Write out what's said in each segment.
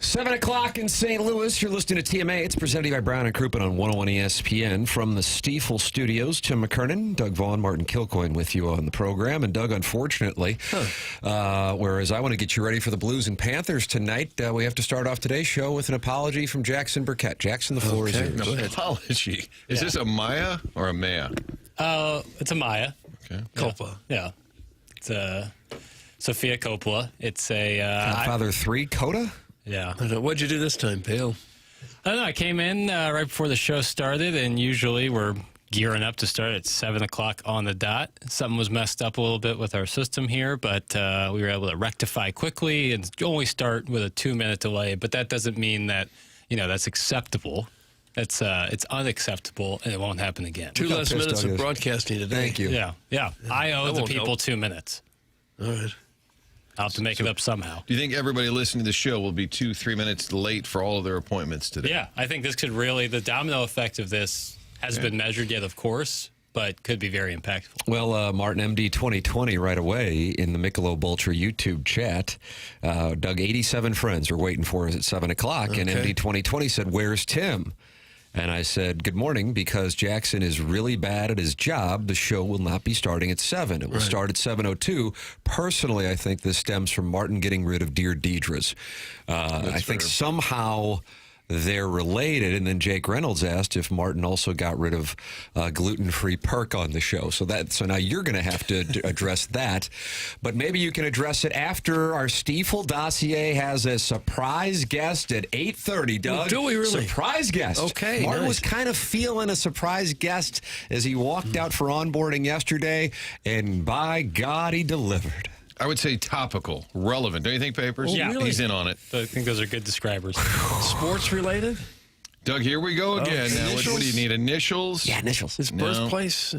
7 o'clock in St. Louis. You're listening to TMA. It's presented by Brown and Crouppen on 101 ESPN. From the Stiefel Studios, Tim McKernan, Doug Vaughn, Martin Kilcoyne with you on the program. And Doug, unfortunately, whereas I want to get you ready for the Blues and Panthers tonight, we have to start off today's show with an apology from Jackson Burkett. Jackson, the floor is yours. No, apology. Is this a Maya or a Maya? It's a Maya. Okay. Coppola. Yeah. It's Sophia Coppola. It's a... Godfather 3, Coda? Yeah. What'd you do this time, Pale? I don't know. I came in right before the show started, and usually we're gearing up to start at 7 o'clock on the dot. Something was messed up a little bit with our system here, but we were able to rectify quickly and only start with a 2-minute delay. But that doesn't mean that, that's acceptable. It's unacceptable, and it won't happen again. Two less minutes of broadcasting today. Thank you. Yeah. I owe the people 2 minutes. All right. I'll have to make it up somehow. Do you think everybody listening to the show will be 2-3 minutes late for all of their appointments today? Yeah, I think this could really, the domino effect of this hasn't been measured yet, of course, but could be very impactful. Well, Martin, MD 2020 right away in the Michelob Ultra YouTube chat. Doug, 87 friends are waiting for us at 7 o'clock, and MD 2020 said, "Where's Tim?" And I said, "Good morning, because Jackson is really bad at his job. The show will not be starting at 7. It will start at 7:02. Personally, I think this stems from Martin getting rid of Dear Deidre's. I think somehow they're related." And then Jake Reynolds asked if Martin also got rid of gluten-free perk on the show. So now you're going to have to address that. But maybe you can address it after our Stiefel dossier has a surprise guest at 8:30, Doug. Well, do we really? Surprise guest. Okay, Martin nice. was kind of feeling a surprise guest as he walked out for onboarding yesterday, and by God, he delivered. I would say topical, relevant. Don't you think, Papers? Oh, yeah. He's in on it. I think those are good describers. Sports related? Doug, here we go again. Now, what do you need? Initials? Yeah, initials. His birthplace?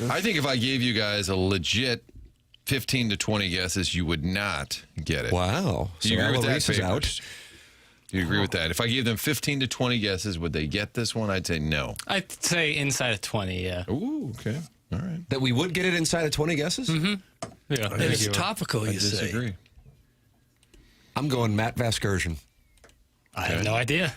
I think if I gave you guys a legit 15 to 20 guesses, you would not get it. Wow. Do you agree with that, Eloise is Papers? out. Do you agree with that? If I gave them 15 to 20 guesses, would they get this one? I'd say no. I'd say inside of 20, yeah. Ooh, okay. All right. That we would get it inside of 20 guesses? Yeah. And it's topical, I you say. disagree. I'm going Matt Vasgersian. I have no idea.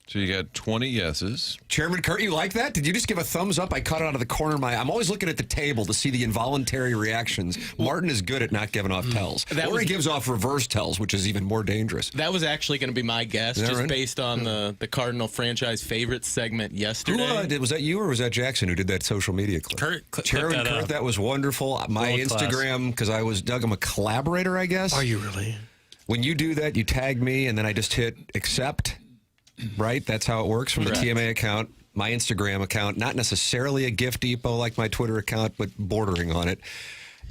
So you got 20 guesses. Chairman Kurt, you like that? Did you just give a thumbs up? I caught it out of the corner of my eye. I'm always looking at the table to see the involuntary reactions. Martin is good at not giving off tells. Or he gives off reverse tells, which is even more dangerous. That was actually going to be my guess, just right? based on the Cardinal franchise favorite segment yesterday. Was that you or was that Jackson who did that social media clip? Chairman Kurt, that was wonderful. My Instagram, because Doug, I'm a collaborator, I guess. Are you really? When you do that, you tag me, and then I just hit accept. Right? That's how it works from the TMA account, my Instagram account, not necessarily a gift depot like my Twitter account, but bordering on it.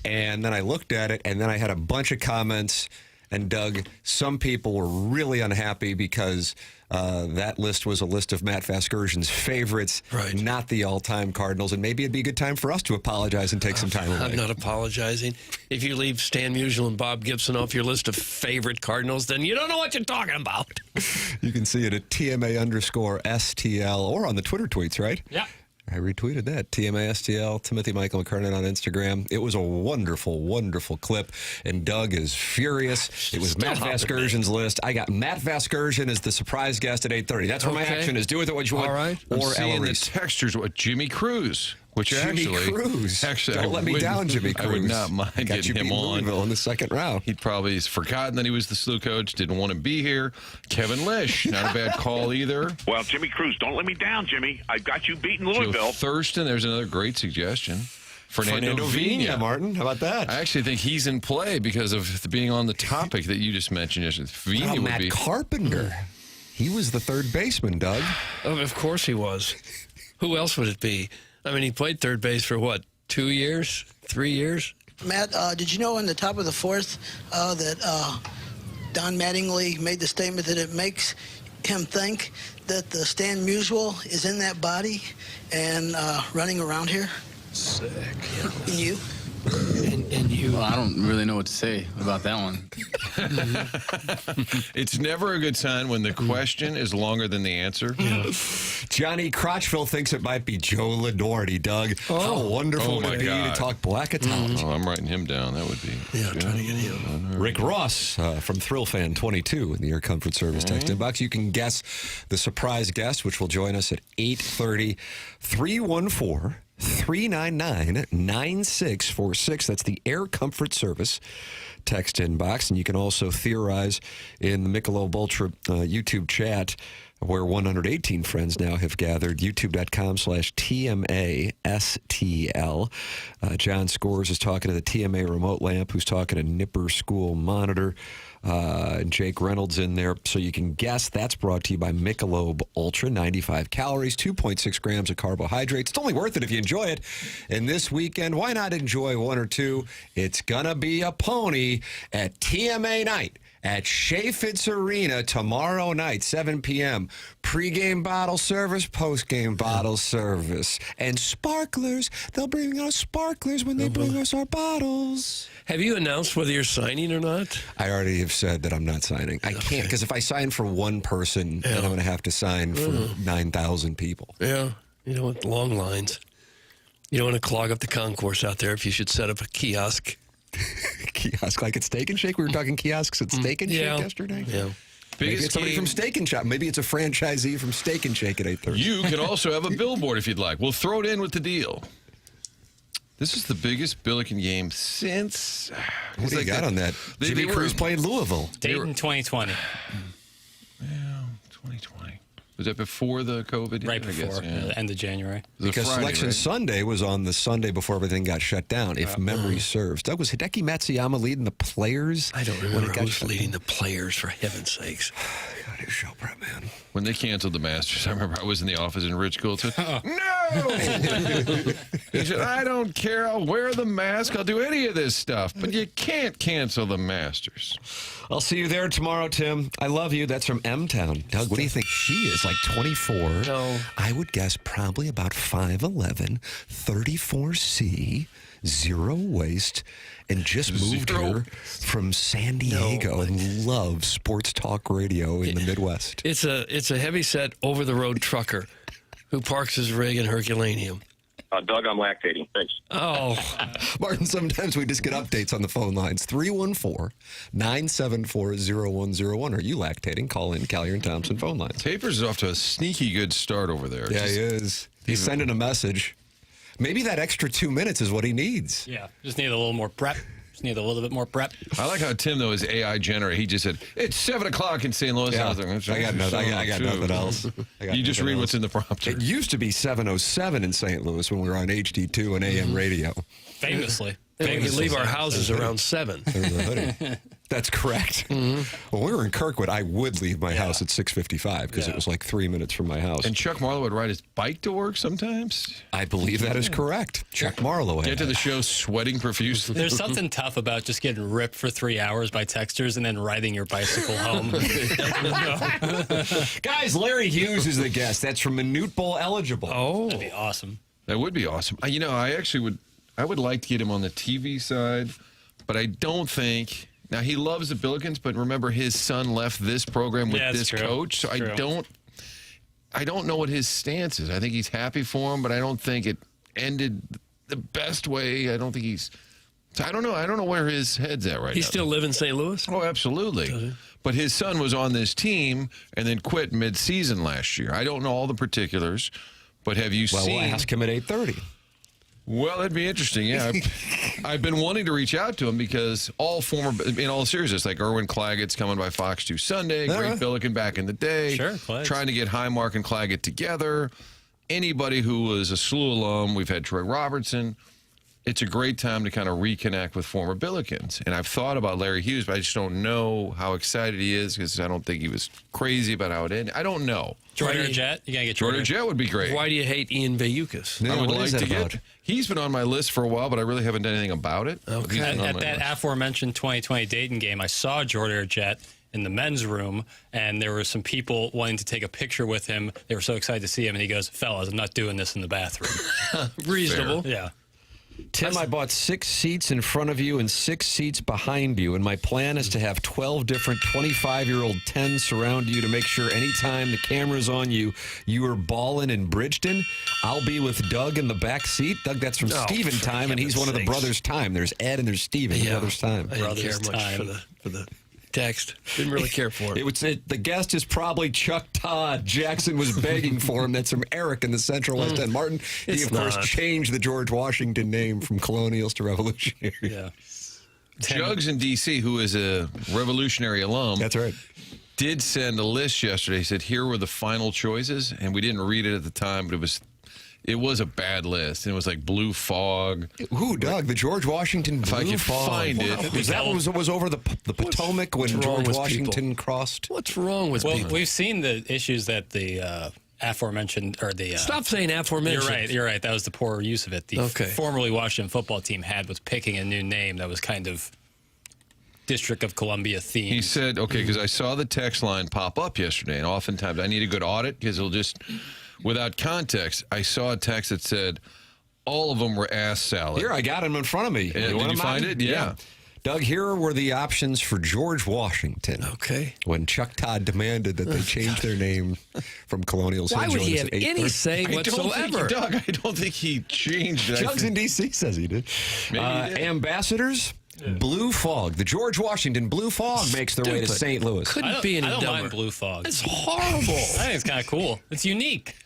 And then I looked at it, and then I had a bunch of comments. And Doug, some people were really unhappy because that list was a list of Matt Vasgersian's favorites, not the all-time Cardinals. And maybe it'd be a good time for us to apologize and take some time away. I'm not apologizing. If you leave Stan Musial and Bob Gibson off your list of favorite Cardinals, then you don't know what you're talking about. You can see it at TMA_STL or on the Twitter tweets, right? Yeah. I retweeted that. TMA STL, Timothy Michael McKernan on Instagram. It was a wonderful, wonderful clip, and Doug is furious. It was Matt Vasgersian's list. I got Matt Vasgersian as the surprise guest at 8:30. That's where my action is. Do with it what you want. All right. Or seeing the Eloise. textures, what Jimmy Cruz, which Jimmy Cruz. Actually, Don't let me down, Jimmy Cruz. I would not mind got getting him on. Louisville in the second round. He'd probably forgotten that he was the SLU coach, didn't want to be here. Kevin Lish, not a bad call either. Well, Jimmy Cruz, don't let me down, Jimmy. I've got you beaten Louisville. Joe Thurston, there's another great suggestion. Fernando Vina, Vina. Martin. How about that? I actually think he's in play because of being on the topic that you just mentioned yesterday. Vina would Matt be. Carpenter. He was the third baseman, Doug. Oh, of course he was. Who else would it be? I mean, he played third base for what, 2 years, 3 years? Matt, did you know in the top of the fourth that Don Mattingly made the statement that it makes him think that the Stan Musial is in that body and running around here? Sick. And you? And you. Well, I don't really know what to say about that one. It's never a good sign when the question is longer than the answer. Johnny Crotchville thinks it might be Joe Ladorty, Doug. How wonderful would it be to talk black Italian? Oh, I'm writing him down. That would be. Yeah, I'm trying to get him. Rick Ross from ThrillFan22 in the Air Comfort Service text inbox. You can guess the surprise guest, which will join us at 8:30. 314-399-9646. That's the Air Comfort Service text inbox. And you can also theorize in the Michelob Ultra YouTube chat, where 118 friends now have gathered, youtube.com/TMASTL. John Scores is talking to the TMA remote lamp, who's talking to Nipper School Monitor. And Jake Reynolds in there. So you can guess. That's brought to you by Michelob Ultra. 95 calories, 2.6 grams of carbohydrates. It's only worth it if you enjoy it. And this weekend, why not enjoy one or two? It's going to be a pony at TMA night at Chaffetz Arena tomorrow night, 7 p.m. Pre-game bottle service, post-game bottle service. And sparklers. They'll bring us sparklers when they bring us our bottles. Have you announced whether you're signing or not? I already have said that I'm not signing. I can't, because if I sign for one person, then I'm going to have to sign for 9,000 people. Yeah. You don't want long lines. You don't want to clog up the concourse out there if you should set up a kiosk. Kiosk like at Steak and Shake? We were talking kiosks at Steak and Shake yesterday? Yeah. Maybe it's somebody from Steak and Shop. Maybe it's a franchisee from Steak and Shake at 8:30. You can also have a billboard if you'd like. We'll throw it in with the deal. This is the biggest Billiken game since... What do you got on that? Jimmy Cruz playing Louisville. Dayton 2020. Yeah, 2020. Was that before the COVID? Right before, the end of January. Because Selection Sunday was on the Sunday before everything got shut down, if memory serves. Doug, was Hideki Matsuyama leading the players? I don't remember who was leading the players, for heaven's sakes. God, his show prep, man. When they canceled the Masters, I remember I was in the office and Rich Gould said, no! He said, I don't care. I'll wear the mask. I'll do any of this stuff. But you can't cancel the Masters. I'll see you there tomorrow, Tim. I love you. That's from M-Town. Doug, what do you think she is? Like 24? No. I would guess probably about 5'11", 34C, zero waist, and just moved here from San Diego and loves sports talk radio in the Midwest. It's a heavy-set, over-the-road trucker who parks his rig in Herculaneum. Doug, I'm lactating. Thanks. Oh. Martin, sometimes we just get updates on the phone lines. 314-974-0101. Are you lactating? Call in Callier and Thompson phone lines. Tapers is off to a sneaky good start over there. Yeah, he is. He's sending a message. Maybe that extra 2 minutes is what he needs. Yeah, just need a little more prep. Just need a little bit more prep. I like how Tim, though, is AI generated. He just said, it's 7 o'clock in St. Louis. Yeah. I got nothing else. You just read what's in the prompter. It used to be 7:07 in St. Louis when we were on HD2 and AM radio. Famously. We can leave our houses around 7. That's correct. When we were in Kirkwood, I would leave my house at 6:55 because it was like 3 minutes from my house. And Chuck Marlowe would ride his bike to work sometimes? I believe that is correct. Chuck Marlowe. Get to the show sweating profusely. There's something tough about just getting ripped for 3 hours by texters and then riding your bicycle home. Guys, Larry Hughes is the guest. That's from Minute Bowl eligible. Oh. That'd be awesome. That would be awesome. You know, I would like to get him on the TV side, but I don't think... Now, he loves the Billikens, but remember, his son left this program with this coach, so I don't know what his stance is. I think he's happy for him, but I don't think it ended the best way. I don't think he's... So I don't know. I don't know where his head's at right now. He still live in St. Louis? Oh, absolutely. But his son was on this team and then quit mid-season last year. I don't know all the particulars, but have you seen... Well, we'll ask him at 8:30. Well, that'd be interesting. Yeah, I've been wanting to reach out to him because in all seriousness, like Erwin Claggett's coming by Fox 2 Sunday, great Billiken back in the day. Sure, trying to get Highmark and Claggett together. Anybody who was a SLU alum, we've had Troy Robertson. It's a great time to kind of reconnect with former Billikens. And I've thought about Larry Hughes, but I just don't know how excited he is because I don't think he was crazy about how it ended. I don't know. Jordan Jet? You got to get Jordan Jet would be great. Why do you hate Ian Vayukas? I would like to get. He's been on my list for a while, but I really haven't done anything about it. Okay. At that aforementioned 2020 Dayton game, I saw Jordan Jet in the men's room, and there were some people wanting to take a picture with him. They were so excited to see him, and he goes, fellas, I'm not doing this in the bathroom. Reasonable. Yeah. Tim, I bought 6 seats in front of you and 6 seats behind you, and my plan is to have 12 different 25-year-old 10s surround you to make sure anytime the camera's on you, you are balling in Bridgeton. I'll be with Doug in the back seat. Doug, that's from Steven time, and he's one of the brothers' time. There's Ed and there's Steven, the brothers' time. I didn't care much for the text. Didn't really care for it. The guest is probably Chuck Todd. Jackson was begging for him. That's from Eric in the Central West End. Martin, he, of course, changed the George Washington name from Colonials to Revolutionary. Yeah. Jugs in D.C., who is a Revolutionary alum. That's right. Did send a list yesterday. He said, here were the final choices, and we didn't read it at the time, but it was a bad list. It was like Blue Fog. Ooh, Doug, the George Washington Blue Fog. If I could find it. Was that what was over the Potomac when George Washington crossed? What's wrong with people? We've seen the issues that the aforementioned, or the... Stop saying aforementioned. You're right. That was the poor use of it. The formerly Washington football team had with picking a new name that was kind of District of Columbia themed. He said, okay, because I saw the text line pop up yesterday, and oftentimes I need a good audit because it'll just... Without context, I saw a text that said all of them were ass salad. Here, I got him in front of me. Did you find it? Yeah. Doug, here were the options for George Washington. Okay. When Chuck Todd demanded that they change their name from Colonials. Why would he have any say whatsoever? Doug, I don't think he changed it. Jugs in D.C. says he did. Maybe he did. Ambassadors, Blue Fog. The George Washington Blue Fog makes their way to St. Louis. Couldn't be any dumber. I don't mind Blue Fog. It's horrible. I think it's kind of cool. It's unique.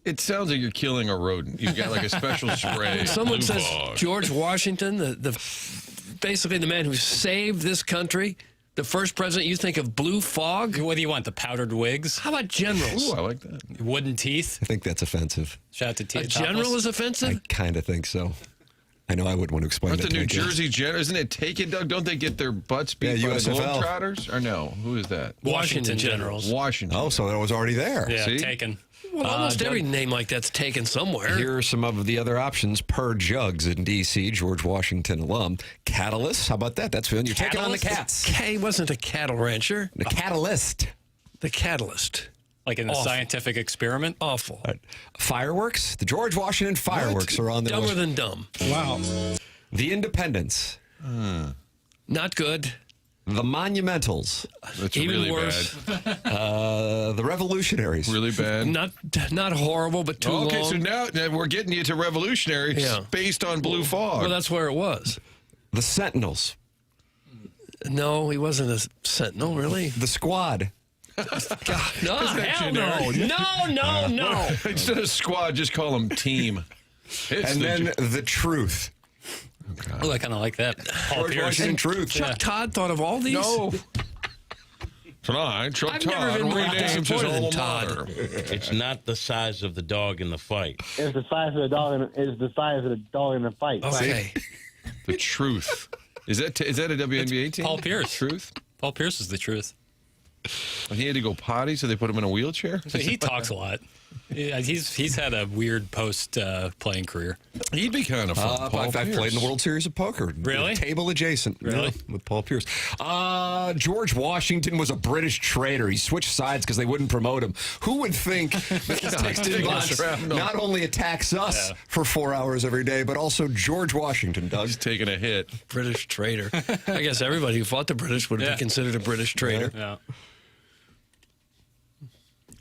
It sounds like you're killing a rodent. You've got like a special spray. Someone Blue says Fog. George Washington, basically the man who saved this country, the first president, you think of Blue Fog? What do you want, the powdered wigs? How about generals? Ooh, I like that. Wooden teeth? I think that's offensive. Shout out to Teeth. A general is offensive? I kind of think so. I know I wouldn't want to explain Aren't that the New to my Jersey Generals, isn't it taken, Doug? Don't they get their butts beat by the USFL. Globetrotters? Or no? Who is that? Washington Generals. Washington. Oh, so that was already there. Yeah, See? taken. Well, almost every name like that's taken somewhere. Here are some of the other options per Jugs in D.C., George Washington alum. Catalyst, how about that? That's when you're taking on the Cats. He wasn't a cattle rancher. The Catalyst. The Catalyst. Like in the scientific experiment? Awful. Fireworks. The George Washington fireworks are on the Dumber list. than dumb. Wow. The Independents. Not good. The Monumentals. That's Even really worse. bad. The Revolutionaries. Really bad. Not horrible, but too long. Okay, so now we're getting you to Revolutionaries based on Blue Fog. Well, that's where it was. The Sentinels. No, he wasn't a sentinel, really. The Squad. God, no, hell no. No. Instead of squad, just call them team. And then the Truth. Oh, I kind of like that. Paul George Washington Truth. Chuck Todd thought of all these? No. Tonight, Chuck I've Todd never been more renames his disappointed in alma Todd. mater. It's not the size of the dog in the fight. It's the size of the dog. It's the size of the dog in the fight. Okay. The Truth. Is that a WNBA team? Paul Pierce. Truth. Paul Pierce is the truth. And he had to go potty, so they put him in a wheelchair? He talks a lot. Yeah, he's had a weird post-playing career. He'd be kind of fun. I've played in the World Series of Poker. Really? Table adjacent. Really? Yeah, with Paul Pierce. George Washington was a British traitor. He switched sides because they wouldn't promote him. Who would think that this text inbox not only attacks us for 4 hours every day, but also George Washington, Doug? He's taking a hit. British traitor. I guess everybody who fought the British would be considered a British traitor. Yeah.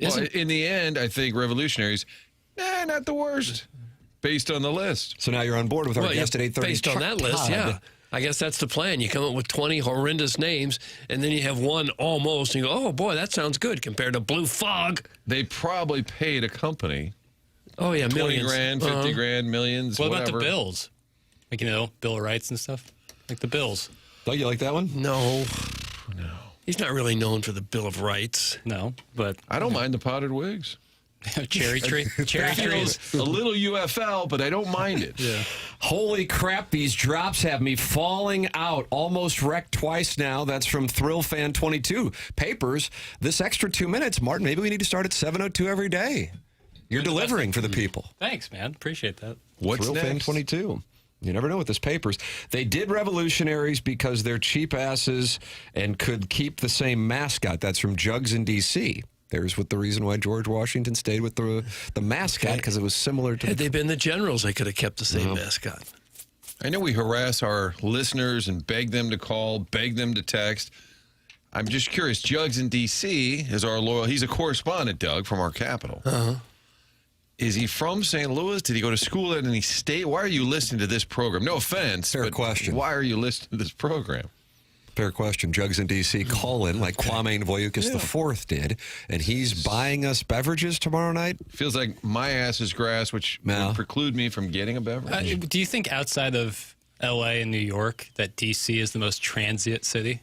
Well, in the end, I think Revolutionaries, not the worst, based on the list. So now you're on board with our guest at 8:30. Based on that list, yeah. I guess that's the plan. You come up with 20 horrendous names, and then you have one almost, and you go, oh, boy, that sounds good compared to Blue Fog. They probably paid a company. Oh, yeah, millions. 20 grand, 50 grand, millions, What whatever. about the Bills? Like, Bill of Rights and stuff? Like the Bills. Doug, you like that one? No. He's not really known for the Bill of Rights. No, but... I don't mind the potted wigs. Cherry trees. A little UFL, but I don't mind it. Yeah. Holy crap, these drops have me falling out. Almost wrecked twice now. That's from Thrill Fan 22. Papers, this extra 2 minutes, Martin, maybe we need to start at 7:02 every day. You're delivering for the people. Thanks, man. Appreciate that. What's Thrill Fan next? 22. You never know with this papers. They did Revolutionaries because they're cheap asses and could keep the same mascot. That's from Jugs in D.C. There's what the reason why George Washington stayed with the mascot, because it was similar to... Had they been the generals, they could have kept the same mascot. I know we harass our listeners and beg them to call, beg them to text. I'm just curious. Jugs in D.C. is our loyal. He's a correspondent, Doug, from our capital. Uh-huh. Is he from St. Louis? Did he go to school at any state? Why are you listening to this program? No offense. Fair question. Why are you listening to this program? Fair question. Jugs in D.C. call in like Kwame Voyoukas IV did, and he's buying us beverages tomorrow night. Feels like my ass is grass, which would preclude me from getting a beverage. Do you think outside of L.A. and New York that D.C. is the most transient city?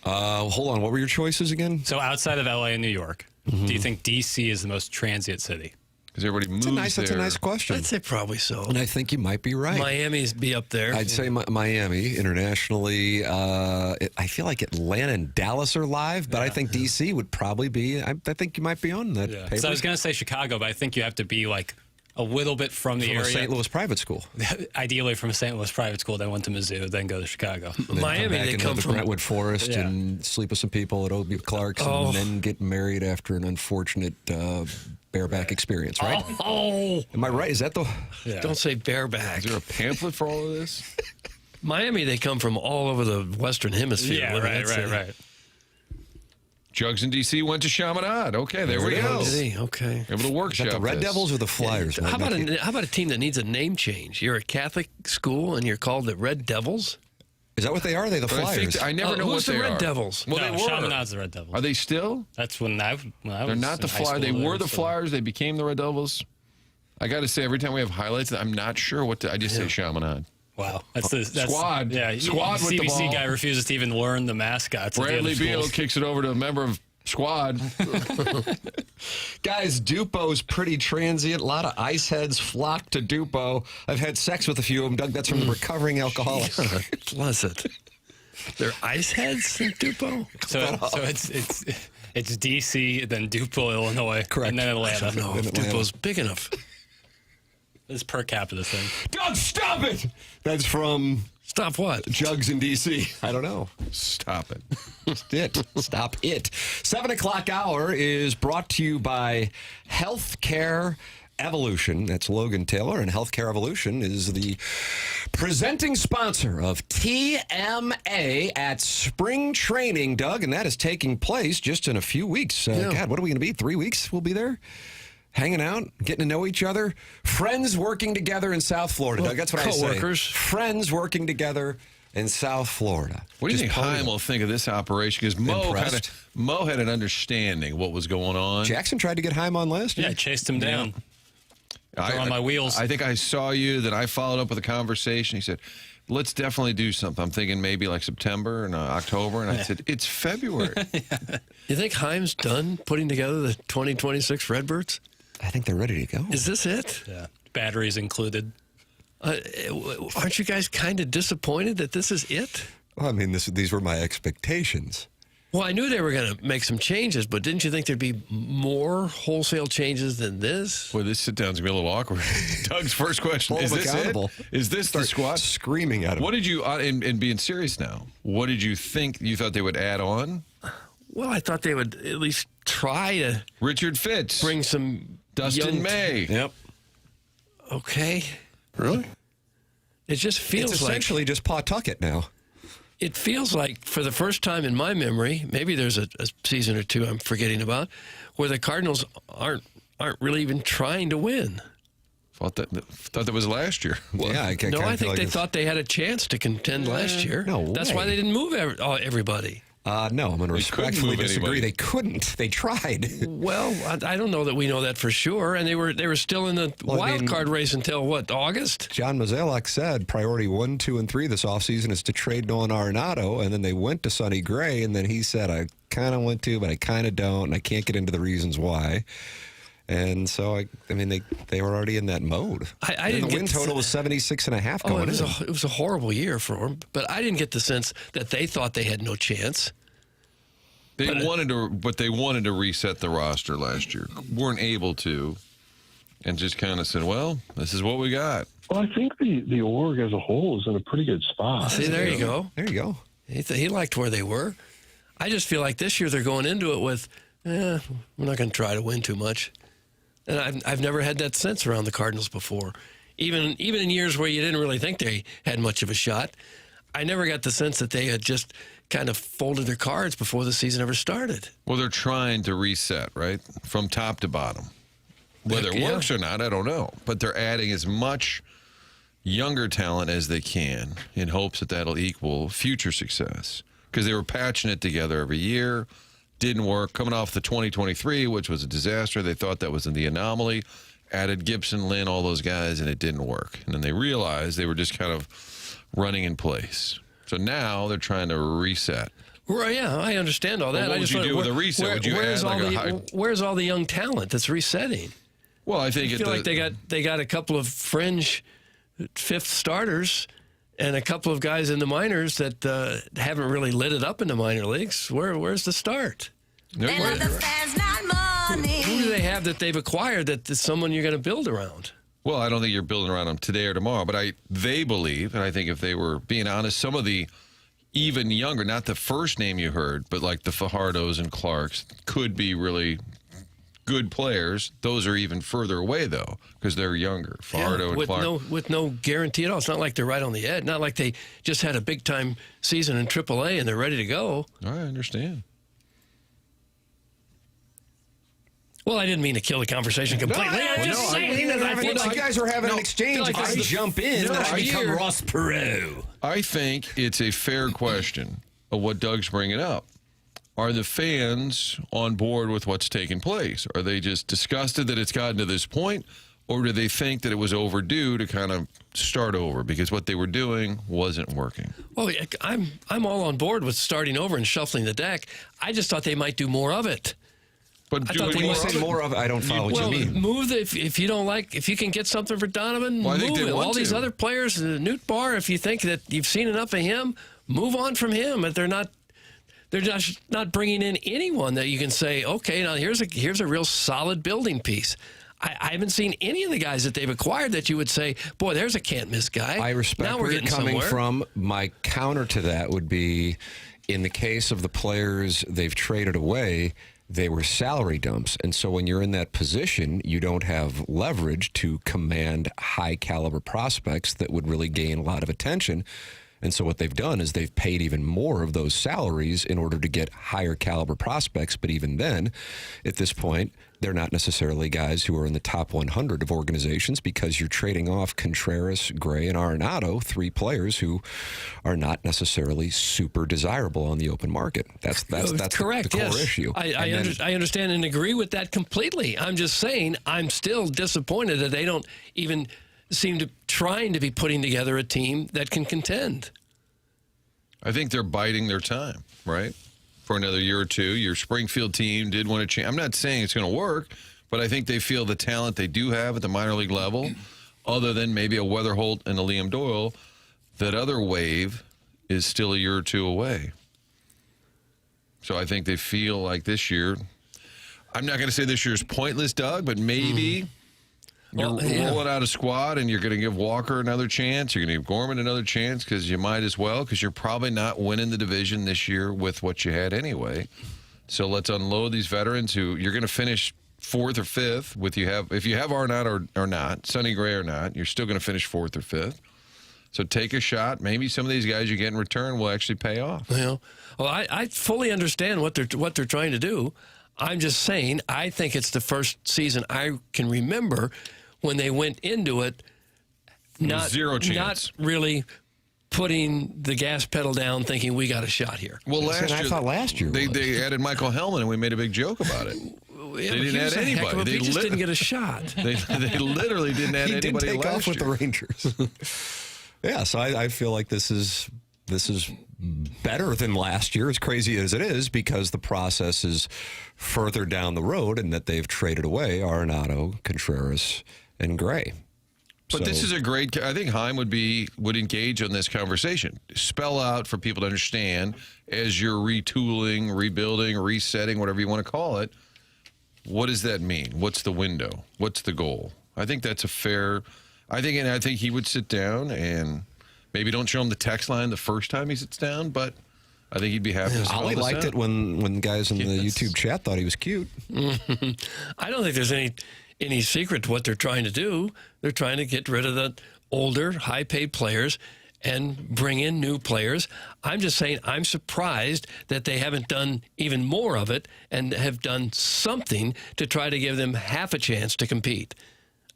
Hold on. What were your choices again? So outside of L.A. and New York, do you think D.C. is the most transient city? Because everybody moves That's a nice question. I'd say probably so. And I think you might be right. Miami's be up there. I'd say Miami internationally. I feel like Atlanta and Dallas are live, but I think D.C. would probably be. I think you might be on that. Yeah. So I was going to say Chicago, but I think you have to be like a little bit from the area. A St. Louis private school. Ideally from a St. Louis private school, then went to Mizzou, then go to Chicago. Miami, they come from Brentwood Forest and sleep with some people at O.B. Clark's and then get married after an unfortunate bareback experience, right? Oh. Am I right? Is that the... Yeah. Don't say bareback. Is there a pamphlet for all of this? Miami, they come from all over the Western Hemisphere. Yeah, right. Jugs in D.C. went to Chaminade. Okay, there we go. Okay. Able to workshop the Red this. Devils or the Flyers? How about a team that needs a name change? You're a Catholic school and you're called the Red Devils? Is that what they are? Are they the Flyers? I never know what they are. Who's the Red Devils? Well, no, they were. Chaminade's the Red Devils. Are they still? That's when I was They're not the Flyers. They were the Flyers. They became the Red Devils. I got to say, every time we have highlights, I'm not sure what to... I just say Chaminade. Wow. That's Squad. Yeah, Squad with the ball. CBC guy refuses to even learn the mascots. Bradley Beal kicks it over to a member of Squad. Guys, Dupo's pretty transient. A lot of ice heads flock to Dupo. I've had sex with a few of them, Doug. That's from the recovering alcoholic. Bless it. They're ice heads in Dupo? So it's D.C., then Dupo, Illinois, Correct. and then Atlanta. I don't know if Dupo's big enough. This per capita thing. Doug, stop it! That's from... Stop what? Jugs in D.C. I don't know. Stop it. Stop it. 7 o'clock hour is brought to you by Healthcare Evolution. That's Logan Taylor, and Healthcare Evolution is the presenting sponsor of TMA at spring training, Doug, and that is taking place just in a few weeks. God, what are we going to be? 3 weeks we'll be there? Hanging out, getting to know each other, friends working together in South Florida. Doug, that's what I say. Co-workers. Friends working together in South Florida. What do you think Heim will think of this operation? Because Mo had an understanding of what was going on. Jackson tried to get Heim on last year. Yeah, I chased him down. On my wheels. I think I saw you, then I followed up with a conversation. He said, let's definitely do something. I'm thinking maybe like September and October. And I said, it's February. You think Heim's done putting together the 2026 Redbirds? I think they're ready to go. Is this it? Yeah. Batteries included. Aren't you guys kind of disappointed that this is it? Well, I mean, these were my expectations. Well, I knew they were going to make some changes, but didn't you think there'd be more wholesale changes than this? Boy, this sit-down's going to be a little awkward. Doug's first question, is this it? Is this the squad? Screaming at him. What did you, and being serious now, what did you think you thought they would add on? Well, I thought they would at least try to... Richard Fitz. Bring some... Dustin May. Yep. Okay. Really? It just feels it's essentially just Pawtucket now. It feels like for the first time in my memory, maybe there's a season or two I'm forgetting about, where the Cardinals aren't really even trying to win. Thought that was last year. Well, yeah, I think they thought they had a chance to contend last year. No That's why they didn't move everybody. No, I'm going to respectfully disagree. They couldn't. They tried. Well, I don't know that we know that for sure. And they were still in the wild card race until, what, August? John Mozeliak said priority 1, 2, and 3 this offseason is to trade Nolan Arenado. And then they went to Sonny Gray. And then he said, I kind of want to, but I kind of don't. And I can't get into the reasons why. And so, I mean, they were already in that mode. I didn't the win total was 76.5 going in. It was a horrible year for them. But I didn't get the sense that they thought they had no chance. They wanted to reset the roster last year. Weren't able to, and just kind of said, "Well, this is what we got." Well, I think the org as a whole is in a pretty good spot. See, there you go. There you go. He liked where they were. I just feel like this year they're going into it with, we're not going to try to win too much. And I've never had that sense around the Cardinals before. even in years where you didn't really think they had much of a shot. I never got the sense that they had just kind of folded their cards before the season ever started. Well, they're trying to reset, right, from top to bottom. Whether it works or not, I don't know. But they're adding as much younger talent as they can in hopes that that'll equal future success. Because they were patching it together every year. Didn't work. Coming off the 2023, which was a disaster. They thought that was in the anomaly. Added Gibson, Lynn, all those guys, and it didn't work. And then they realized they were just kind of running in place. So now they're trying to reset. Well, yeah, I understand all that. Well, what would you do with a reset? Would you add where's all the young talent that's resetting? Well, I think I feel like they got a couple of fringe fifth starters and a couple of guys in the minors that haven't really lit it up in the minor leagues. Where's the start? Who do they have that they've acquired that's someone you're going to build around? Well, I don't think you're building around them today or tomorrow, but they believe, and I think if they were being honest, some of the even younger, not the first name you heard, but like the Fajardos and Clarks could be really good players. Those are even further away, though, because they're younger. Fajardo and Clark. With no guarantee at all. It's not like they're right on the edge. Not like they just had a big-time season in AAA and they're ready to go. I understand. Well, I didn't mean to kill the conversation completely. You guys are having an exchange. Like I jump in and I become Ross Perot. I think it's a fair question of what Doug's bringing up. Are the fans on board with what's taking place? Are they just disgusted that it's gotten to this point? Or do they think that it was overdue to kind of start over because what they were doing wasn't working? Well, I'm all on board with starting over and shuffling the deck. I just thought they might do more of it. But when you say more of it, I don't follow what you mean. Move if you don't like, if you can get something for Donovan, move it. All these other players, Newt Barr, if you think that you've seen enough of him, move on from him. If they're just not bringing in anyone that you can say, okay, now here's a real solid building piece. I haven't seen any of the guys that they've acquired that you would say, boy, there's a can't-miss guy. I respect where you're coming from. My counter to that would be, in the case of the players they've traded away, they were salary dumps. And so when you're in that position, you don't have leverage to command high-caliber prospects that would really gain a lot of attention. And so what they've done is they've paid even more of those salaries in order to get higher caliber prospects. But even then, at this point, they're not necessarily guys who are in the top 100 of organizations because you're trading off Contreras, Gray, and Arenado, three players who are not necessarily super desirable on the open market. That's correct. The core issue. I understand and agree with that completely. I'm just saying I'm still disappointed that they don't even seem to trying to be putting together a team that can contend. I think they're biding their time, right? For another year or two. Your Springfield team did want to change. I'm not saying it's going to work, but I think they feel the talent they do have at the minor league level, other than maybe a Weatherholt and a Liam Doyle, that other wave is still a year or two away. So I think they feel like this year, I'm not going to say this year's pointless, Doug, but maybe you're rolling out a squad and you're going to give Walker another chance. You're going to give Gorman another chance because you might as well, because you're probably not winning the division this year with what you had anyway. So let's unload these veterans who you're going to finish fourth or fifth with. If you have Arenado or not, Sonny Gray or not, you're still going to finish fourth or fifth. So take a shot. Maybe some of these guys you get in return will actually pay off. Well, I fully understand what they're trying to do. I'm just saying I think it's the first season I can remember when they went into it, zero chance. Not really putting the gas pedal down, thinking we got a shot here. Well, I thought last year they added Michael Hellman, and we made a big joke about it. They didn't add anybody. They just didn't get a shot. They literally didn't add anybody take last off with year. the Rangers. Yeah, so I feel like this is better than last year, as crazy as it is, because the process is further down the road and that they've traded away Arenado, Contreras, and Gray. But this is a great. I think Heim would engage on this conversation. Spell out for people to understand as you're retooling, rebuilding, resetting, whatever you want to call it. What does that mean? What's the window? What's the goal? I think that's a fair. I think he would sit down and maybe don't show him the text line the first time he sits down, but I think he'd be happy to spell Ollie this liked out. it when guys in the YouTube chat thought he was cute. I don't think there's any any secret to what they're trying to do. They're trying to get rid of the older, high-paid players and bring in new players. I'm just saying I'm surprised that they haven't done even more of it and have done something to try to give them half a chance to compete.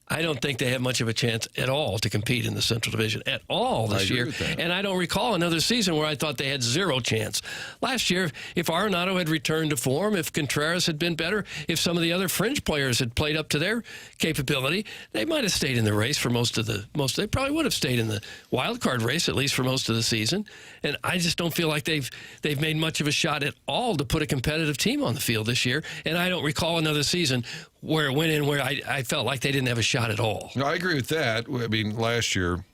I don't think they have much of a chance at all to compete in the Central Division at all this year. And I don't recall another season where I thought they had zero chance. Last year, if Arenado had returned to form, if Contreras had been better, if some of the other fringe players had played up to their capability, they might have stayed in the race for they probably would have stayed in the wild card race at least for most of the season. And I just don't feel like they've made much of a shot at all to put a competitive team on the field this year. And I don't recall another season where it went in where I felt like they didn't have a shot at all. No, I agree with that. I mean, last year,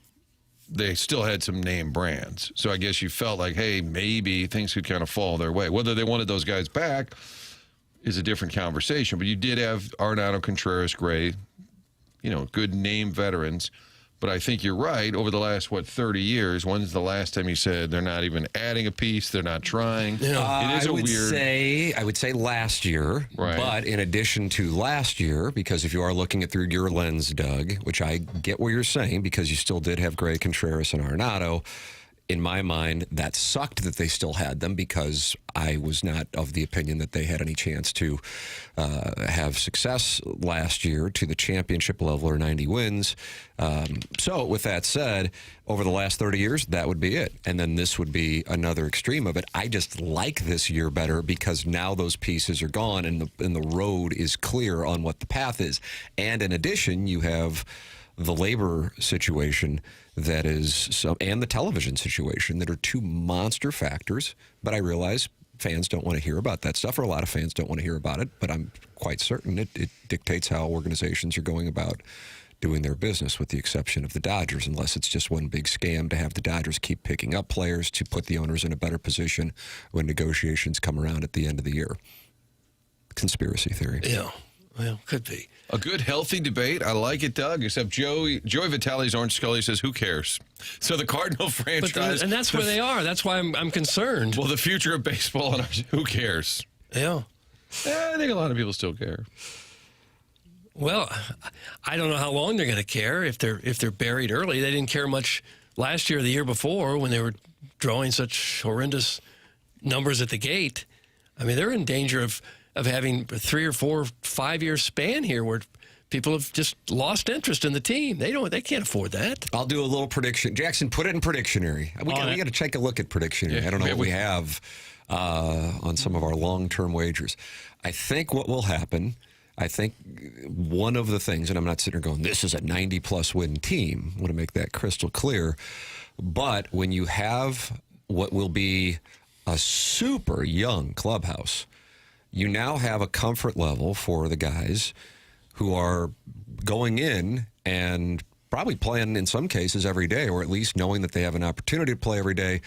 they still had some name brands. So I guess you felt like, hey, maybe things could kind of fall their way. Whether they wanted those guys back is a different conversation. But you did have Arenado, Contreras, Gray, good name veterans. But I think you're right. Over the last, 30 years, when's the last time you said they're not even adding a piece, they're not trying? It is I would say last year. Right. But in addition to last year, because if you are looking at through your lens, Doug, which I get what you're saying, because you still did have Gray, Contreras, and Arenado, in my mind, that sucked that they still had them because I was not of the opinion that they had any chance to have success last year to the championship level or 90 wins. So with that said, over the last 30 years, that would be it. And then this would be another extreme of it. I just like this year better because now those pieces are gone and the road is clear on what the path is. And in addition, you have the labor situation that is and the television situation that are two monster factors. But I realize fans don't want to hear about that stuff, or a lot of fans don't want to hear about it. But I'm quite certain it dictates how organizations are going about doing their business, with the exception of the Dodgers, unless it's just one big scam to have the Dodgers keep picking up players to put the owners in a better position when negotiations come around at the end of the year. Conspiracy theory. Yeah. Well, could be. A good, healthy debate. I like it, Doug, except Joey Vitale's Orange Scully says, who cares? So the Cardinal franchise. And that's where they are. That's why I'm concerned. Well, the future of baseball, and who cares? Yeah. I think a lot of people still care. Well, I don't know how long they're going to care if they're buried early. They didn't care much last year or the year before when they were drawing such horrendous numbers at the gate. I mean, they're in danger of having a 3 or 4, 5 year span here where people have just lost interest in the team. They can't afford that. I'll do a little prediction. Jackson, put it in Predictionary. We got to take a look at Predictionary. Yeah, I don't know what we have on some of our long-term wagers. I think what will happen, I think one of the things, and I'm not sitting here going, this is a 90-plus win team. I want to make that crystal clear. But when you have what will be a super young clubhouse, you now have a comfort level for the guys who are going in and probably playing in some cases every day, or at least knowing that they have an opportunity to play every day,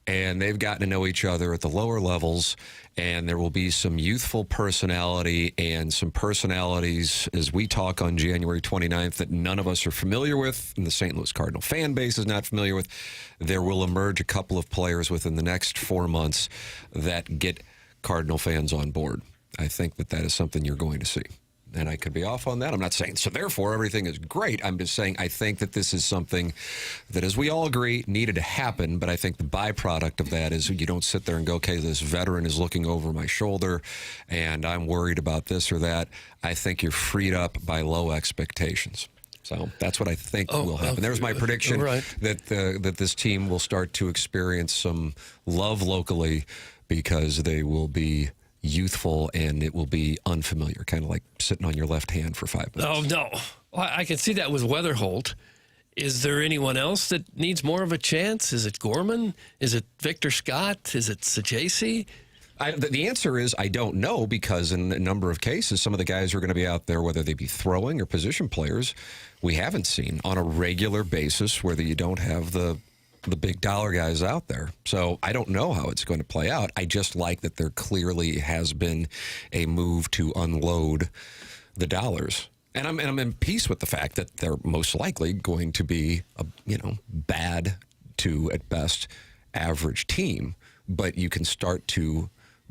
and they've gotten to know each other at the lower levels, and there will be some youthful personality and some personalities as we talk on January 29th that none of us are familiar with, and the St. Louis Cardinal fan base is not familiar with. There will emerge a couple of players within the next 4 months that get Cardinal fans on board. I think that is something you're going to see. And I could be off on that. I'm not saying, so therefore everything is great. I'm just saying I think that this is something that, as we all agree, needed to happen. But I think the byproduct of that is you don't sit there and go, okay, this veteran is looking over my shoulder and I'm worried about this or that. I think you're freed up by low expectations. So that's what I think will happen. There's my prediction that this team will start to experience some love locally because they will be youthful and it will be unfamiliar, kind of like sitting on your left hand for 5 minutes. Oh, no. I can see that with Weatherholt. Is there anyone else that needs more of a chance? Is it Gorman? Is it Victor Scott? Is it Sajaci? The answer is I don't know, because in a number of cases, some of the guys who are going to be out there, whether they be throwing or position players, we haven't seen on a regular basis, whether you don't have the big dollar guys out there. So I don't know how it's going to play out. I just like that there clearly has been a move to unload the dollars. And I'm in peace with the fact that they're most likely going to be a bad to, at best, average team. But you can start to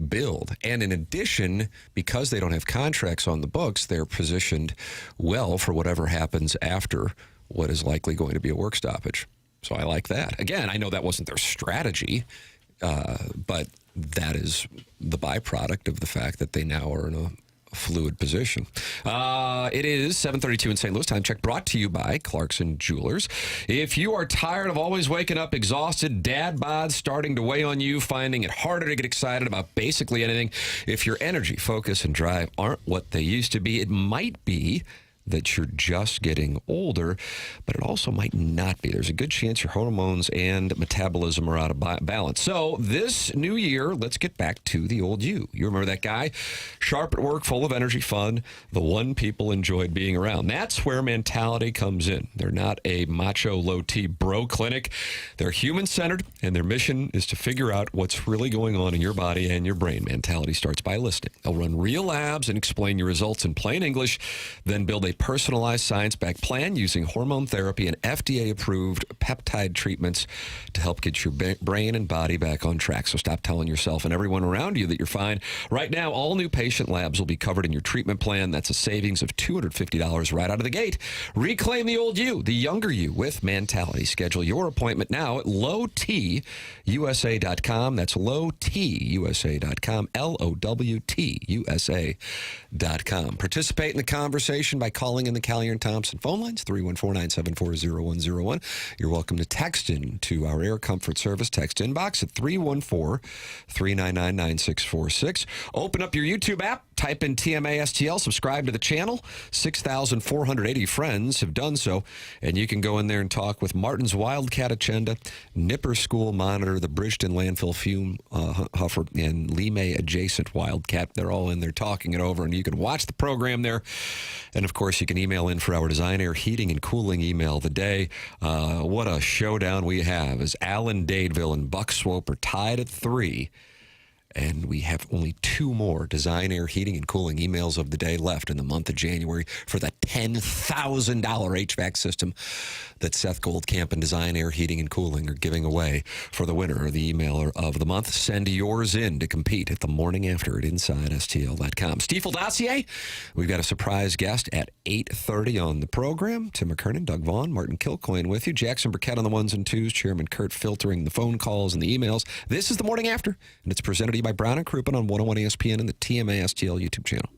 build. And in addition, because they don't have contracts on the books, they're positioned well for whatever happens after what is likely going to be a work stoppage. So I like that. Again, I know that wasn't their strategy, but that is the byproduct of the fact that they now are in a fluid position. It is 7:32 in St. Louis. Time check brought to you by Clarkson Jewelers. If you are tired of always waking up exhausted, dad bods starting to weigh on you, finding it harder to get excited about basically anything, if your energy, focus, and drive aren't what they used to be, it might be that you're just getting older, but it also might not be. There's a good chance your hormones and metabolism are out of balance. So this new year, let's get back to the old you. You remember that guy? Sharp at work, full of energy, fun, the one people enjoyed being around. That's where Mentality comes in. They're not a macho, low-T bro clinic. They're human-centered, and their mission is to figure out what's really going on in your body and your brain. Mentality starts by listening. They'll run real labs and explain your results in plain English, then build a personalized science-backed plan using hormone therapy and FDA-approved peptide treatments to help get your brain and body back on track. So stop telling yourself and everyone around you that you're fine. Right now, all new patient labs will be covered in your treatment plan. That's a savings of $250 right out of the gate. Reclaim the old you, the younger you, with Mentality. Schedule your appointment now at lowtusa.com. That's lowtusa.com, LOWTUSA.com. Participate in the conversation by calling in the Callier and Thompson phone lines, 314-974-0101. You're welcome to text in to our Air Comfort Service text inbox at 314-399-9646. Open up your YouTube app, type in TMASTL, subscribe to the channel. 6,480 friends have done so, and you can go in there and talk with Martin's Wildcat Agenda, Nipper School Monitor, the Bridgeton Landfill Fume Huffer, and Lee Adjacent Wildcat. They're all in there talking it over, and you can watch the program there. And, of course, you can email in for our Design Air Heating and Cooling email of the day. What a showdown we have as Alan Dadeville and Buck Swope are tied at 3. And we have only 2 more Design Air Heating and Cooling emails of the day left in the month of January for the $10,000 HVAC system that Seth Goldcamp and Design Air Heating and Cooling are giving away for the winner or the emailer of the month. Send yours in to compete at the morning after at InsideSTL.com. Stiefel Dossier, we've got a surprise guest at 8:30 on the program. Tim McKernan, Doug Vaughn, Martin Kilcoyne with you. Jackson Burkett on the ones and twos. Chairman Kurt filtering the phone calls and the emails. This is the morning after, and it's presented to you by Brown and Crouppen on 101 ESPN and the TMASTL YouTube channel.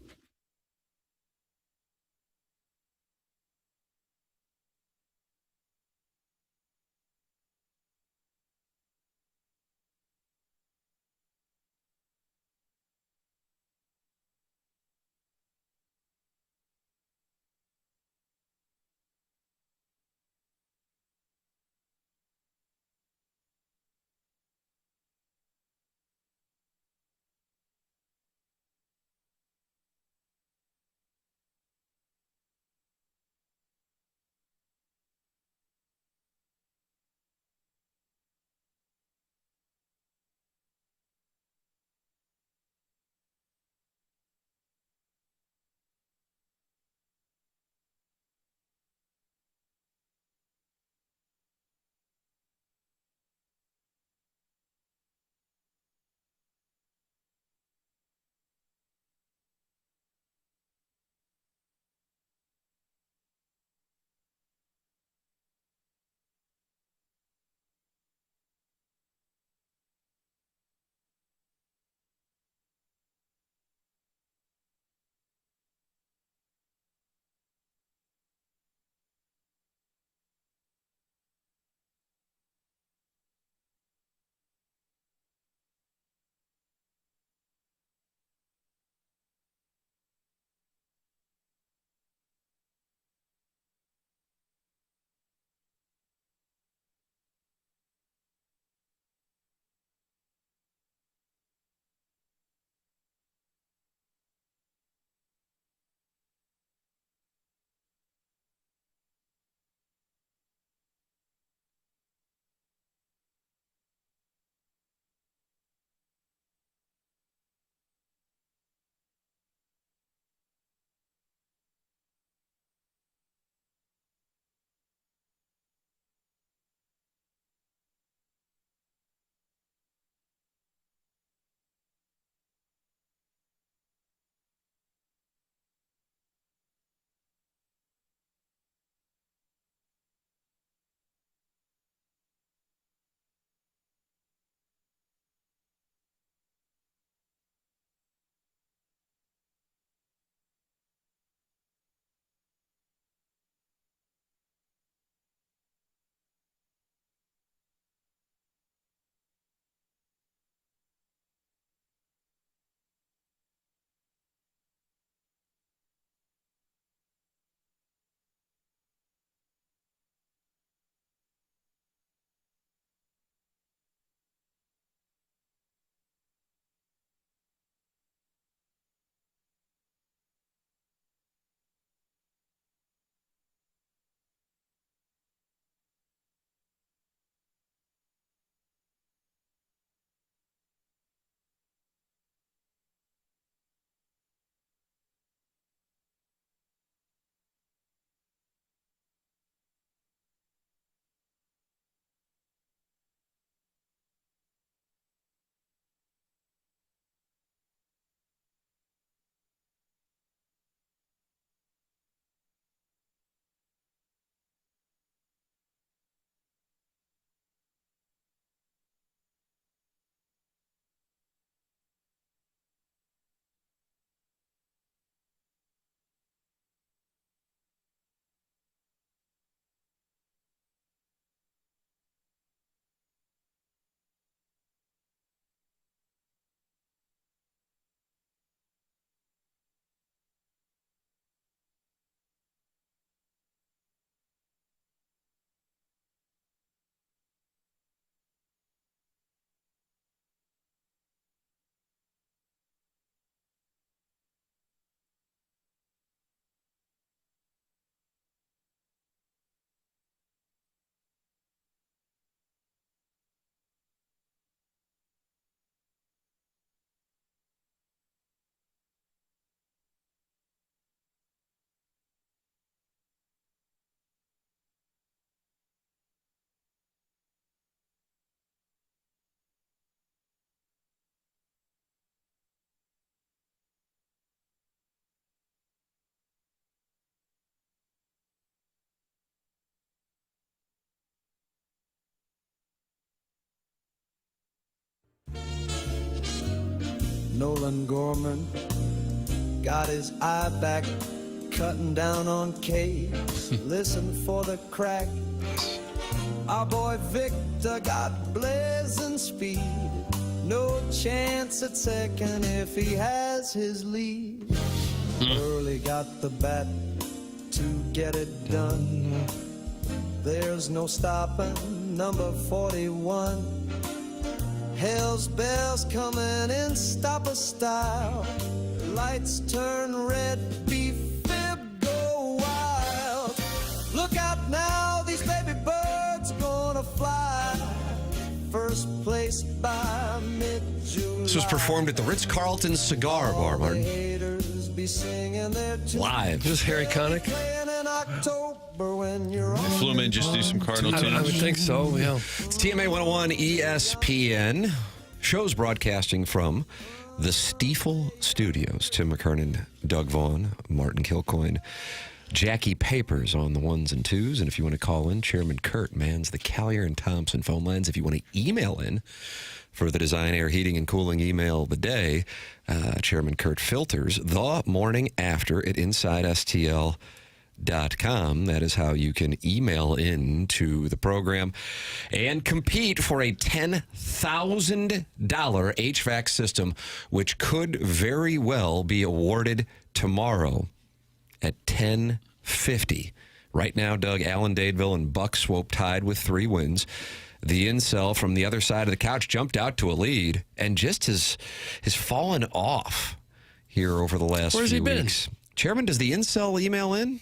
Nolan Gorman got his eye back, cutting down on K's. Listen for the crack. Our boy Victor got blazing speed. No chance at second if he has his lead. Early got the bat to get it done. There's no stopping number 41. Hell's bells coming in stopper style. Lights turn red, B-fib go wild. Look out now, these baby birds gonna fly. First place by mid-July. This was performed at the Ritz-Carlton Cigar Bar, Martin. Live. This is Harry Connick. They flew him in just to do some Cardinal tunes. I would think so, yeah. It's TMA 101 ESPN. Show's broadcasting from the Stiefel Studios. Tim McKernan, Doug Vaughn, Martin Kilcoyne, Jackie Papers on the ones and twos. And if you want to call in, Chairman Kurt mans the Collier and Thompson phone lines. If you want to email in for the Design, Air, Heating, and Cooling email of the day, Chairman Kurt filters the morning after at InsideSTL.com. That is how you can email in to the program and compete for a $10,000 HVAC system, which could very well be awarded tomorrow at 10:50. Right now, Doug, Allen, Dadeville, and Buck Swope tied with 3 wins. The incel from the other side of the couch jumped out to a lead and just has fallen off here over the last few weeks. Chairman, does the incel email in?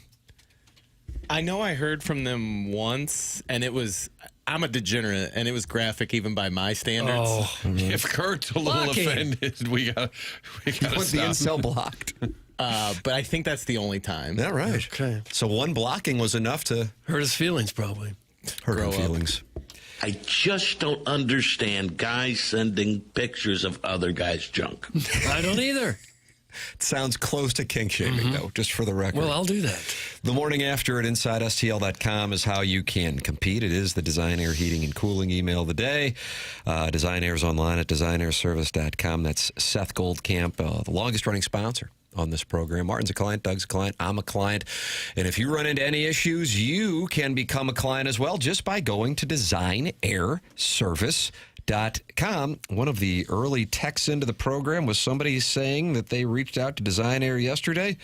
I know I heard from them once, and it was, I'm a degenerate, and it was graphic even by my standards. Oh, if Kurt's a little offended, we got to stop. The incel blocked. But I think that's the only time. All right. Okay. So one blocking was enough to hurt his feelings, probably. Hurt his feelings. I just don't understand guys sending pictures of other guys' junk. I don't either. It sounds close to kink shaming, though, just for the record. Well, I'll do that. The morning after at InsideSTL.com is how you can compete. It is the Design, Air, Heating, and Cooling email of the day. Design Air's online at designairservice.com. That's Seth Goldcamp, the longest-running sponsor on this program. Martin's a client, Doug's a client, I'm a client. And if you run into any issues, you can become a client as well just by going to designairservice.com. One of the early texts into the program was somebody saying that they reached out to Design Air yesterday,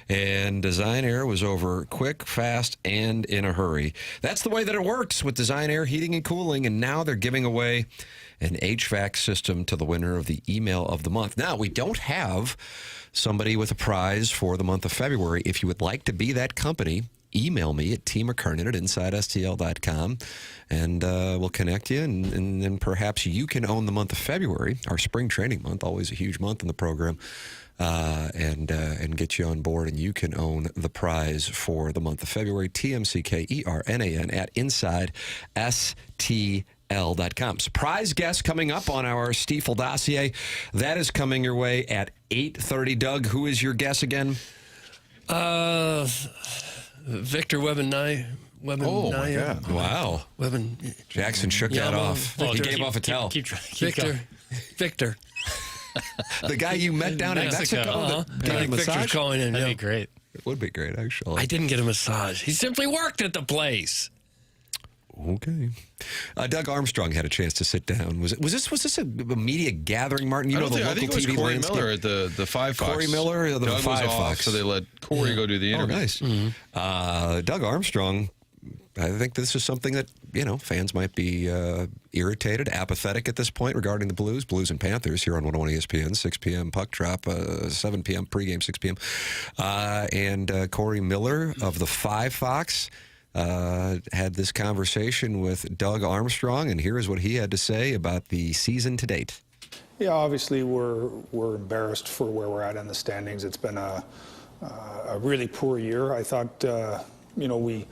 and Design Air was over quick, fast, and in a hurry. That's the way that it works with Design Air Heating and Cooling, and now they're giving away an HVAC system to the winner of the email of the month. Now, we don't have somebody with a prize for the month of February. If you would like to be that company, email me at tmckernan@insidestl.com, and we'll connect you, and then perhaps you can own the month of February, our spring training month, always a huge month in the program, and get you on board, and you can own the prize for the month of February, TMCKERNAN at InsideSTL.com. Surprise guest coming up on our Stiefel dossier. That is coming your way at 8:30. Doug, who is your guess again? Victor Webben-Nye. My God. Wow. Jackson shook that off. He gave off a towel. Victor. The guy you met down in Mexico. Victor's calling in. That'd be great. It would be great, actually. I didn't get a massage. He simply worked at the place. Okay. Doug Armstrong had a chance to sit down. Was this a media gathering, Martin? I think it was Corey Miller at the 5 Fox. Corey Miller at the Doug 5 was Fox. Off, so they let Corey go do the interview. Oh, nice. Doug Armstrong, I think this is something that, fans might be irritated, apathetic at this point regarding the Blues and Panthers here on 101 ESPN, 6 p.m. puck drop, 7 p.m. pregame, 6 p.m. And Corey Miller of the 5 Fox had this conversation with Doug Armstrong, and here is what he had to say about the season to date. Yeah, obviously we're embarrassed for where we're at in the standings. It's been a really poor year. I thought, we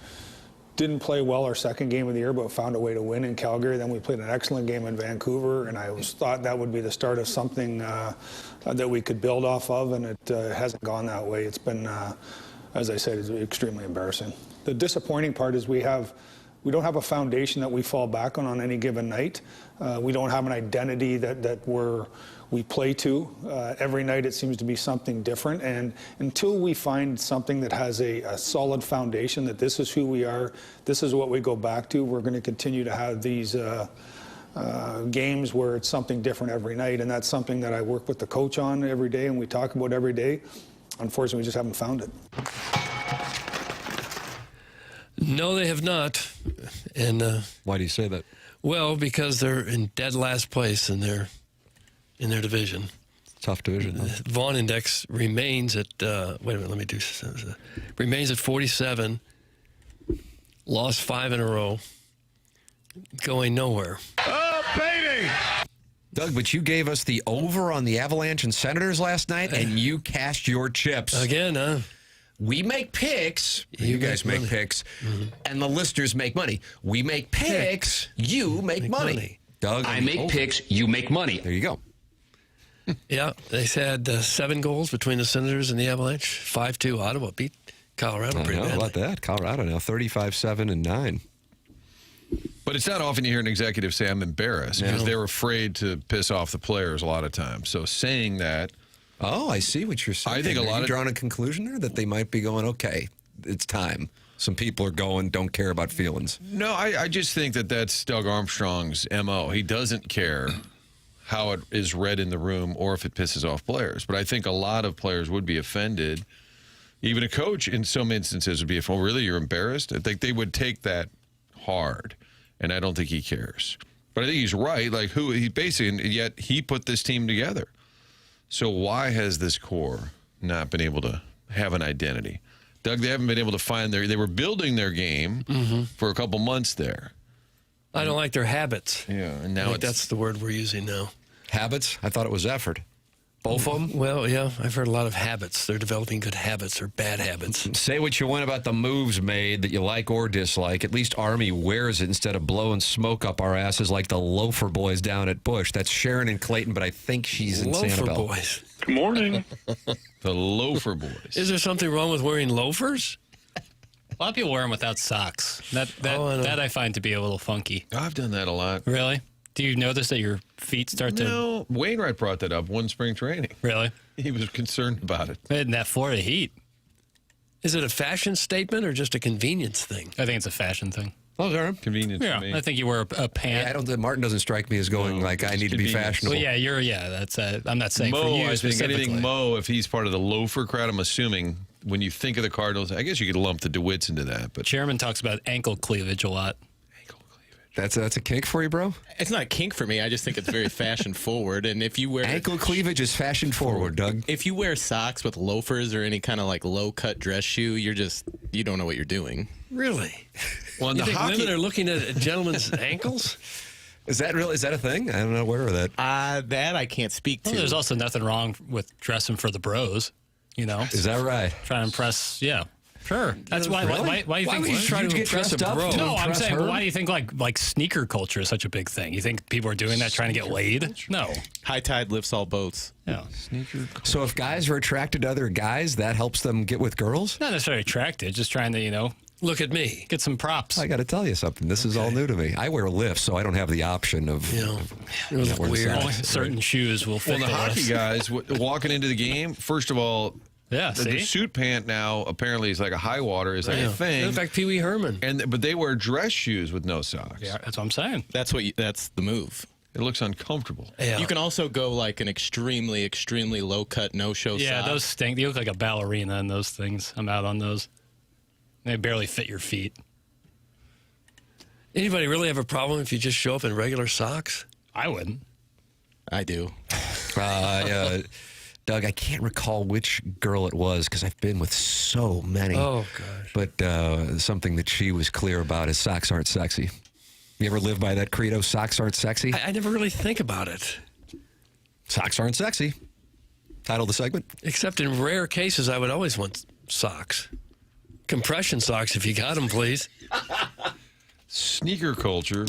didn't play well our second game of the year, but found a way to win in Calgary. Then we played an excellent game in Vancouver, and I thought that would be the start of something that we could build off of, and it hasn't gone that way. It's been, as I said, it's extremely embarrassing. The disappointing part is we have we don't have a foundation that we fall back on any given night. We don't have an identity that we play to. Every night it seems to be something different, and until we find something that has a solid foundation, that this is who we are, this is what we go back to, we're going to continue to have these games where it's something different every night, and that's something that I work with the coach on every day and we talk about every day. Unfortunately, we just haven't found it. No, they have not. And why do you say that? Well, because they're in dead last place in their division. Tough division. Huh? Vaughn index remains at wait a minute, let me do this. Remains at 47. Lost 5 in a row. Going nowhere. Oh, baby! Doug, but you gave us the over on the Avalanche and Senators last night, and you cashed your chips. Again, huh? We make picks. You guys make picks. And the listeners make money. We make picks. You make money. Doug, I make picks. You make money. There you go. Yeah, they had 7 goals between the Senators and the Avalanche. 5-2. Ottawa beat Colorado pretty badly. How about that? Colorado now 35-7-9. But it's not often you hear an executive say, I'm embarrassed, because they're afraid to piss off the players a lot of times. So saying that. Oh, I see what you're saying. I think a lot of drawing a conclusion there that they might be going, okay, it's time. Some people are going, don't care about feelings. No, I just think that that's Doug Armstrong's MO. He doesn't care how it is read in the room or if it pisses off players. But I think a lot of players would be offended. Even a coach in some instances would be, oh, really, you're embarrassed? I think they would take that hard, and I don't think he cares. But I think he's right. Like, he basically, and yet he put this team together. So why has this core not been able to have an identity? Doug, they haven't been able to find they were building their game for a couple months there. I don't like their habits. Yeah, and now that's the word we're using now. Habits? I thought it was effort. Both of them? Well, yeah, I've heard a lot of habits. They're developing good habits or bad habits. Say what you want about the moves made that you like or dislike. At least Army wears it instead of blowing smoke up our asses like the Loafer Boys down at Bush. That's Sharon and Clayton, but I think she's in Sanibel. Loafer Boys. Good morning. The Loafer Boys. Is there something wrong with wearing loafers? A lot of people wear them without socks. That I find to be a little funky. I've done that a lot. Really? Do you notice that your feet start to... No, Wainwright brought that up one spring training. Really? He was concerned about it. In that Florida heat. Is it a fashion statement or just a convenience thing? I think it's a fashion thing. Oh, there. Convenience for me. I think you wear a pant. Yeah, Martin doesn't strike me as going like I need to be fashionable. Well, that's I'm not saying Mo, for you I think specifically. anything Mo, if he's part of the loafer crowd, I'm assuming when you think of the Cardinals, I guess you could lump the DeWitts into that. But Chairman talks about ankle cleavage a lot. That's a kink for you, bro? It's not a kink for me. I just think it's very fashion forward. And if you wear ankle cleavage is fashion forward, Doug. If you wear socks with loafers or any kind of like low cut dress shoe, you don't know what you're doing. Really? Well, you think women are looking at gentlemen's ankles? Is that real? Is that a thing? I'm not aware of that. That I can't speak to. Well, there's also nothing wrong with dressing for the bros. You know? Is that right? Trying to impress, yeah. Sure. That's why. Really? Why do you think? Would you try to impress a bro? No, I'm saying, why do you think like sneaker culture is such a big thing? You think people are doing that trying to get laid? No. High tide lifts all boats. Yeah. So if guys are attracted to other guys, that helps them get with girls? Not necessarily attracted, just trying to look at me, get some props. I got to tell you something. This is all new to me. I wear lifts, so I don't have the option of. It was weird. Only certain shoes will fit. Well, the hockey guys walking into the game. First of all. Yeah, the suit pant now apparently is like a high water is like a thing. In fact, Pee Wee Herman. But they wear dress shoes with no socks. Yeah, that's what I'm saying. That's the move. It looks uncomfortable. Yeah. You can also go like an extremely, extremely low cut no show. Yeah, sock. those stink. They look like a ballerina in those things. I'm out on those. They barely fit your feet. Anybody really have a problem if you just show up in regular socks? I wouldn't. I do. Doug, I can't recall which girl it was because I've been with so many. Oh, gosh. But something that she was clear about is socks aren't sexy. You ever live by that credo, socks aren't sexy? I never really think about it. Socks aren't sexy. Title of the segment. Except in rare cases, I would always want socks. Compression socks, if you got them, please. Sneaker culture.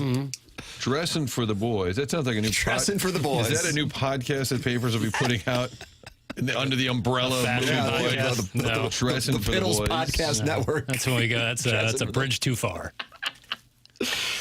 Dressin For the Bois. That sounds like a new Dressin For the Bois. Is that a new podcast that Papers will be putting out under the umbrella of the Dressin For the Bois Podcast Network. That's when we go. That's a bridge too far.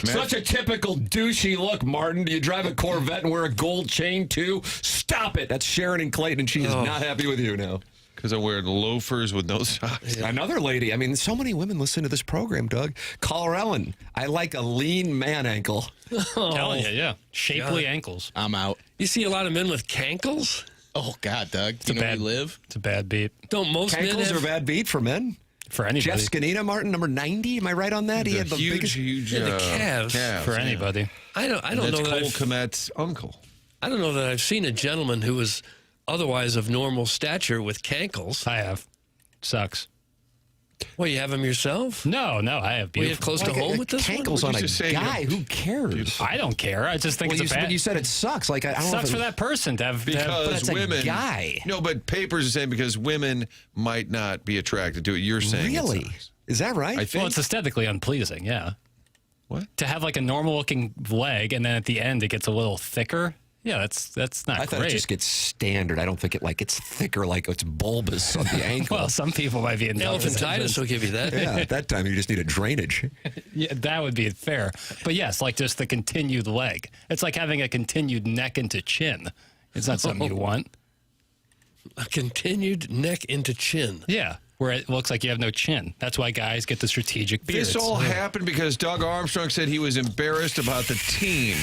Such a typical douchey look, Martin. Do you drive a Corvette and wear a gold chain, too? Stop it. That's Sharon and Clayton, and she is not happy with you now. Because I wear loafers with no socks. Yeah. Another lady. I mean, so many women listen to this program, Doug. Call Ellen. I like a lean man ankle. Telling you, yeah. Shapely ankles. I'm out. You see a lot of men with cankles? Oh, God, Doug. Do you know where you live? It's a bad beat. Don't most men Cankles have... are a bad beat for men. For anybody. Jeff Scanina, Martin, number 90. Am I right on that? He had the biggest... huge the calves. For anybody. I don't know that's that Cole Komet's uncle. I don't know that I've seen a gentleman who was otherwise of normal stature with cankles. I have. Sucks. Well, you have them yourself? No, I have Well, you have close to home with this cankles one? on a guy. Who cares? I don't care. I just think it's a bad... But you said it sucks. Like, I don't know sucks if for that person to have... Because that's women... a guy. No, but papers are saying because women might not be attracted to it. You're saying Really? Is that right? I think. Well, it's aesthetically unpleasing, yeah. What? To have like a normal-looking leg, and then at the end it gets a little thicker. Yeah, that's not I great. thought it just gets standard. I don't think it it's thicker, like it's bulbous on the ankle. Well, some people might be in Elephantitis will give you that. Yeah, at that time you just need a drainage. Yeah, that would be fair. But yes, like just the continued leg. It's like having a continued neck into chin. It's not something you want. A continued neck into chin. Yeah, where it looks like you have no chin. That's why guys get the strategic beards. This all happened because Doug Armstrong said he was embarrassed about the team.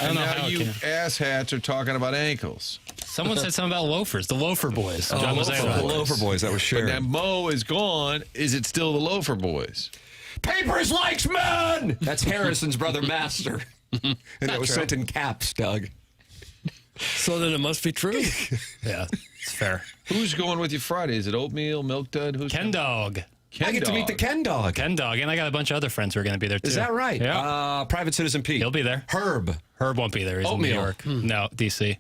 I don't know now how you asshats are talking about ankles. Someone said something about loafers, the loafer boys. The loafer boys, that was Sharon. But now Mo is gone. Is it still the loafer boys? Papers likes men! That's Harrison's brother, Master. And it was sent in caps, Doug. So then it must be true. Yeah, it's fair. Who's going with you Friday? Is it Oatmeal, Milk Dud? Who's Ken Dog. Ken I get to meet the Ken Dog. Ken Dog, and I got a bunch of other friends who are going to be there too. Is that right? Yeah. Private Citizen Pete. He'll be there. Herb won't be there. He's Oatmeal. in New York. No, DC.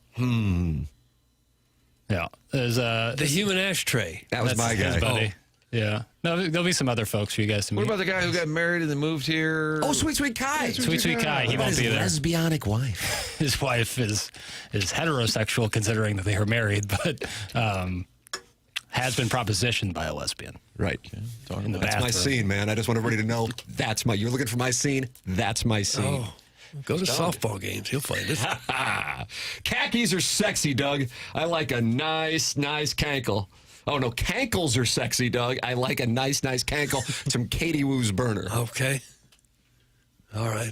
Yeah. There's the human ashtray. That was my his guy. buddy. Yeah. No, there'll be some other folks for you guys to meet. What about the guy who got married and then moved here? Oh, Sweet Kai. Sweet Kai. He won't be there. Lesbianic wife. His wife is heterosexual, considering that they are married, but has been propositioned by a lesbian. Right. In the That's bathroom. my scene, man. I just want everybody to know you're looking for my scene. That's my scene. Oh, go to softball games. You'll find it. Khakis are sexy, Doug. I like a nice cankle. Oh, no, cankles are sexy, Doug. I like a nice cankle. Some Katie Woo's burner. Okay. All right.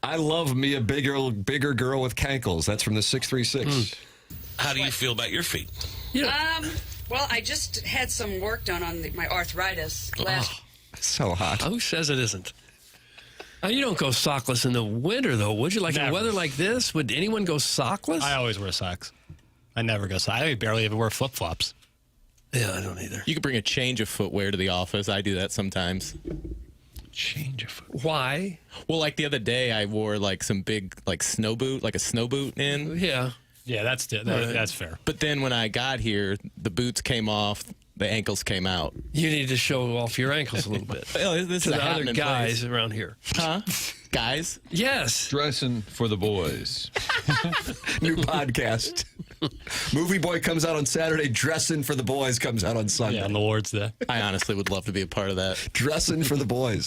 I love me a bigger girl with cankles. That's from the 636. How do you feel about your feet? Well, I just had some work done on my arthritis last. So hot. Who says it isn't? You don't go sockless in the winter, though, would you? Like in weather like this, would anyone go sockless? I always wear socks. I never go socks. I barely ever wear flip-flops. Yeah, I don't either. You could bring a change of footwear to the office. I do that sometimes. Change of footwear. Why? Well, like the other day, I wore like some big snow boot in. Yeah. Yeah, that's fair. But then when I got here, the boots came off, the ankles came out. You need to show off your ankles a little bit. Well, this to is the other happening guys place. around here. Huh? Guys? Yes. Dressin For the Bois. New podcast. Movie Boy comes out on Saturday. Dressin For the Boys comes out on Sunday. Yeah, on the Lord's Day. I honestly would love to be a part of that. Dressin For the Boys.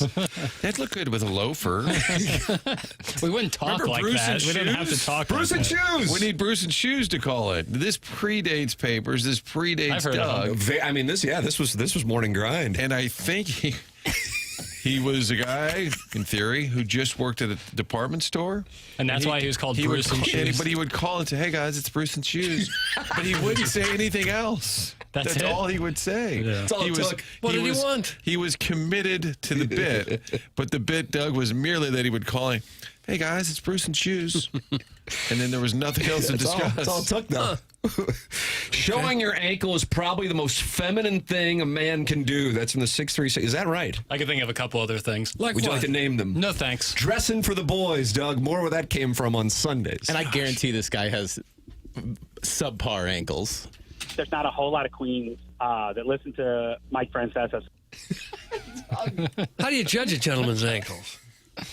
That'd look good with a loafer. We wouldn't talk Remember like Bruce that. and We didn't have to Shoes? talk Bruce like and that. Shoes. We need Bruce and Shoes to call it. This predates papers. This predates I've heard of Doug. I mean, this was morning grind. And I think he was a guy, in theory, who just worked at a department store. And that's why he was called Bruce and Shoes. But he would call and say, hey, guys, it's Bruce and Shoes. But he wouldn't say anything else. That's it? all he would say. Yeah. That's all it took. What did he want? He was committed to the bit. But the bit, Doug, was merely that he would call him, hey, guys, it's Bruce and Shoes. And then there was nothing else to discuss. That's all it took, though. Showing your ankle is probably the most feminine thing a man can do. That's in the 636. Is that right? I could think of a couple other things. Would you like to name them? No, thanks. Dressin For the Boys, Doug. More where that came from on Sundays. And I guarantee this guy has subpar ankles. There's not a whole lot of queens that listen to Mike Francesa. How do you judge a gentleman's ankles?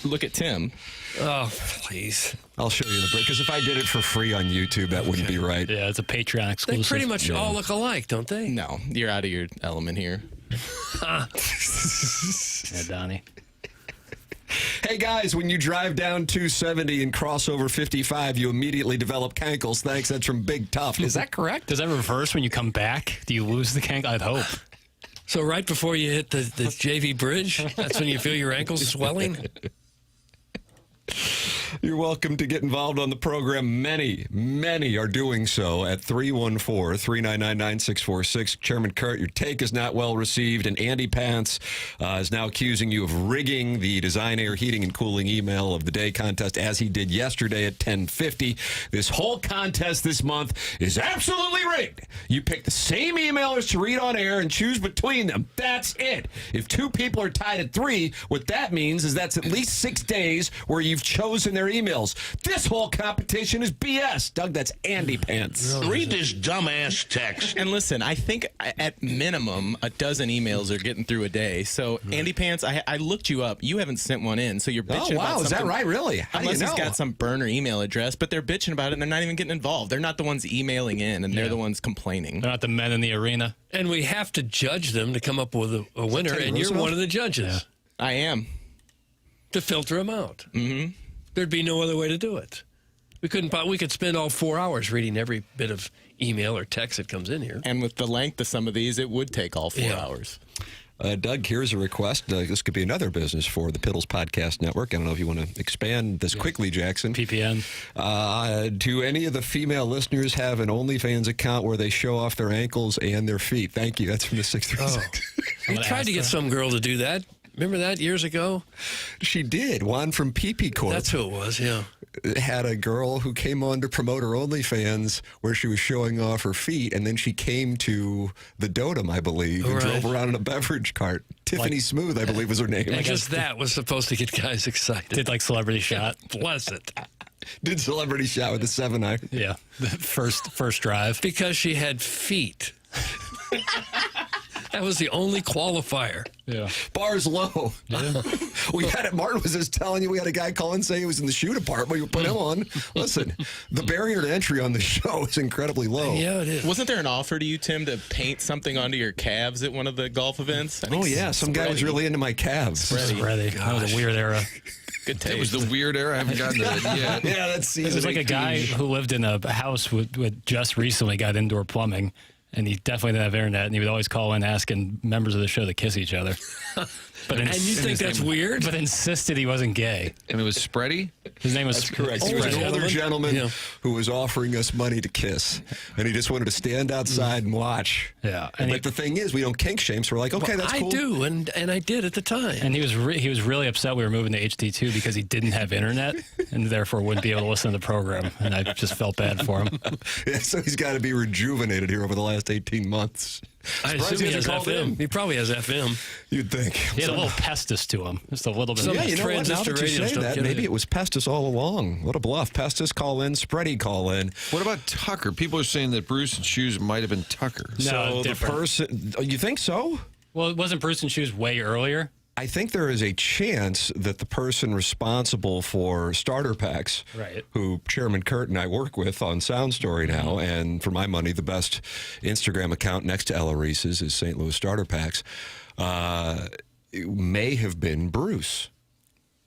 Look at Tim. Oh, please. I'll show you in the break, because if I did it for free on YouTube, that wouldn't be right. Yeah, it's a Patreon They exclusive. pretty much all look alike, don't they? No, you're out of your element here. Yeah, Donnie. Hey, guys, when you drive down 270 and cross over 55, you immediately develop cankles. Thanks. That's from Big Tough. Is that correct? Does that reverse when you come back? Do you lose the cankle? I'd hope. So right before you hit the JV bridge, that's when you feel your ankles swelling? You're welcome to get involved on the program. Many are doing so at 314-399-9646. Chairman Kurt, your take is not well received, and Andy Pants is now accusing you of rigging the Design Air Heating and Cooling email of the day contest, as he did yesterday at 10:50. This whole contest this month is absolutely rigged. You pick the same emailers to read on air and choose between them. That's it. If two people are tied at 3, what that means is that's at least 6 days where you've chosen their emails. This whole competition is BS. Doug, that's Andy Pants. Read this dumbass text. And listen, I think at minimum a dozen emails are getting through a day. So, Andy Pants, I looked you up. You haven't sent one in, so you're bitching about something. Is that right? Really? How unless do you know? he's got some burner email address, but they're bitching about it and they're not even getting involved. They're not the ones emailing in, and they're the ones complaining. They're not the men in the arena. And we have to judge them to come up with a winner, and you're one of the judges. Yeah. I am. To filter them out. Mm-hmm. There'd be no other way to do it. We could spend all 4 hours reading every bit of email or text that comes in here. And with the length of some of these, it would take all 4 hours. Doug, here's a request. This could be another business for the Piddles Podcast Network. I don't know if you want to expand this quickly, Jackson. PPN. Do any of the female listeners have an OnlyFans account where they show off their ankles and their feet? Thank you. That's from the 636. We tried to get some girl to do that. Remember that years ago? She did. Juan from PP Corp. That's who it was, yeah. Had a girl who came on to promote her OnlyFans where she was showing off her feet, and then she came to the Dotem, I believe, and drove around in a beverage cart. Tiffany Smooth, I believe, was her name. I guess that was supposed to get guys excited. Did like Celebrity Shot. Bless it. Did Celebrity Shot with a 7-iron. Yeah, the first drive. Because she had feet. That was the only qualifier. Yeah. Bar's low. Yeah. We had it. Martin was just telling you we had a guy call and say he was in the shoe department. You put him on. Listen, the barrier to entry on the show is incredibly low. Yeah, it is. Wasn't there an offer to you, Tim, to paint something onto your calves at one of the golf events? Oh, yeah. Some guy was really into my calves. Spready. That was a weird era. Good taste. It was the weird era. I haven't gotten to it yet. Yeah, that's season. It was like a guy who lived in a house with just recently got indoor plumbing. And he definitely didn't have internet, and he would always call in asking members of the show to kiss each other. And you think that's weird? But insisted he wasn't gay. And it was Spready? His name was That's correct. He was an older gentleman who was offering us money to kiss. And he just wanted to stand outside and watch. Yeah. But the thing is, we don't kink shame, so we're like, okay, that's cool. I do, and I did at the time. And he was really upset we were moving to HD2 because he didn't have internet and therefore wouldn't be able to listen to the program. And I just felt bad for him. Yeah, so he's got to be rejuvenated here over the last 18 months. I assume he has FM. He probably has FM. You'd think. He had a little Pestis to him. Just a little bit. Yeah, you know what? Now that you say that, maybe it was Pestis all along. What a bluff. Pestis call in, Spready call in. What about Tucker? People are saying that Bruce and Shoes might have been Tucker. No, so different. The person, you think so? Well, it wasn't Bruce and Shoes way earlier. I think there is a chance that the person responsible for starter packs, right, who Chairman Kurt and I work with on Sound Story now, and for my money, the best Instagram account next to Ella Reese's is St. Louis Starter Packs, may have been Bruce.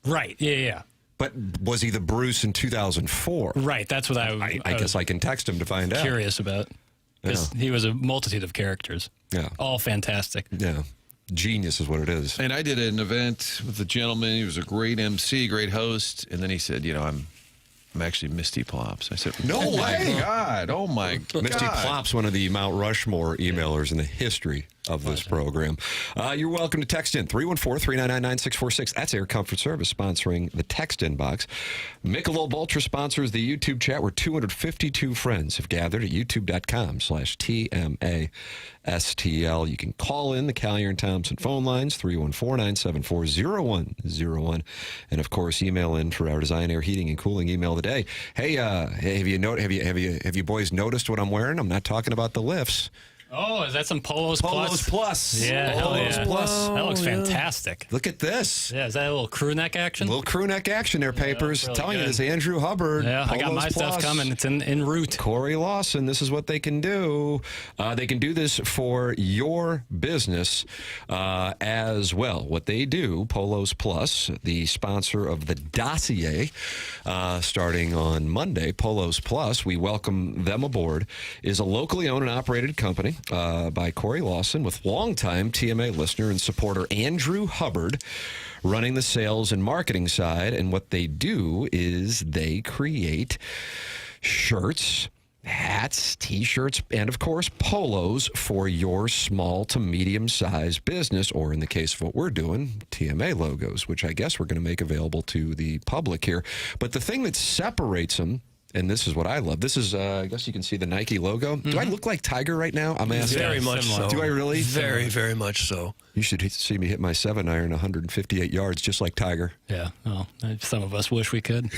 Right, yeah. But was he the Bruce in 2004? Right, that's what I guess I can text him to find out. Curious about. Because he was a multitude of characters. Yeah. All fantastic. Yeah. Genius is what it is. And I did an event with a gentleman. He was a great MC, great host. And then he said, you know, I'm actually Misty Plops. I said, no way. My God. Oh, my God. Misty Plops, one of the Mount Rushmore emailers in the history of this program. You're welcome to text in 314-399-9646. That's Air Comfort Service sponsoring the text inbox. Michelob Ultra sponsors the YouTube chat where 252 friends have gathered at youtube.com/TMASTL. You can call in the Collier and Thompson phone lines 314-974-0101, and of course email in for our Design Air Heating and Cooling email today. Hey, have you boys noticed what I'm wearing? I'm not talking about the lifts. Oh, is that some Polos Polos Plus? Yeah, hell yeah. Plus. That looks fantastic. Look at this. Yeah, is that a little crew neck action? A little crew neck action there, Papers. Really Telling you good. this, Andrew Hubbard. Yeah, I got Polos my stuff Plus. coming. It's en route. Corey Lawson, this is what they can do. They can do this for your business as well. What they do, Polos Plus, the sponsor of the dossier, starting on Monday, Polos Plus, we welcome them aboard, is a locally owned and operated company by Corey Lawson with longtime TMA listener and supporter Andrew Hubbard running the sales and marketing side. And what they do is they create shirts, hats, T-shirts, and, of course, polos for your small to medium-sized business, or in the case of what we're doing, TMA logos, which I guess we're going to make available to the public here. But the thing that separates them, and this is what I love. This is, I guess you can see the Nike logo. Do I look like Tiger right now? I'm asking. Very much so. Do I really? Very, very much so. You should see me hit my 7-iron 158 yards, just like Tiger. Yeah, well, some of us wish we could.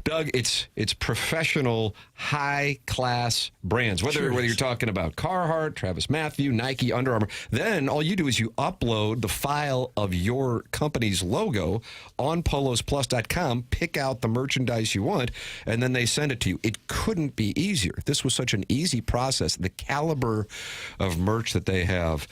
Doug, it's professional, high-class brands. Whether you're talking about Carhartt, Travis Mathew, Nike, Under Armour, then all you do is you upload the file of your company's logo on polosplus.com, pick out the merchandise you want, and then they send it to you. It couldn't be easier. This was such an easy process. The caliber of merch that they have,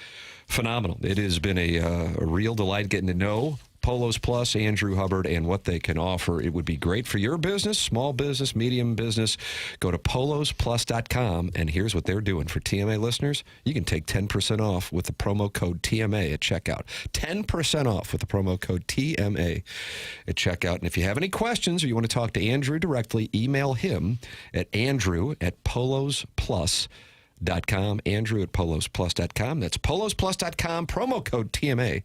phenomenal. It has been a real delight getting to know Polos Plus, Andrew Hubbard, and what they can offer. It would be great for your business, small business, medium business. Go to polosplus.com, and here's what they're doing for TMA listeners. You can take 10% off with the promo code TMA at checkout. 10% off with the promo code TMA at checkout. And if you have any questions or you want to talk to Andrew directly, email him at andrew@polosplus.com. Andrew at polosplus.com. That's polosplus.com, promo code TMA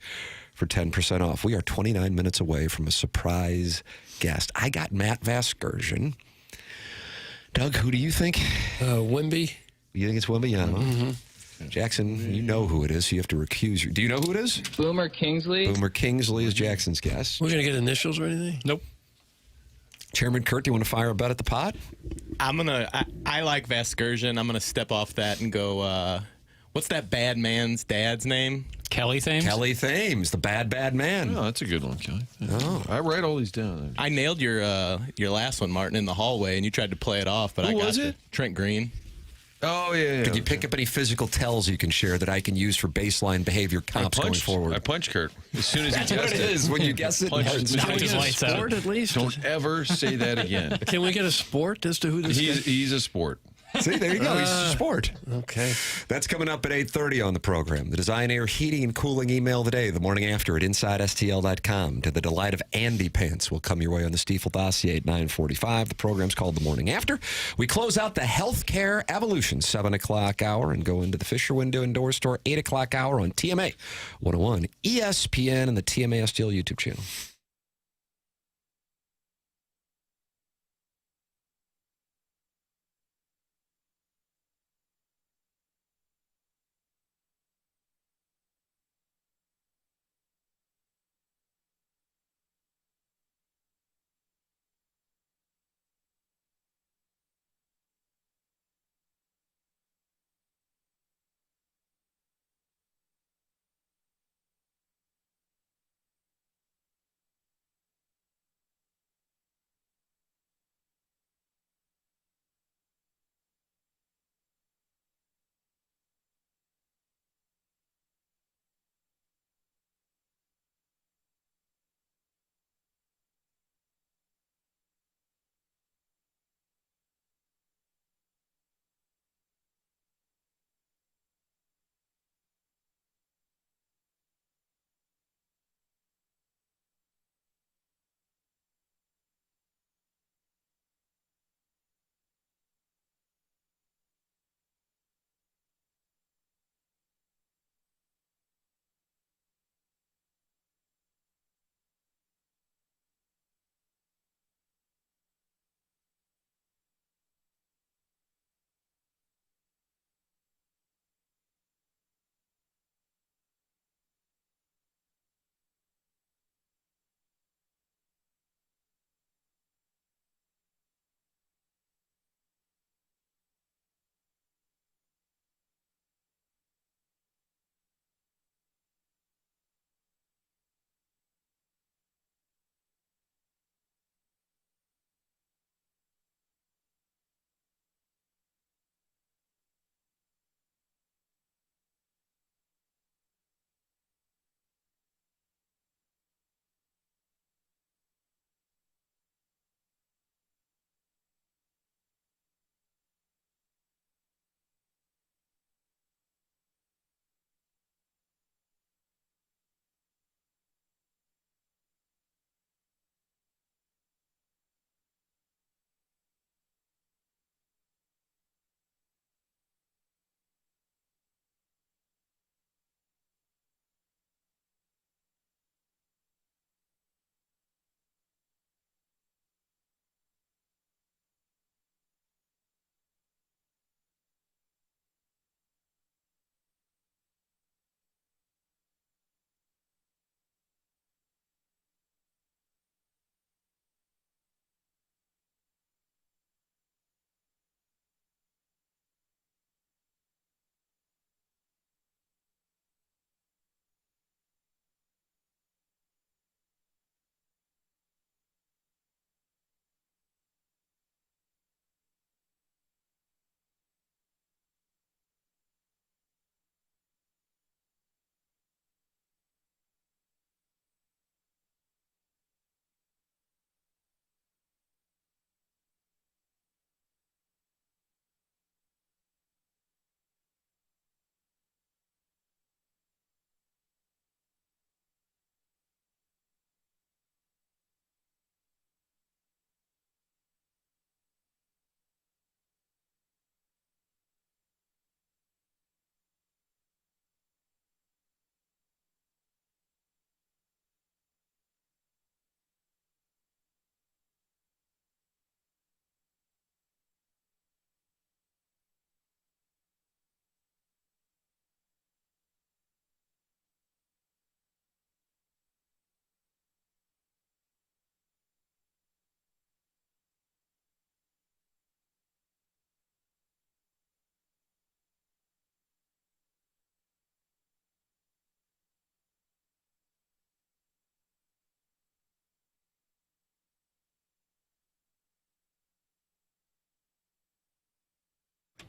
for 10% off. We are 29 minutes away from a surprise guest. I got Matt Vasgersian. Doug, who do you think? Wimby. You think it's Wimby? Yeah. Mm-hmm. Jackson, you know who it is, so you have to recuse you. Do you know who it is? Boomer Kingsley. Boomer Kingsley is Jackson's guest. We're going to get initials or anything? Nope. Chairman Kurt, do you want to fire a bet at the pot? I like Vasgersian. I'm going to step off that and go, what's that bad man's dad's name? Kelly Thames? Kelly Thames, the bad man. Oh, that's a good one, Kelly. Oh. I write all these down. I nailed your last one, Martin, in the hallway, and you tried to play it off, but Who I got was you. it? Trent Green. Oh, yeah. Could you pick up any physical tells you can share that I can use for baseline behavior comps going forward? I punch Kurt as soon as he That's what guessed it is. When you guess it, Punch knock his lights out. Sport, at least? Don't ever say that again. Can we get a sport as to who this is? He's a sport. See, there you go. He's a sport. Okay. That's coming up at 8:30 on the program. The Design Air Heating and Cooling email today, the morning after at InsideSTL.com. To the delight of Andy Pants will come your way on the Stiefel dossier at 9:45. The program's called The Morning After. We close out the Healthcare Evolution 7 o'clock hour and go into the Fisher Window and Door Store 8 o'clock hour on TMA 101, ESPN, and the TMA STL YouTube channel.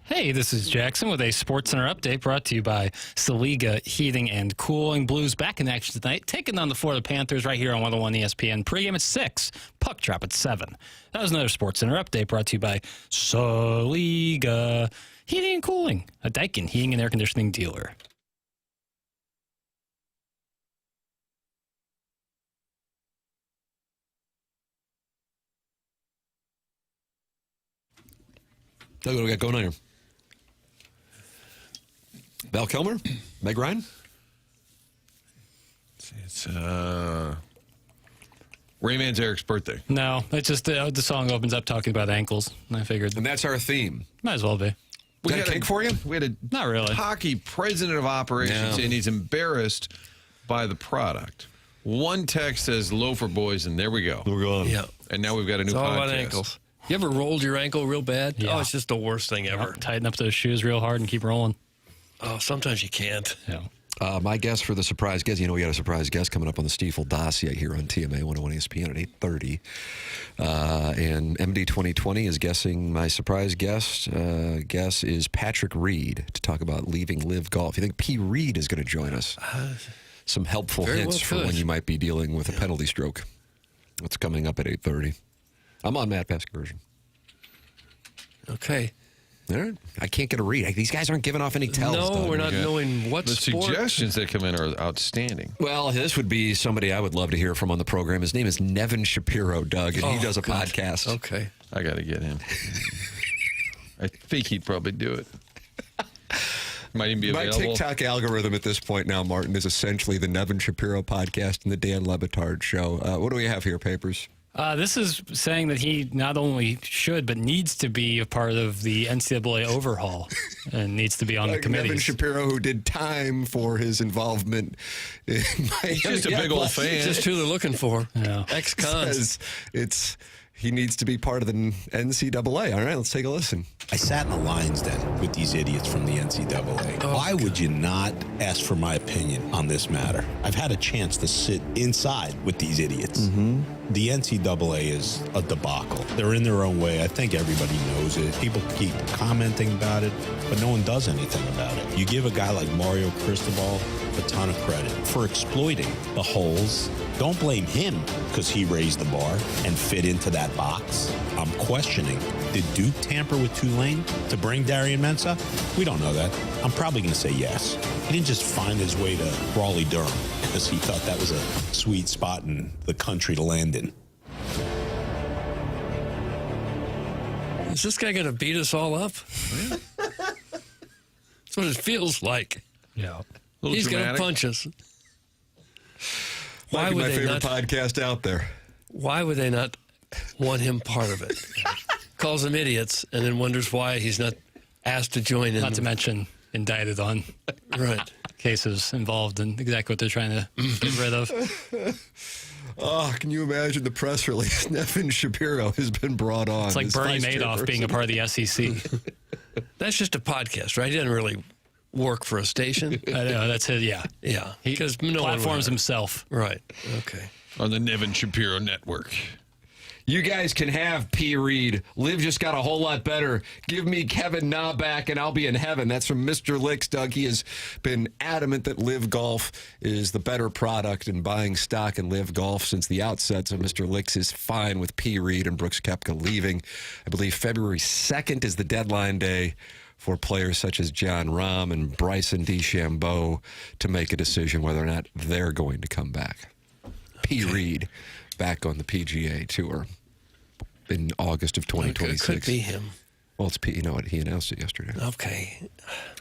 Hey, this is Jackson with a Sports Center update brought to you by Saliga Heating and Cooling. Blues back in action tonight, taking on the Florida Panthers right here on 101 ESPN. Pregame at 6, puck drop at 7. That was another Sports Center update brought to you by Saliga Heating and Cooling, a Daikin heating and air conditioning dealer. What do we got going on here? Val Kilmer? Meg Ryan? It's Rayman's Eric's birthday. No, it's just the song opens up talking about ankles. And I figured. And that's our theme. Might as well be. We got a cake for you? We had a Not really. hockey president of operations, and he's embarrassed by the product. One text says loafer boys, and there we go. We're going. Yeah. And now we've got a new It's all podcast. about ankles. You ever rolled your ankle real bad? Yeah. Oh, it's just the worst thing ever. Tighten up those shoes real hard and keep rolling. Oh, sometimes you can't. Yeah. My guest for the surprise guest, we got a surprise guest coming up on the Stiefel dossier here on TMA 101 ESPN at 8:30. And MD 2020 is guessing my surprise guest. Guess is Patrick Reed to talk about leaving LIV Golf. You think P. Reed is going to join us? Some helpful hints for when you might be dealing with a penalty stroke. What's coming up at 8:30? I'm on Matt Vasgersian. Okay. All right. I can't get a read. These guys aren't giving off any tells. No, we're not knowing what The sport. suggestions that come in are outstanding. Well, this would be somebody I would love to hear from on the program. His name is Nevin Shapiro, Doug, and he does a podcast. Okay. I got to get him. I think he'd probably do it. Might even be available. My TikTok algorithm at this point now, Martin, is essentially the Nevin Shapiro podcast and the Dan Le Batard show. What do we have here, Papers? This is saying that he not only should, but needs to be a part of the NCAA overhaul and needs to be on the committees. Nevin Shapiro, who did time for his involvement in He's just a big old fan. It's just who they're looking for. Yeah. Ex-cons. He needs to be part of the NCAA. All right, let's take a listen. I sat in the lion's den with these idiots from the NCAA. Why would you not ask for my opinion on this matter? I've had a chance to sit inside with these idiots. The NCAA is a debacle. They're in their own way. I think everybody knows it. People keep commenting about it, but no one does anything about it. You give a guy like Mario Cristobal a ton of credit for exploiting the holes. Don't blame him because he raised the bar and fit into that box. I'm questioning, did Duke tamper with Tulane to bring Darian Mensah? We don't know that. I'm probably going to say yes. He didn't just find his way to Raleigh-Durham because he thought that was a sweet spot in the country to land in. Is this guy going to beat us all up? That's what it feels like. Yeah. He's going to punch us. Might be my favorite podcast out there. Why would they not want him part of it? Calls them idiots and then wonders why he's not asked to join in. Not to mention indicted on cases involved in exactly what they're trying to get rid of. Oh, can you imagine the press release? Nevin Shapiro has been brought on. It's like Bernie Madoff being a part of the SEC. That's just a podcast, right? He doesn't really work for a station. I know, that's it, yeah. Yeah. He platforms himself. Right. Okay. On the Nevin Shapiro Network. You guys can have P. Reed. Liv just got a whole lot better. Give me Kevin Na back and I'll be in heaven. That's from Mr. Licks, Doug. He has been adamant that LIV Golf is the better product and buying stock in LIV Golf since the outset. So Mr. Licks is fine with P. Reed and Brooks Koepka leaving. I believe February 2nd is the deadline day for players such as John Rahm and Bryson DeChambeau to make a decision whether or not they're going to come back. P. Reed back on the PGA Tour in August of 2026. Could be him. Well, it's P. You know what? He announced it yesterday. Okay.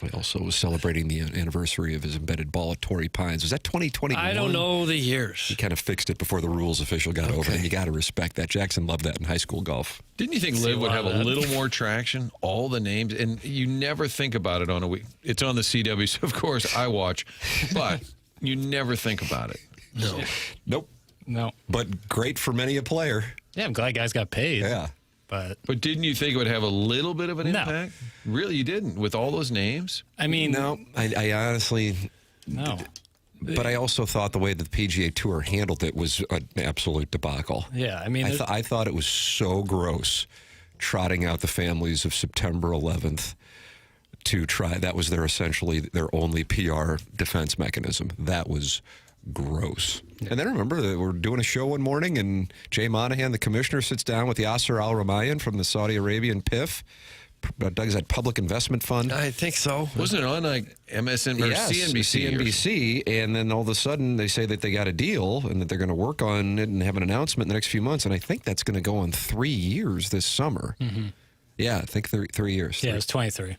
He also was celebrating the anniversary of his embedded ball at Torrey Pines. Was that 2021? I don't know the years. He kind of fixed it before the rules official got over, and you got to respect that. Jackson loved that in high school golf. Didn't you think LIV would have a little more traction? All the names, and you never think about it on a week. It's on the CW, so of course I watch, but you never think about it. No. Nope. No. But great for many a player. Yeah, I'm glad guys got paid. Yeah. But didn't you think it would have a little bit of an impact? Really, you didn't with all those names? I mean, no, I honestly no. But I also thought the way that the PGA Tour handled it was an absolute debacle. Yeah, I mean, I thought it was so gross, trotting out the families of September 11th to try. That was essentially their only PR defense mechanism. That was gross. And then remember that we're doing a show one morning, and Jay Monahan, the commissioner, sits down with Yasser Al Rumayyan from the Saudi Arabian PIF. Doug's that Public Investment Fund. I think so. Wasn't it on like MSN or yes, CNBC? And then all of a sudden they say that they got a deal and that they're going to work on it and have an announcement in the next few months. And I think that's going to go on 3 years this summer. Mm-hmm. Yeah, I think 3 years. Yeah, it's 23.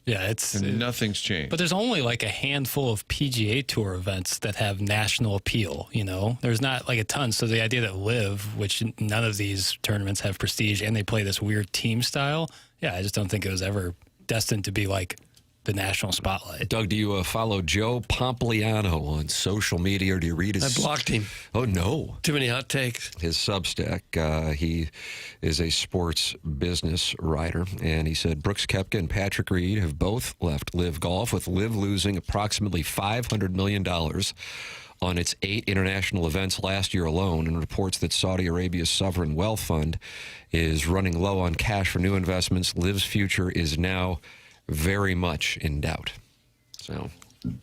Yeah, and nothing's changed. But there's only like a handful of PGA Tour events that have national appeal, you know? There's not like a ton. So the idea that LIV, which none of these tournaments have prestige, and they play this weird team style, yeah, I just don't think it was ever destined to be like the national spotlight. Doug, do you follow Joe Pompliano on social media, or do you read his... I blocked him. Oh, no. Too many hot takes. His Substack. He is a sports business writer, and he said Brooks Koepka and Patrick Reed have both left LIV Golf, with LIV losing approximately $500 million on its 8 international events last year alone, and reports that Saudi Arabia's sovereign wealth fund is running low on cash for new investments. LIV's future is now very much in doubt. So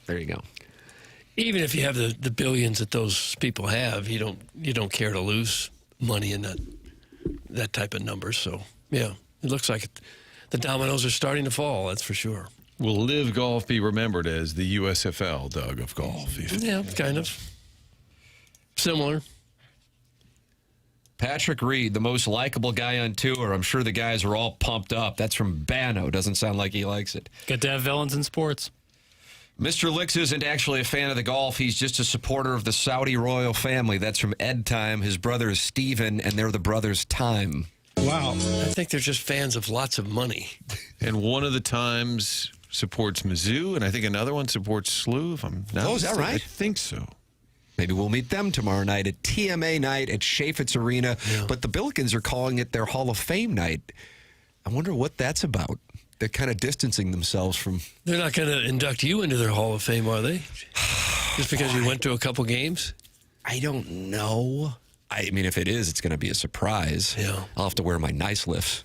there you go. Even if you have the billions that those people have, you don't care to lose money in that type of number. So yeah, it looks like the dominoes are starting to fall. That's for sure. Will LIV Golf be remembered as the USFL, Doug, of golf? Yeah, kind of. Similar. Patrick Reed, the most likable guy on tour. I'm sure the guys are all pumped up. That's from Bano. Doesn't sound like he likes it. Good to have villains in sports. Mr. Licks isn't actually a fan of the golf. He's just a supporter of the Saudi royal family. That's from Ed Time. His brother is Steven, and they're the brothers Time. Wow. I think they're just fans of lots of money. And one of the Times supports Mizzou, and I think another one supports SLU, if I'm not is that right? I think so. Maybe we'll meet them tomorrow night at TMA night at Chaffetz Arena. Yeah. But the Billikens are calling it their Hall of Fame night. I wonder what that's about. They're kind of distancing themselves from... They're not going to induct you into their Hall of Fame, are they? Just because you went to a couple games? I don't know. I mean, if it is, it's going to be a surprise. Yeah. I'll have to wear my nice lifts.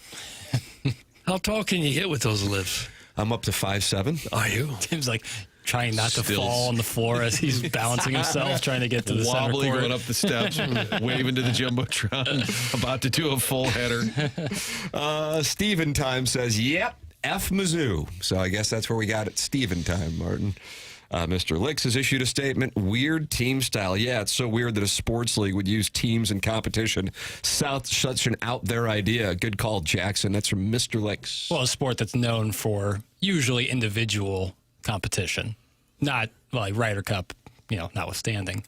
How tall can you get with those lifts? I'm up to 5'7". Are you? Tim's like trying not to fall on the floor as he's balancing himself, trying to get to the center court. Going up the steps, waving to the Jumbotron, about to do a full header. Steven Time says, yep, F Mizzou. So I guess that's where we got it. Steven Time, Martin. Mr. Licks has issued a statement. Weird team style. Yeah, it's so weird that a sports league would use teams in competition. Such an out there idea. Good call, Jackson. That's from Mr. Licks. Well, a sport that's known for usually individual competition, not like Ryder Cup, notwithstanding.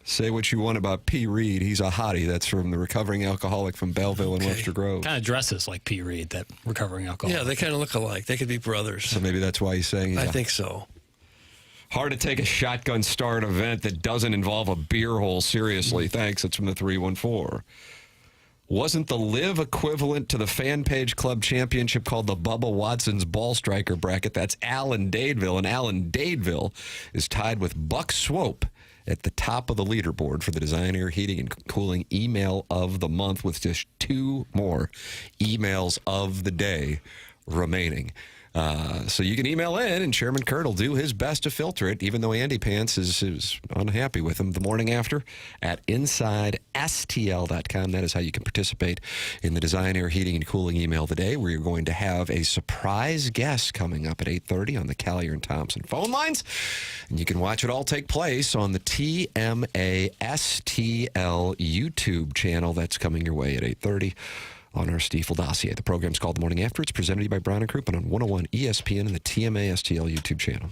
Say what you want about P. Reed. He's a hottie. That's from the recovering alcoholic from Belleville and Webster Grove. Kind of dresses like P. Reed, that recovering alcoholic. Yeah, they kind of look alike. They could be brothers. So maybe that's why he's saying I think so. Hard to take a shotgun start event that doesn't involve a beer hole seriously. Thanks. It's from the 314. Wasn't the LIV equivalent to the fan page club championship called the Bubba Watson's Ball Striker bracket? That's Alan Dadeville, and Alan Dadeville is tied with Buck Swope at the top of the leaderboard for the Design, Air, Heating, and Cooling Email of the Month, with just 2 more emails of the day remaining. So you can email in, and Chairman Kurt will do his best to filter it, even though Andy Pants is unhappy with him. The morning after at InsideSTL.com. That is how you can participate in the Design, Air, Heating, and Cooling Email of the Day, where you're going to have a surprise guest coming up at 8:30 on the Callier and Thompson phone lines. And you can watch it all take place on the TMA STL YouTube channel. That's coming your way at 8:30. On our Stiefel dossier. The program's called The Morning After. It's presented to you by Brown & Crouppen on 101 ESPN and the TMA STL YouTube channel.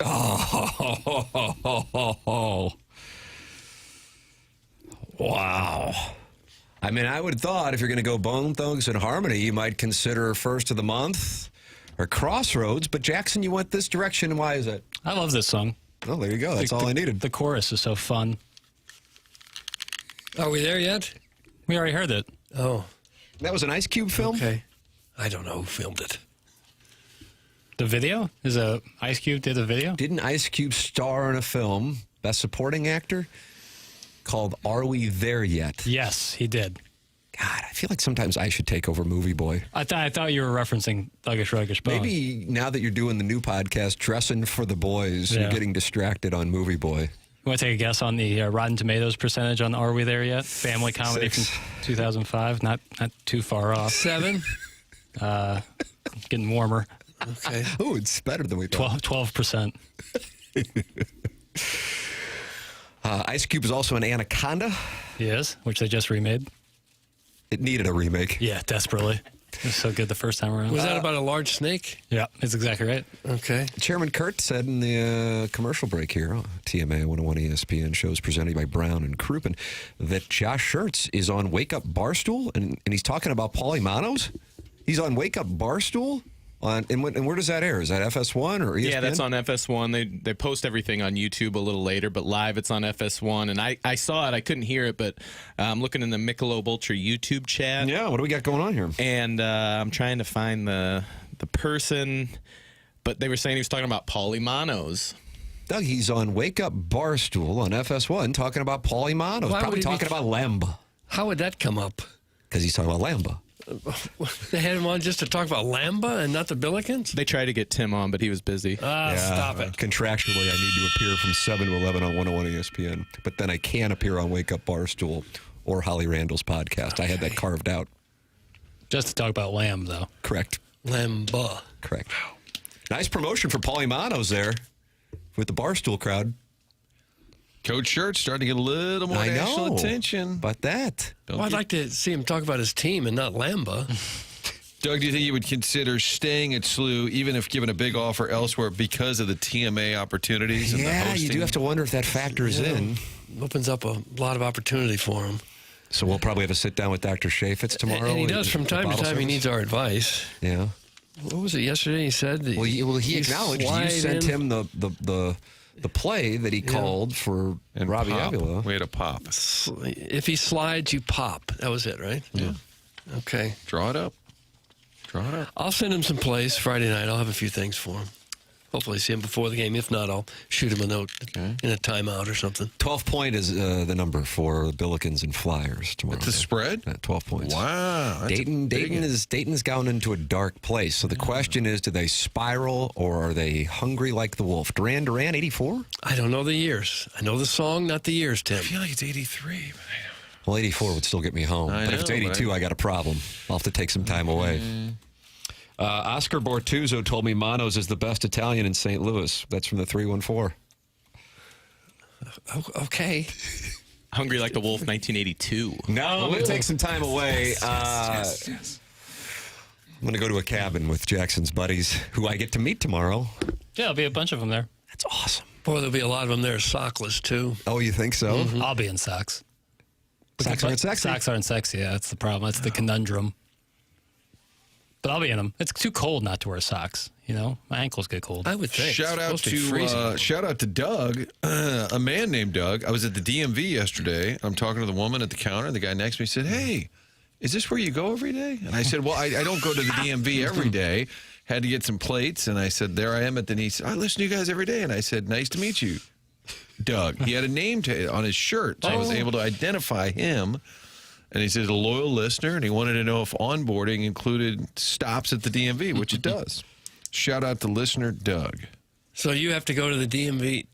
Oh, wow. I mean, I would have thought if you're going to go Bone Thugs and Harmony, you might consider First of the Month or Crossroads. But Jackson, you went this direction. Why is it? I love this song. Oh, there you go. That's all I needed. The chorus is so fun. Are we there yet? We already heard it. Oh. That was an Ice Cube film? Okay. I don't know who filmed it. The video? Ice Cube did the video? Didn't Ice Cube star in a film, Best Supporting Actor, called Are We There Yet? Yes, he did. God, I feel like sometimes I should take over Movie Boy. I thought you were referencing Thuggish Ruggish Bone. Maybe now that you're doing the new podcast, Dressin For the Bois, you're getting distracted on Movie Boy. You want to take a guess on the Rotten Tomatoes percentage on Are We There Yet? Family comedy from 2005. Not too far off. 7? Getting warmer. Okay. Oh, it's better than we thought. 12%. Ice Cube is also an Anaconda. He is, which they just remade. It needed a remake. Yeah, desperately. It was so good the first time around. Was that about a large snake? Yeah, that's exactly right. Okay. Chairman Kurt said in the commercial break here, TMA 101 ESPN shows presented by Brown and Crouppen, that Josh Schertz is on Wake Up Barstool, and he's talking about Paulie Manos. He's on Wake Up Barstool? And where does that air? Is that FS1 or ESPN? Yeah, that's on FS1. They post everything on YouTube a little later, but live it's on FS1. And I saw it. I couldn't hear it, but I'm looking in the Michelob Ultra YouTube chat. Yeah, what do we got going on here? And I'm trying to find the person, but they were saying he was talking about Paulie Manos. Doug, he's on Wake Up Barstool on FS1 talking about Paulie Manos. Probably talking about Lamba. How would that come up? Because he's talking about Lamba. They had him on just to talk about Lamba and not the Billikens? They tried to get Tim on, but he was busy. Stop it. Contractually, I need to appear from 7 to 11 on 101 ESPN. But then I can't appear on Wake Up Barstool or Holly Randall's podcast. Okay. I had that carved out. Just to talk about Lamb, though. Correct. Lamba. Correct. Nice promotion for Paulie Manos there with the Barstool crowd. Coach Schertz starting to get a little more national attention. But that. I'd like to see him talk about his team and not Lamba. Doug, do you think you would consider staying at SLU even if given a big offer elsewhere because of the TMA opportunities and the hosting? You do have to wonder if that factors in. Opens up a lot of opportunity for him. So we'll probably have a sit down with Dr. Chaffetz tomorrow. And he does from time to time. He needs our advice. Yeah. What was it yesterday? He said that he acknowledged you sent him the play that he called for Robbie Avila. We had a pop. If he slides, you pop. That was it, right? Yeah. Okay. Draw it up. I'll send him some plays Friday night. I'll have a few things for him. Hopefully see him before the game. If not, I'll shoot him a note in a timeout or something. 12-point is the number for the Billikens and Flyers tomorrow. It's a spread? 12 points. Wow. Dayton's gone into a dark place. So the question is, do they spiral or are they hungry like the wolf? Duran, 84? I don't know the years. I know the song, not the years, Tim. I feel like it's 83. But Well, 84 would still get me home. But if it's 82, I got a problem. I'll have to take some time away. Oscar Bortuzzo told me Manos is the best Italian in St. Louis. That's from the 314. Okay. Hungry like the Wolf, 1982. No, I'm going to take some time away. Yes. I'm going to go to a cabin with Jackson's buddies, who I get to meet tomorrow. Yeah, there'll be a bunch of them there. That's awesome. Boy, there'll be a lot of them there sockless, too. Oh, you think so? Mm-hmm. I'll be in socks. Socks aren't sexy? Socks aren't sexy, yeah. That's the problem. That's the conundrum. But I'll be in them. It's too cold not to wear socks. You know, my ankles get cold. I would think. Shout out to Doug, a man named Doug. I was at the DMV yesterday. I'm talking to the woman at the counter. The guy next to me said, "Hey, is this where you go every day?" And I said, "Well, I don't go to the DMV every day. Had to get some plates." And I said, "There I am at the." And he said, "I listen to you guys every day." And I said, "Nice to meet you, Doug." He had a name on his shirt, so I was able to identify him. And he says a loyal listener, and he wanted to know if onboarding included stops at the DMV, which it does. Shout out to listener Doug. So you have to go to the DMV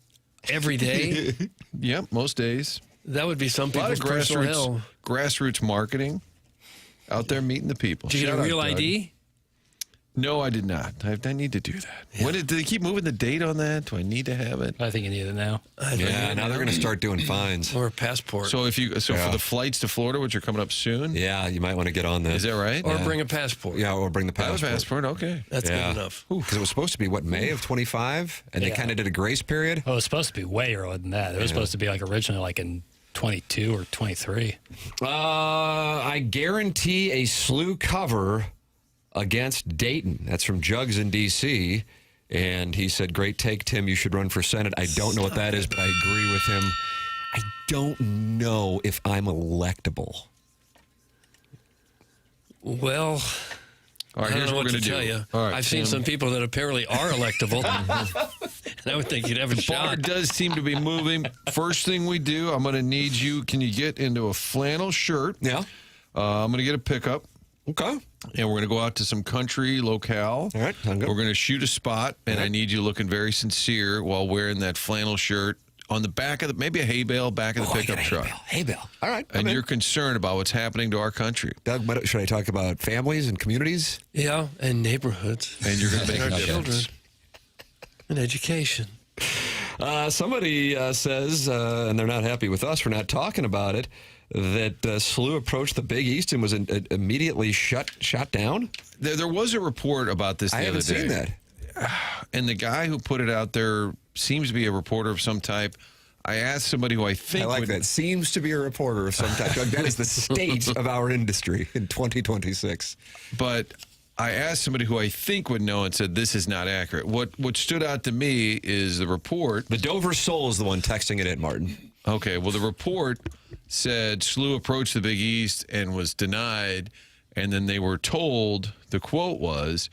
every day? Yep, most days. That would be some people's a lot of personal hell. grassroots marketing out there meeting the people. Did you get a real ID? No, I did not. I need to do that. Yeah. Do they keep moving the date on that? Do I need to have it? I think you need it now. Yeah, now they're going to start doing fines. Or a passport. So for the flights to Florida, which are coming up soon? Yeah, you might want to get on that. Is that right? Or bring a passport. Yeah, or bring the passport. Have a passport, okay. That's good enough. Because it was supposed to be, May of 25? And they kind of did a grace period? Oh, it was supposed to be way earlier than that. It was supposed to be originally in 22 or 23. I guarantee a slew cover against Dayton. That's from Jugs in D.C. And he said, great take, Tim. You should run for Senate. I don't know what that is, but I agree with him. I don't know if I'm electable. Well, all right, I don't know what to tell you. Right, I've seen some people that apparently are electable. And I would think you'd have a shot. The bar does seem to be moving. First thing we do, I'm going to need you. Can you get into a flannel shirt? Yeah. I'm going to get a pickup. Okay. And we're going to go out to some country locale. All right. We're going to shoot a spot, and I need you looking very sincere while wearing that flannel shirt on the back of maybe a hay bale back of the pickup truck. Hay bale. All right. And you're concerned about what's happening to our country. Doug, should I talk about families and communities? Yeah, and neighborhoods. And you're going to make our a children. difference. And education. Somebody says, and they're not happy with us for not talking about it, that SLU approached the Big East and was immediately shot down? There was a report about this the other day. I haven't seen that. And the guy who put it out there seems to be a reporter of some type. I asked somebody who I think that. Seems to be a reporter of some type. That is the state of our industry in 2026. But I asked somebody who I think would know and said, this is not accurate. What stood out to me is the report. The Dover Soul is the one texting it in, Martin. Okay, well, the report said SLU approached the Big East and was denied, and then they were told, the quote was,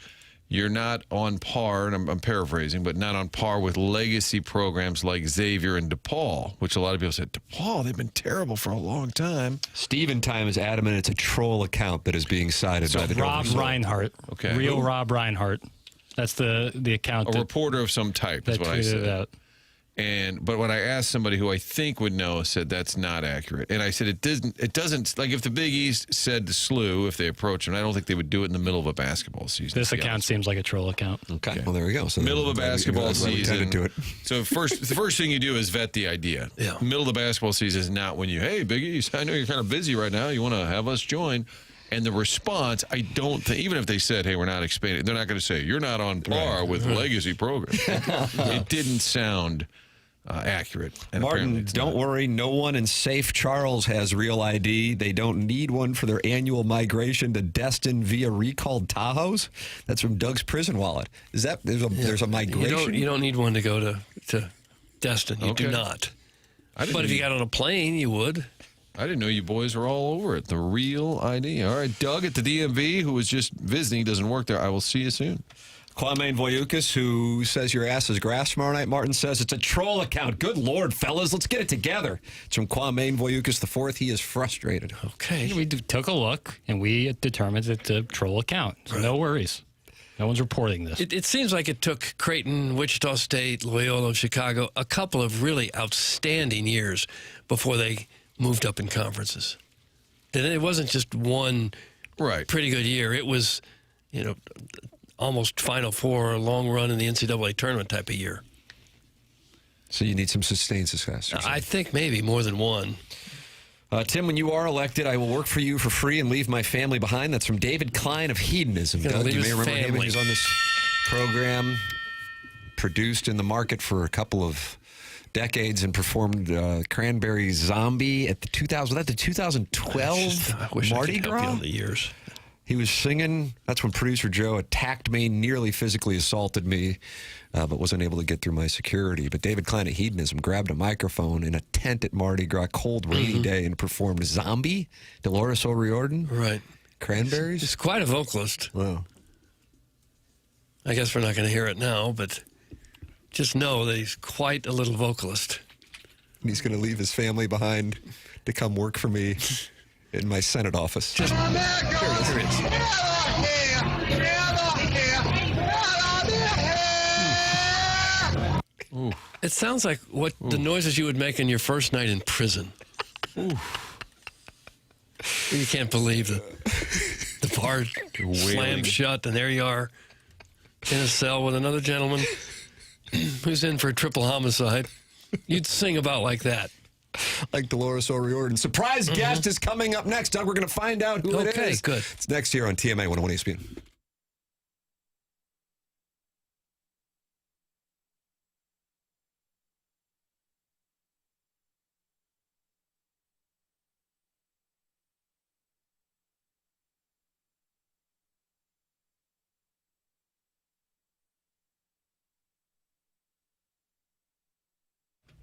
you're not on par, and I'm paraphrasing, but not on par with legacy programs like Xavier and DePaul, which a lot of people said, DePaul, they've been terrible for a long time. Steven Time is adamant it's a troll account that is being cited by the Rob Reinhart. Okay. Real Rob Reinhart. That's the account. A reporter of some type is what I said. Out. But when I asked somebody who I think would know, said that's not accurate. And I said it doesn't like if the Big East said to SLU if they approach him, I don't think they would do it in the middle of a basketball season. This account seems like a troll account. Okay. Well, there we go. So middle of a basketball season. To it. So the first thing you do is vet the idea. Yeah. Middle of the basketball season is not when hey, Big East, I know you're kind of busy right now. You want to have us join. And the response, I don't think, even if they said, hey, we're not expanding, they're not going to say, you're not on par with legacy programs. It didn't sound accurate. And Martin, don't worry. No one in Safe Charles has real ID. They don't need one for their annual migration to Destin via recalled Tahoes. That's from Doug's prison wallet. Is that there's a migration? You don't need one to go to Destin. You do not. But if you got on a plane, you would. I didn't know you boys were all over it. The real ID. All right, Doug at the DMV, who was just visiting, doesn't work there. I will see you soon. Kwame Voyukas, who says your ass is grass tomorrow night. Martin says it's a troll account. Good Lord, fellas, let's get it together. It's from Kwame Voyukas IV. He is frustrated. Okay. We took a look, and we determined it's a troll account. So no worries. No one's reporting this. It seems like it took Creighton, Wichita State, Loyola, Chicago a couple of really outstanding years before they moved up in conferences. It wasn't just one pretty good year. It was, almost Final Four, a long run in the NCAA tournament type of year. So you need some sustained success. I think maybe more than one. Tim, when you are elected, I will work for you for free and leave my family behind. That's from David Klein of Hedonism. Doug, you may remember him. He was on this program, produced in the market for a couple of decades and performed Cranberry Zombie at the 2012 Mardi Gras. The years. He was singing. That's when producer Joe attacked me, nearly physically assaulted me, but wasn't able to get through my security. But David Klein at Hedonism grabbed a microphone in a tent at Mardi Gras, cold, rainy day, and performed Zombie, Dolores O'Riordan. Right. Cranberries. He's quite a vocalist. Wow. I guess we're not going to hear it now, but just know that he's quite a little vocalist. And he's going to leave his family behind to come work for me in my Senate office. Here it is. It sounds like the noises you would make on your first night in prison. You can't believe the bar slammed shut, and there you are in a cell with another gentleman who's in for a triple homicide, you'd sing about like that. Like Dolores O'Riordan. Surprise guest is coming up next, Doug. We're going to find out who it is. Okay, good. It's next year on TMA 101 ESPN.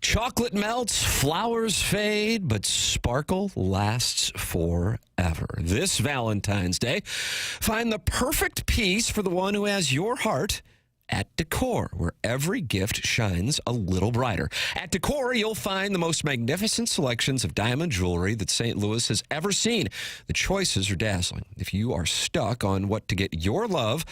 Chocolate melts, flowers fade, but sparkle lasts forever. This Valentine's Day, find the perfect piece for the one who has your heart at Decor, where every gift shines a little brighter. At Decor, you'll find the most magnificent selections of diamond jewelry that St. Louis has ever seen. The choices are dazzling. If you are stuck on what to get your love,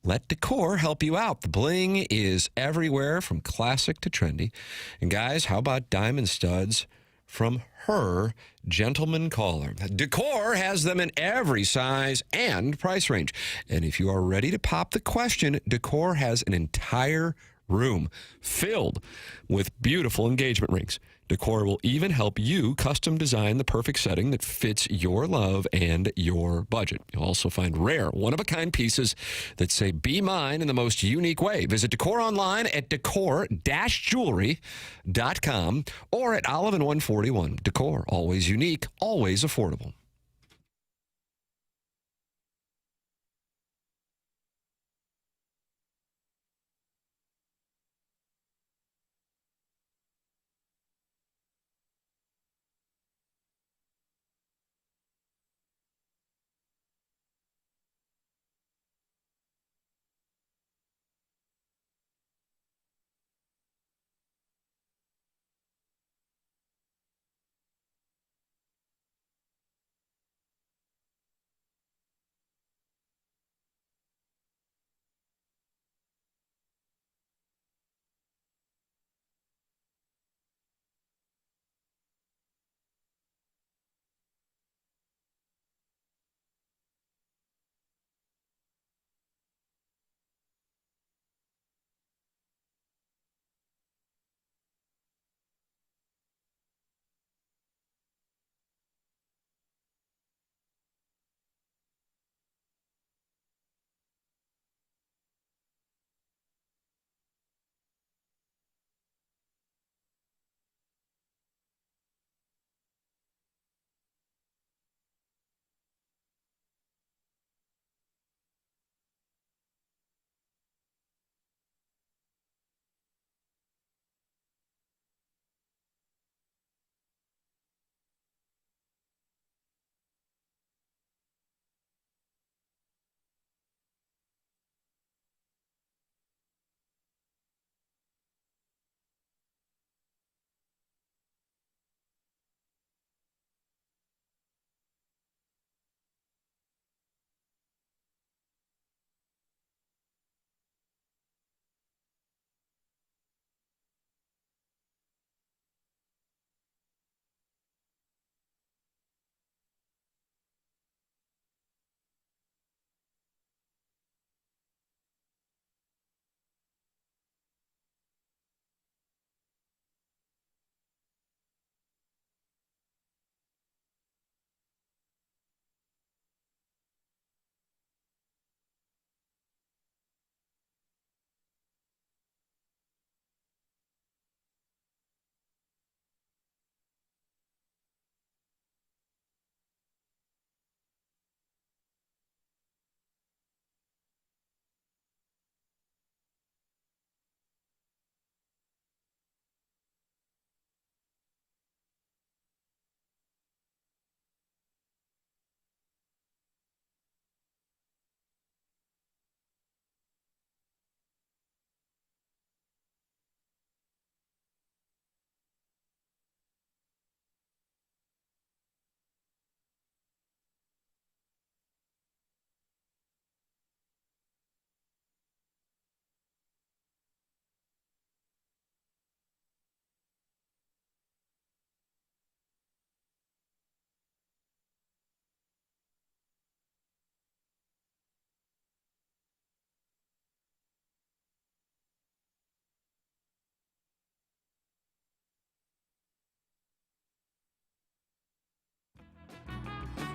let Decor help you out. The bling is everywhere, from classic to trendy. And guys, how about diamond studs from her gentleman caller? Decor has them in every size and price range. And if you are ready to pop the question, Decor has an entire room filled with beautiful engagement rings. Decor will even help you custom design the perfect setting that fits your love and your budget. You'll also find rare, one-of-a-kind pieces that say, "Be mine," in the most unique way. Visit Decor online at decor-jewelry.com or at Olive and 141. Decor, always unique, always affordable.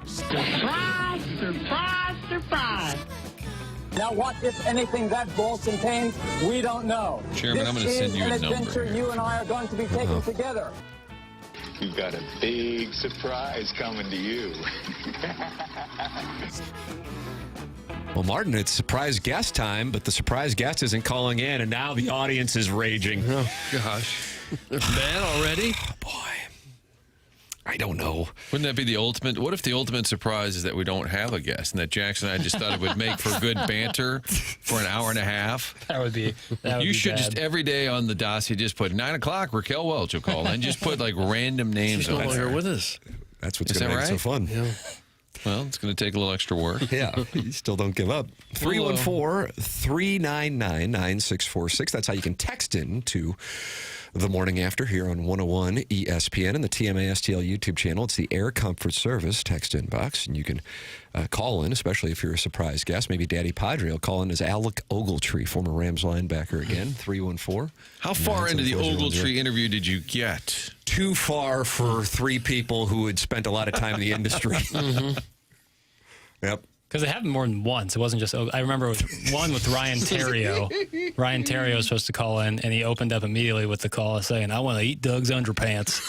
Surprise, surprise, surprise. Now, what, if anything, that ball contains, we don't know. Chairman, I'm going to send you a number. This is an adventure you and I are going to be taking together. You've got a big surprise coming to you. Well, Martin, it's surprise guest time, but the surprise guest isn't calling in, and now the audience is raging. Oh, gosh. Mad already? Oh, boy. I don't know. Wouldn't that be the ultimate? What if the ultimate surprise is that we don't have a guest and that Jackson and I just thought it would make for good banter for an hour and a half? That would be. You should just every day on the dossier just put 9 o'clock. Raquel Welch will call and just put like random names. She's no on longer there. with us. That's what's going to make it so fun. Yeah. Well, it's going to take a little extra work. Yeah, you still don't give up. 314-399-9646. That's how you can text in to The Morning After here on 101 ESPN and the TMA STL YouTube channel. It's the Air Comfort Service text inbox, and you can call in, especially if you're a surprise guest. Maybe Daddy Padre will call in as Alec Ogletree, former Rams linebacker again, 314. How far into the Ogletree interview did you get? Too far for three people who had spent a lot of time in the industry. Yep. Because it happened more than once. It wasn't just. I remember one with Ryan Terrio. Ryan Terrio was supposed to call in, and he opened up immediately with the call saying, "I want to eat Doug's underpants."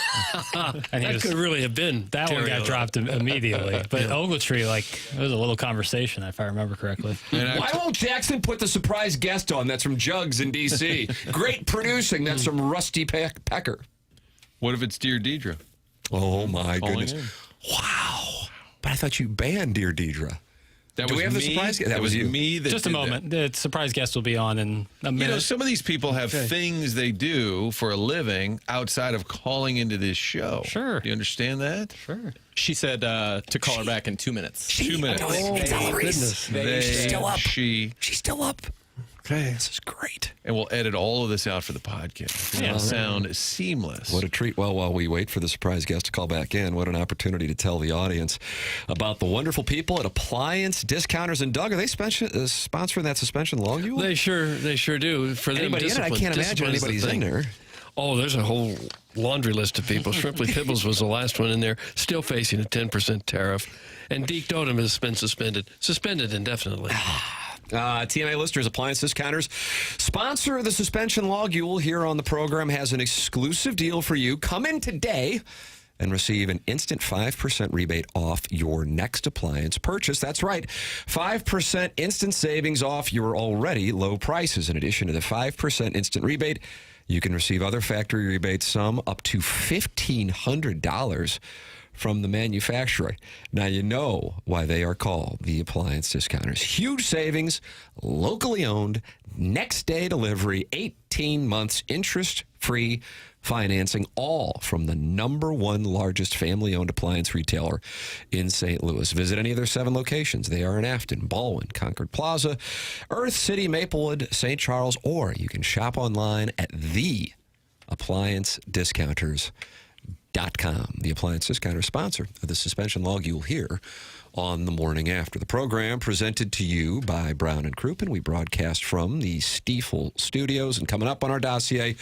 And that could really have been that Terrio. one got dropped immediately. But Ogletree, it was a little conversation, if I remember correctly. Why won't Jackson put the surprise guest on? That's from Jugs in D.C. Great producing. That's from Rusty Pecker. What if it's Dear Deidre? Oh my goodness! In. Wow! But I thought you banned Dear Deidre. Do we have the surprise guest? That was you. me. Just a moment. The surprise guest will be on in a minute. You know, some of these people have things they do for a living outside of calling into this show. Sure. Do you understand that? Sure. She said to call her back in 2 minutes. 2 minutes. Oh, goodness. She's still up. She's still up. Okay. This is great. And we'll edit all of this out for the podcast. It'll sound seamless. What a treat. Well, while we wait for the surprise guest to call back in, what an opportunity to tell the audience about the wonderful people at Appliance Discounters. And Doug, are they sponsoring that suspension logule? They sure do. For them, anybody in it? I can't imagine anybody's in there. Oh, there's a whole laundry list of people. Shrimply Pibbles was the last one in there, still facing a 10% tariff. And Deke Dotem has been suspended indefinitely. TMA listeners, Appliance Discounters, sponsor of the suspension logule here on the program, has an exclusive deal for you. Come in today and receive an instant 5% rebate off your next appliance purchase. That's right, 5% instant savings off your already low prices. In addition to the 5% instant rebate, you can receive other factory rebates, some up to $1,500 from the manufacturer. Now you know why they are called the Appliance Discounters. Huge savings, locally owned, next day delivery, 18 months interest-free financing, all from the #1 largest family-owned appliance retailer in St. Louis. Visit any of their 7 locations. They are in Afton, Baldwin, Concord Plaza, Earth City, Maplewood, St. Charles, or you can shop online at theappliancediscounters.com. The Appliance Discounter sponsor of the suspension log you'll hear on the Morning After. The program presented to you by Brown & Crouppen. We broadcast from the Stiefel Studios. And coming up on our dossier,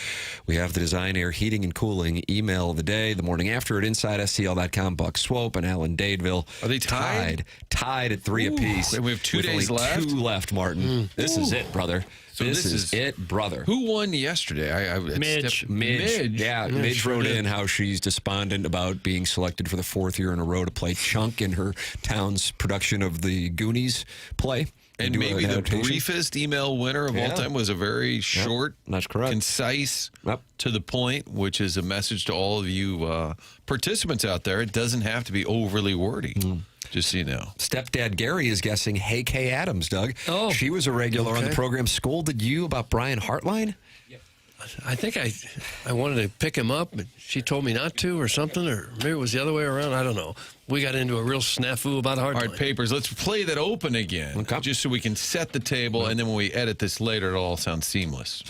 we have the Design Air Heating and Cooling email of the day. The Morning After at InsideSTL.com. Buck Swope and Alan Dadeville. Are they tied? Tied at 3 apiece. We have 2 days only left? 2 left, Martin. This is it, brother. So this is it, brother. Who won yesterday? Midge. Yeah, Midge wrote in how she's despondent about being selected for the 4th year in a row to play Chunk in her town's production of the Goonies play. And maybe the briefest email winner of all time was a very short, that's correct, concise, to the point, which is a message to all of you participants out there. It doesn't have to be overly wordy. Just so you know. Stepdad Gary is guessing Hey Kay Adams, Doug. Oh. She was a regular on the program. Scolded you about Brian Hartline? I think I wanted to pick him up, but she told me not to or something, or maybe it was the other way around. I don't know. We got into a real snafu about Hartline. All right, Papers, let's play that open again, just so we can set the table, and then when we edit this later, it'll all sound seamless.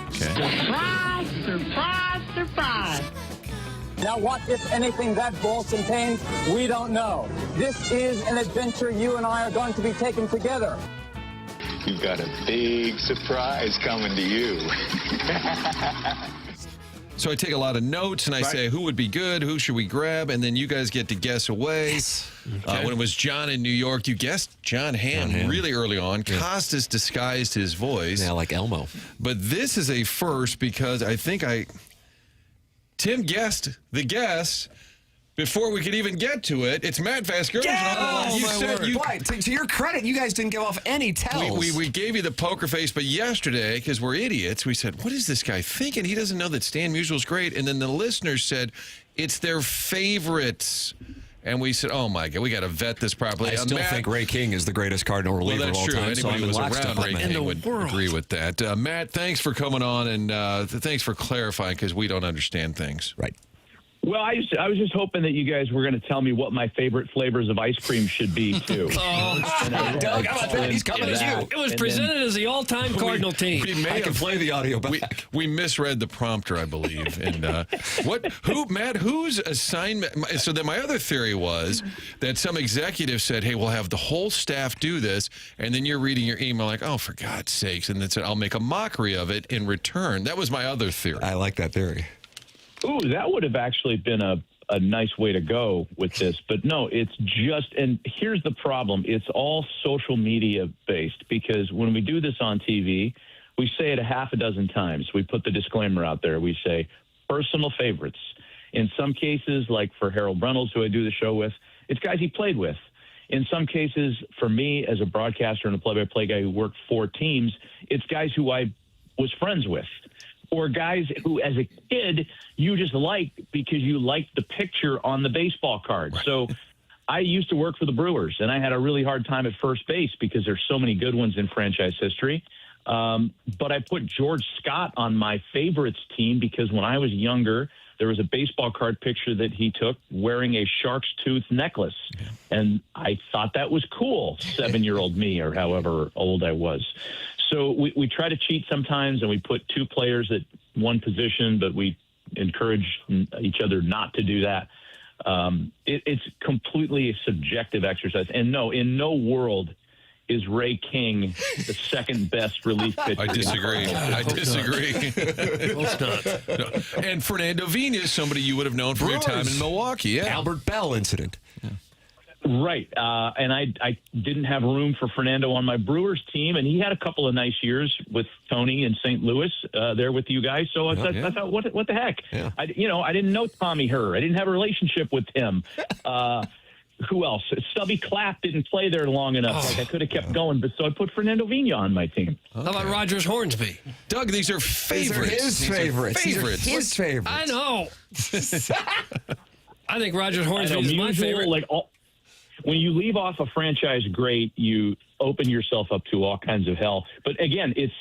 Okay. Surprise, surprise, surprise. Now, what, if anything, that ball contains, we don't know. This is an adventure you and I are going to be taking together. You've got a big surprise coming to you. So I take a lot of notes, and I say, who would be good? Who should we grab? And then you guys get to guess away. Yes. Okay. When it was John in New York, you guessed John Hamm really early on. Yeah. Costas disguised his voice. Yeah, like Elmo. But this is a first because I think Tim guessed the guess before we could even get to it. It's Matt Vasgersian. To your credit, you guys didn't give off any tells. We gave you the poker face, but yesterday, because we're idiots, we said, what is this guy thinking? He doesn't know that Stan Musial's great. And then the listeners said, it's their favorites. And we said, oh, my God, we got to vet this properly. I still think Ray King is the greatest Cardinal reliever of all time. Anybody who was around Ray King would agree with that. Matt, thanks for coming on, and thanks for clarifying, because we don't understand things. Right. Well, I was just hoping that you guys were going to tell me what my favorite flavors of ice cream should be, too. Doug, how about that? He's coming at you. It was presented as the all-time Cardinal team. I can play the audio back. We misread the prompter, I believe. And Matt, whose assignment? So then my other theory was that some executive said, hey, we'll have the whole staff do this. And then you're reading your email like, oh, for God's sakes. And then said, I'll make a mockery of it in return. That was my other theory. I like that theory. Ooh, that would have actually been a nice way to go with this. But no, it's just, and here's the problem. It's all social media based, because when we do this on TV, we say it a half a dozen times. We put the disclaimer out there. We say personal favorites. In some cases, like for Harold Reynolds, who I do the show with, it's guys he played with. In some cases, for me as a broadcaster and a play-by-play guy who worked for teams, it's guys who I was friends with. Or guys who, as a kid, you just liked because you liked the picture on the baseball card. Right. So I used to work for the Brewers, and I had a really hard time at first base because there's so many good ones in franchise history. But I put George Scott on my favorites team because when I was younger, there was a baseball card picture that he took wearing a shark's tooth necklace. Yeah. And I thought that was cool, 7-year-old me or however old I was. So we try to cheat sometimes, and we put two players at one position, but we encourage each other not to do that. It's completely a subjective exercise. And no, in no world is Ray King the second best relief pitcher. I disagree. No. And Fernando Vina is somebody you would have known from your time in Milwaukee. Yeah. Albert Bell incident. Yeah. Right. And I didn't have room for Fernando on my Brewers team, and he had a couple of nice years with Tony in St. Louis there with you guys. So I thought, what the heck? Yeah. I didn't know Tommy Herr. I didn't have a relationship with him. Who else? Stubby Clapp didn't play there long enough. I could have kept going, but so I put Fernando Vina on my team. Okay. How about Rogers Hornsby? Doug, these are favorites. These are his favorites. I know. I think Rogers Hornsby is my favorite. When you leave off a franchise great, you open yourself up to all kinds of hell. But again, it's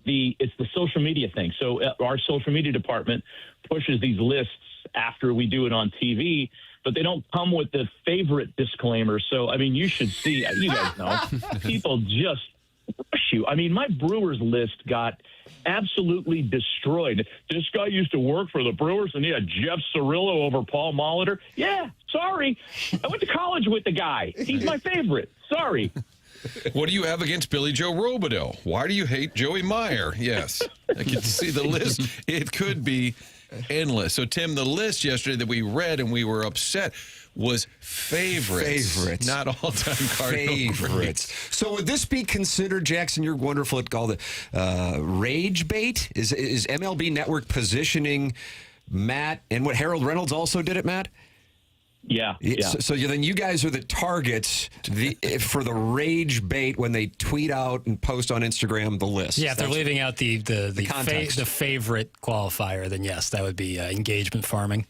the social media thing. So our social media department pushes these lists after we do it on TV, but they don't come with the favorite disclaimer. So, I mean, you should see, you guys know, people just rush you. I mean, my Brewers list got absolutely destroyed. This guy used to work for the Brewers, and he had Jeff Cirillo over Paul Molitor. Yeah, sorry. I went to college with the guy. He's my favorite. Sorry. What do you have against Billy Joe Robideau? Why do you hate Joey Meyer? Yes. I can see the list. It could be endless. So, Tim, the list yesterday that we read and we were upset was favorites. Not all-time Cardinal favorites. So would this be considered, Jackson, you're wonderful at called it rage bait? Is MLB Network positioning Matt and what Harold Reynolds also did it, Matt? Yeah. So then you guys are the targets for the rage bait when they tweet out and post on Instagram the list. Yeah, if they're leaving out the favorite qualifier, then yes, that would be engagement farming.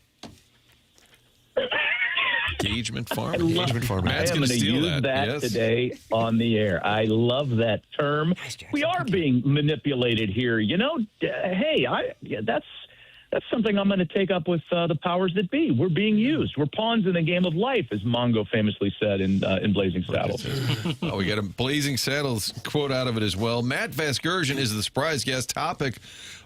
Engagement farming. Matt's going to use that today on the air. I love that term. We are being manipulated here. You know, hey, that's something I'm going to take up with the powers that be. We're being used. We're pawns in the game of life, as Mongo famously said in Blazing Saddles. We got a Blazing Saddles quote out of it as well. Matt Vasgersian is the surprise guest. Topic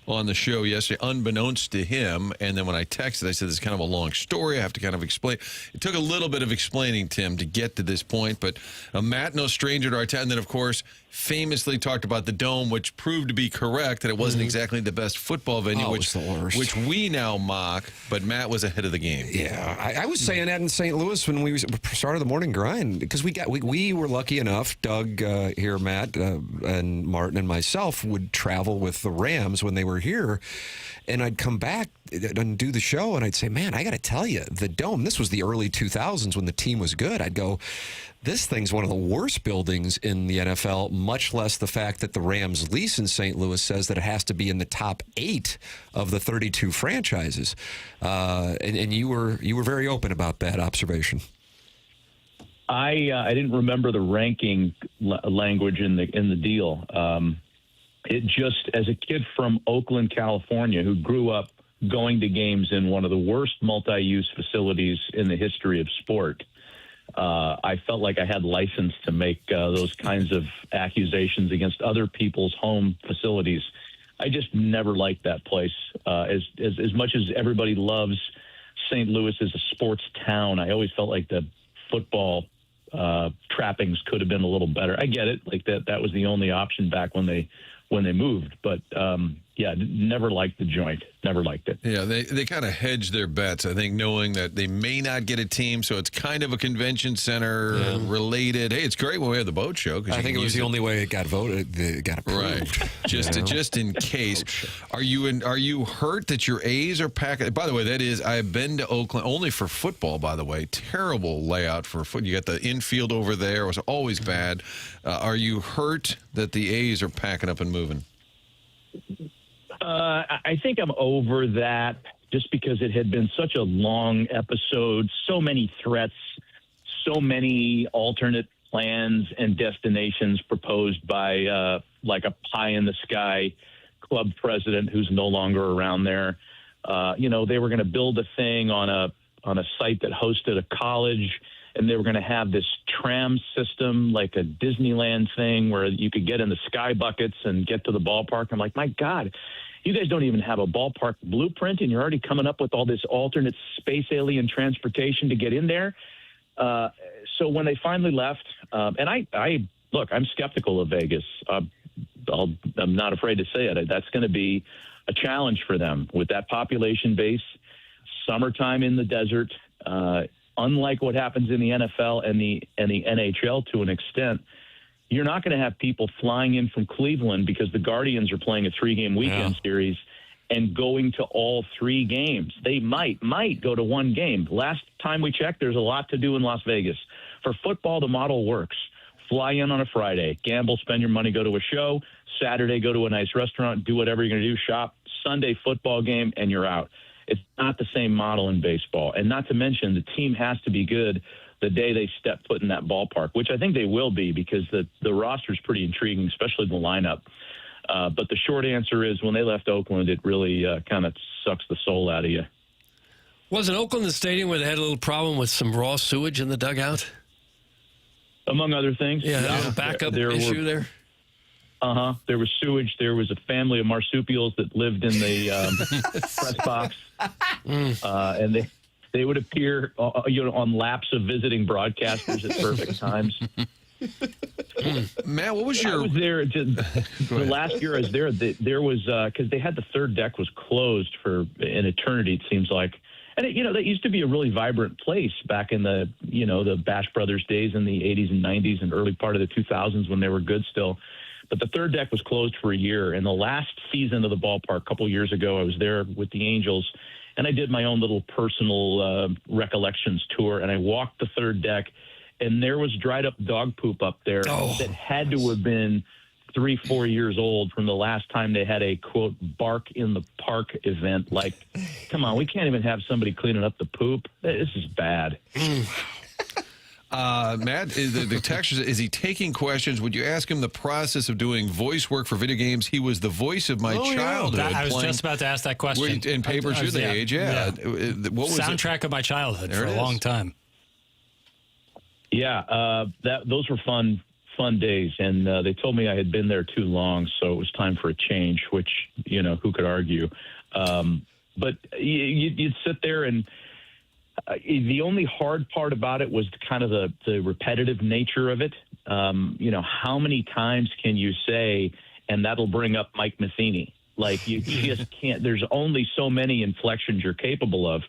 on the show yesterday, unbeknownst to him. And then when I texted, I said, this is kind of a long story. I have to kind of explain. It took a little bit of explaining, Tim, to get to this point. But Matt, no stranger to our town. And then, of course, famously talked about the Dome, which proved to be correct, that it wasn't exactly the best football venue, which we now mock. But Matt was ahead of the game. Yeah, I was saying that in St. Louis when we started the morning grind, because we were lucky enough, Doug here, Matt, and Martin and myself would travel with the Rams when they were here, and I'd come back and do the show, and I'd say, man, I got to tell you, the Dome, this was the early 2000s when the team was good. I'd go, this thing's one of the worst buildings in the NFL, much less the fact that the Rams lease in St. Louis says that it has to be in the top 8 of the 32 franchises. And you were very open about that observation. I didn't remember the ranking language in the deal. It just, as a kid from Oakland, California, who grew up going to games in one of the worst multi-use facilities in the history of sport, I felt like I had license to make those kinds of accusations against other people's home facilities. I just never liked that place. As much as everybody loves St. Louis as a sports town, I always felt like the football trappings could have been a little better. I get it, like that was the only option back when they moved, but yeah, never liked the joint. Never liked it. Yeah, they kind of hedge their bets, I think, knowing that they may not get a team, so it's kind of a convention center related. Hey, it's great when we have the boat show. I think it was the only way it got voted, it got approved. Right. Just in case. Are you hurt that your A's are packed? By the way, I've been to Oakland only for football, by the way. Terrible layout for foot. You got the infield over there. It was always bad. Are you hurt that the A's are packing up and moving? I think I'm over that, just because it had been such a long episode, so many threats, so many alternate plans and destinations proposed by like a pie-in-the-sky club president who's no longer around there. They were going to build a thing on a site that hosted a college, and they were going to have this tram system, like a Disneyland thing, where you could get in the sky buckets and get to the ballpark. I'm like, my God, you guys don't even have a ballpark blueprint, and you're already coming up with all this alternate space alien transportation to get in there. So when they finally left, and I look, I'm skeptical of Vegas. I'm not afraid to say it. That's going to be a challenge for them with that population base, summertime in the desert. Unlike what happens in the NFL and the NHL to an extent, you're not going to have people flying in from Cleveland because the Guardians are playing a 3-game weekend series and going to all 3 games. They might go to 1 game. Last time we checked, there's a lot to do in Las Vegas. For football, the model works. Fly in on a Friday, gamble, spend your money, go to a show. Saturday, go to a nice restaurant, do whatever you're going to do, shop. Sunday, football game, and you're out. It's not the same model in baseball. And not to mention, the team has to be good the day they step foot in that ballpark, which I think they will be, because the roster is pretty intriguing, especially the lineup. But the short answer is, when they left Oakland, it really kind of sucks the soul out of you. Wasn't Oakland the stadium where they had a little problem with some raw sewage in the dugout? Among other things. Yeah, backup issue there. There was sewage. There was a family of marsupials that lived in the press box. And they would appear on laps of visiting broadcasters at perfect times. Matt, what was your... I was there the last year I was there. There was, because they had the third deck was closed for an eternity, it seems like. And, that used to be a really vibrant place back in the Bash Brothers days in the 80s and 90s and early part of the 2000s when they were good still. But the third deck was closed for a year. And the last season of the ballpark, a couple years ago, I was there with the Angels, and I did my own little personal recollections tour, and I walked the third deck, and there was dried up dog poop up there that had to have been 3-4 years old from the last time they had a, quote, bark in the park event. Like, come on, we can't even have somebody cleaning up the poop. This is bad. Matt, the texture, is he taking questions? Would you ask him the process of doing voice work for video games? He was the voice of my childhood. I was just about to ask that question. In papers your age, What was soundtrack of my childhood for a long time. Yeah, those were fun fun days, and they told me I had been there too long, so it was time for a change, which, who could argue? But you'd sit there, and the only hard part about it was kind of the repetitive nature of it. How many times can you say, and that'll bring up Mike Matheny? Like, you just can't. There's only so many inflections you're capable of.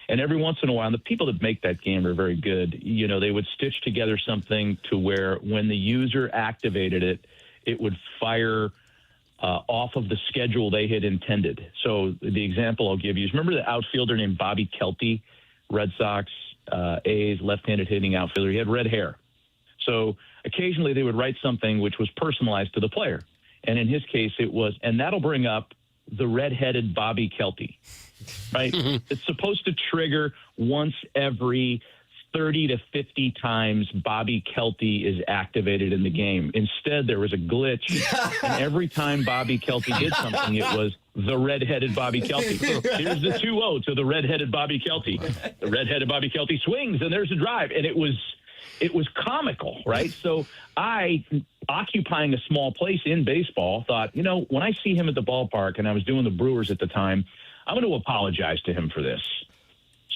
And every once in a while, the people that make that game are very good. They would stitch together something to where when the user activated it, it would fire off of the schedule they had intended. So the example I'll give you is, remember the outfielder named Bobby Kelty, Red Sox, A's, left-handed hitting outfielder? He had red hair. So occasionally they would write something which was personalized to the player. And in his case, it was, and that'll bring up the red-headed Bobby Kelty, right? It's supposed to trigger once every 30 to 50 times Bobby Kelty is activated in the game. Instead, there was a glitch, and every time Bobby Kelty did something, it was the red-headed Bobby Kelty. Here's the 2-0 to the red-headed Bobby Kelty. The red-headed Bobby Kelty swings, and there's a drive, and it was comical, right? So I, occupying a small place in baseball, thought, when I see him at the ballpark, and I was doing the Brewers at the time, I'm going to apologize to him for this.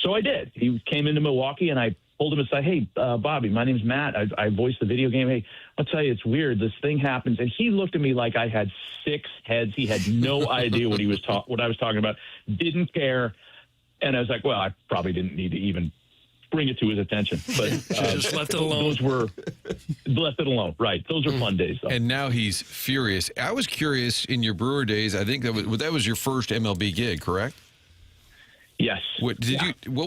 So I did. He came into Milwaukee, and I pulled him aside. Hey, Bobby, my name's Matt. I voiced the video game. Hey, I'll tell you, it's weird. This thing happens. And he looked at me like I had 6 heads. He had no idea what I was talking about. Didn't care. And I was like, well, I probably didn't need to even bring it to his attention, but just left it alone. Those were left it alone, right? Those are fun days, though. And now he's furious. I was curious in your Brewer days. I think that was your first MLB gig, correct? Yes. What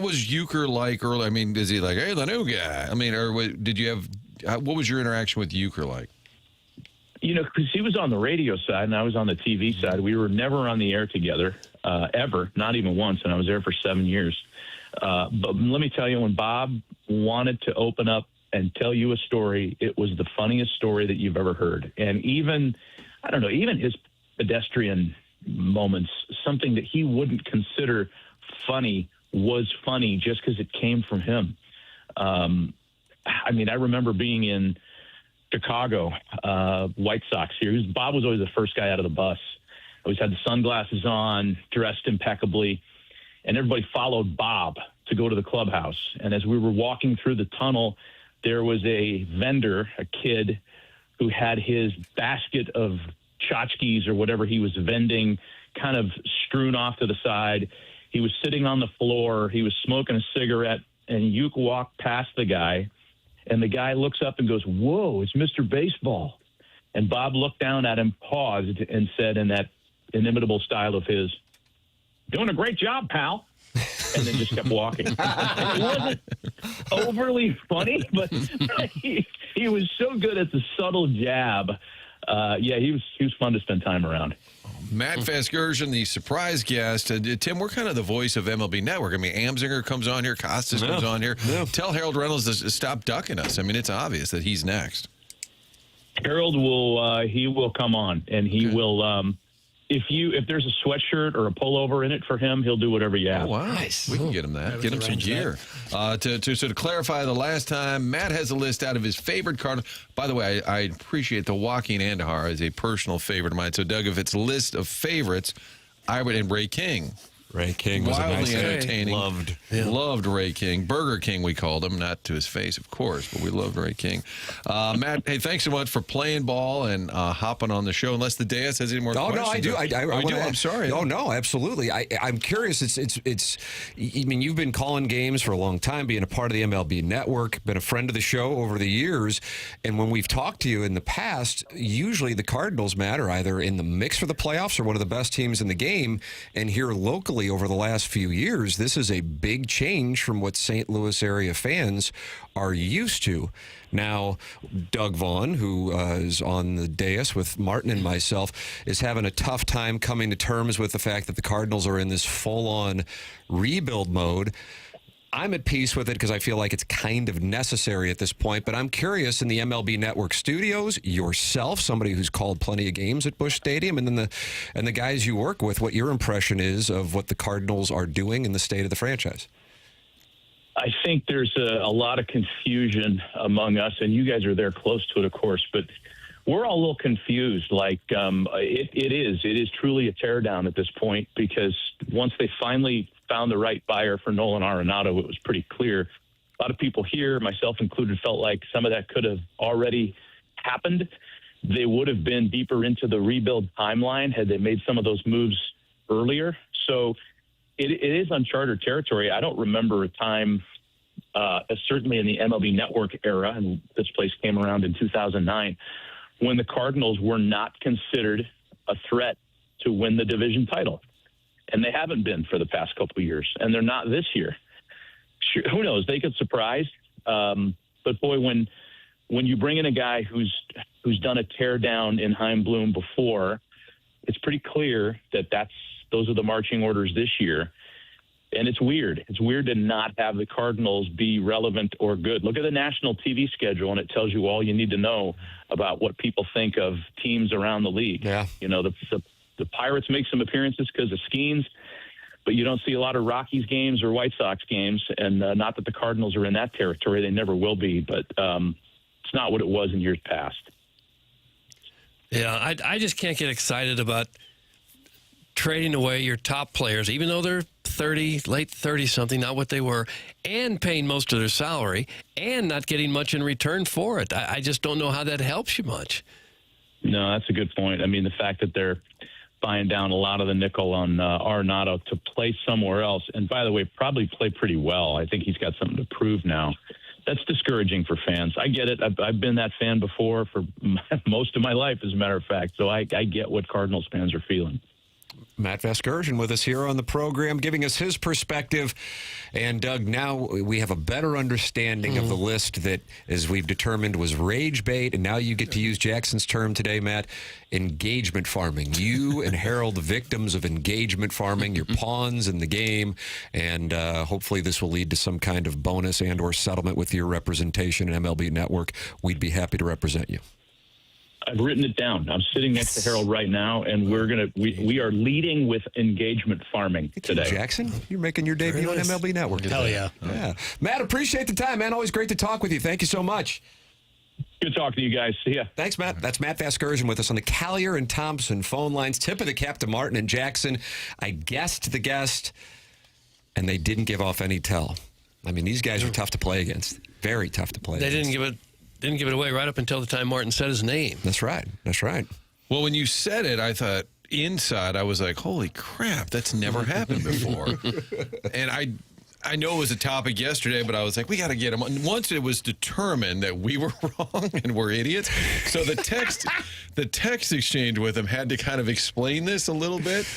was Euchre like early? I mean, is he like, hey, the new guy? I mean, or what was your interaction with Euchre like? Because he was on the radio side and I was on the TV side. We were never on the air together, ever, not even once, and I was there for 7 years. But let me tell you, when Bob wanted to open up and tell you a story, it was the funniest story that you've ever heard. And even his pedestrian moments, something that he wouldn't consider funny was funny just because it came from him. I remember being in Chicago, White Sox series. Bob was always the first guy out of the bus. Always had the sunglasses on, dressed impeccably. And everybody followed Bob to go to the clubhouse. And as we were walking through the tunnel, there was a vendor, a kid, who had his basket of tchotchkes or whatever he was vending kind of strewn off to the side. He was sitting on the floor. He was smoking a cigarette. And Uke walked past the guy. And the guy looks up and goes, whoa, it's Mr. Baseball. And Bob looked down at him, paused, and said in that inimitable style of his, doing a great job, pal. And then just kept walking. It wasn't overly funny, but he was so good at the subtle jab. He was fun to spend time around. Matt Vasgersian, the surprise guest. Tim, we're kind of the voice of MLB Network. I mean, Amsinger comes on here, Costas comes on here. Tell Harold Reynolds to stop ducking us. I mean, it's obvious that he's next. Harold will come on, and he will. If there's a sweatshirt or a pullover in it for him, he'll do whatever you ask. Oh, wow. Nice. We can get him that. Get him some gear. To sort of clarify the last time, Matt has a list out of his favorite Cardinal. By the way, I appreciate the Joaquin Andahar as a personal favorite of mine. So, Doug, if it's a list of favorites, I would, and Ray King. Ray King was wildly a nice entertaining. Loved Ray King. Burger King, we called him, not to his face, of course, but we loved Ray King. Matt, hey, thanks so much for playing ball and hopping on the show. Unless the Deus has any more questions. No, I do. I'm sorry. Oh, no, absolutely. I'm curious. It's. I mean, you've been calling games for a long time, being a part of the MLB Network, been a friend of the show over the years, and when we've talked to you in the past, usually the Cardinals, Matt, are either in the mix for the playoffs or one of the best teams in the game, and here locally over the last few years, this is a big change from what St. Louis area fans are used to. Now, Doug Vaughn, who is on the dais with Martin and myself, is having a tough time coming to terms with the fact that the Cardinals are in this full-on rebuild mode. I'm at peace with it because I feel like it's kind of necessary at this point, but I'm curious, in the MLB Network studios, yourself, somebody who's called plenty of games at Busch Stadium, and then the guys you work with, what your impression is of what the Cardinals are doing in the state of the franchise. I think there's a lot of confusion among us, and you guys are there close to it, of course, but we're all a little confused. Like, it is truly a teardown at this point, because once they finally found the right buyer for Nolan Arenado, it was pretty clear. A lot of people here, myself included, felt like some of that could have already happened. They would have been deeper into the rebuild timeline had they made some of those moves earlier. So it is uncharted territory. I don't remember a time, certainly in the MLB Network era, and this place came around in 2009, when the Cardinals were not considered a threat to win the division title. And they haven't been for the past couple of years, and they're not this year. Sure, who knows? They could surprise. But boy, when you bring in a guy who's done a teardown in Chaim Bloom before, it's pretty clear that those are the marching orders this year. And it's weird. It's weird to not have the Cardinals be relevant or good. Look at the national TV schedule, and it tells you all you need to know about what people think of teams around the league. Yeah. You know, the Pirates make some appearances because of Skeens, but you don't see a lot of Rockies games or White Sox games. And not that the Cardinals are in that territory. They never will be, but it's not what it was in years past. Yeah, I just can't get excited about trading away your top players, even though they're 30, late 30-something, not what they were, and paying most of their salary, and not getting much in return for it. I just don't know how that helps you much. No, that's a good point. I mean, the fact that they're buying down a lot of the nickel on Arenado to play somewhere else, and by the way, probably play pretty well. I think he's got something to prove now. That's discouraging for fans. I get it. I've been that fan before for most of my life, as a matter of fact, so I get what Cardinals fans are feeling. Matt Vasgersian with us here on the program, giving us his perspective. And, Doug, now we have a better understanding of the list that, as we've determined, was rage bait. And now you get to use Jackson's term today, Matt, engagement farming. You and Harold, the victims of engagement farming, your pawns in the game. And hopefully this will lead to some kind of bonus and or settlement with your representation in MLB Network. We'd be happy to represent you. I've written it down. I'm sitting next to Harold right now, and we are leading with engagement farming today. Jackson, you're making your debut on MLB Network. Hell yeah. Yeah. Matt, appreciate the time, man. Always great to talk with you. Thank you so much. Good talking to you guys. See ya. Thanks, Matt. That's Matt Vasgersian with us on the Collier and Thompson phone lines. Tip of the cap to Martin and Jackson. I guessed the guest, and they didn't give off any tell. I mean, these guys are tough to play against. Very tough to play against. They didn't give it away right up until the time Martin said his name. That's right. That's right. Well, when you said it, I thought inside, I was like, holy crap, that's never happened before. And I know it was a topic yesterday, but I was like, we got to get him on. Once it was determined that we were wrong and we're idiots, so the text exchange with him had to kind of explain this a little bit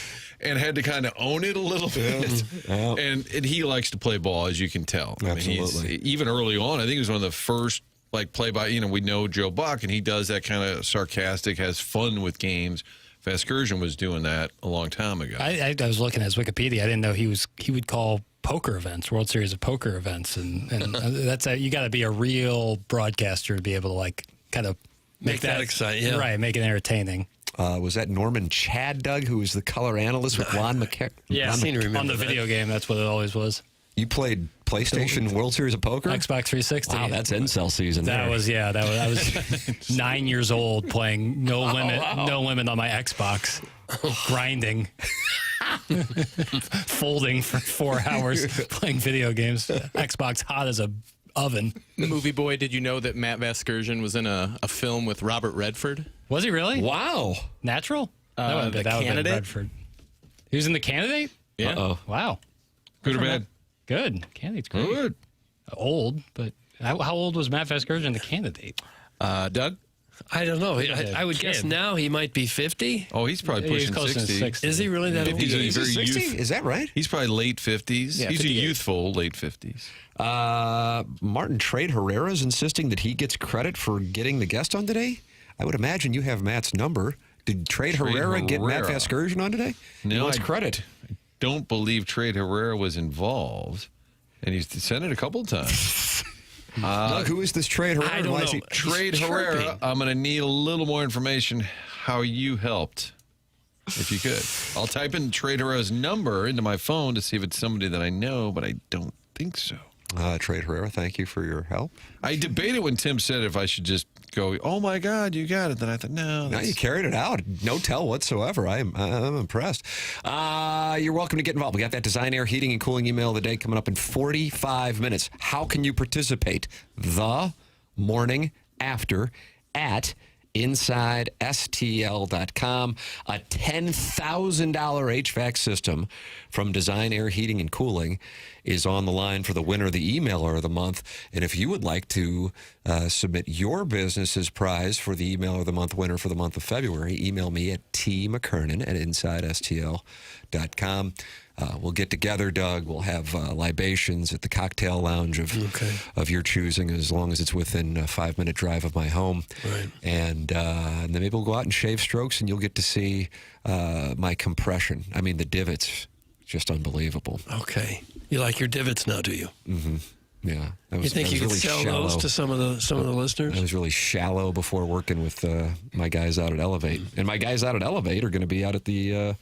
and had to kind of own it a little bit. Yeah. And he likes to play ball, as you can tell. Absolutely. I mean, even early on, I think he was one of the first we know Joe Buck, and he does that kind of sarcastic, has fun with games. Vasgersian was doing that a long time ago. I was looking at his Wikipedia. I didn't know he would call poker events, World Series of Poker events, and that's you got to be a real broadcaster to be able to kind of make that exciting, yeah. Right, make it entertaining. Was that Norman Chad, Doug, who was the color analyst with Juan McKernan? Yeah, on the video game, that's what it always was. You played PlayStation World Series of Poker? Xbox 360. Wow, that's incel season. I was 9 years old playing no limit on my Xbox, grinding, folding for 4 hours, playing video games. Xbox hot as a oven. Movie boy, did you know that Matt Vasgersian was in a film with Robert Redford? Was he really? Wow. Natural? The Candidate? Redford. He was in The Candidate? Yeah. Uh-oh. Wow. Good or bad? Good. Candidate's great. Good. Old, but how old was Matt Vasgersian, The Candidate? Doug? I don't know. I would guess now he might be 50. Oh, he's probably pushing 60. Is he really that old? He's very 60? Is that right? He's probably late 50s. Yeah, he's 58. a youthful late 50s. Martin Trade Herrera's insisting that he gets credit for getting the guest on today. I would imagine you have Matt's number. Did Trade Herrera get Matt Vasgersian on today? No, he wants credit. I don't believe Trade Herrera was involved, and he's sent it a couple times. Doug, who is this Trade Herrera? I don't know. Trade Herrera, I'm going to need a little more information how you helped, if you could. I'll type in Trade Herrera's number into my phone to see if it's somebody that I know, but I don't think so. Trade Herrera, thank you for your help. I debated when Tim said if I should just go, oh my God, you got it. Then I thought, no. No, you carried it out. No tell whatsoever. I'm impressed. You're welcome to get involved. We got that Design Air Heating and Cooling email of the day coming up in 45 minutes. How can you participate? The Morning After at InsideSTL.com. A $10,000 HVAC system from Design Air Heating and Cooling is on the line for the winner, the emailer of the month. And if you would like to submit your business's prize for the emailer of the month winner for the month of February, email me at tmckernan at InsideSTL.com. We'll get together, Doug. We'll have libations at the cocktail lounge of your choosing, as long as it's within a 5-minute drive of my home. Right. And then maybe we'll go out and shave strokes, and you'll get to see my compression. I mean, the divots, just unbelievable. Okay. You like your divots now, do you? Mm-hmm. Yeah. You think you could sell those to some of the listeners? I was really shallow before working with my guys out at Elevate. And my guys out at Elevate are going to be out at the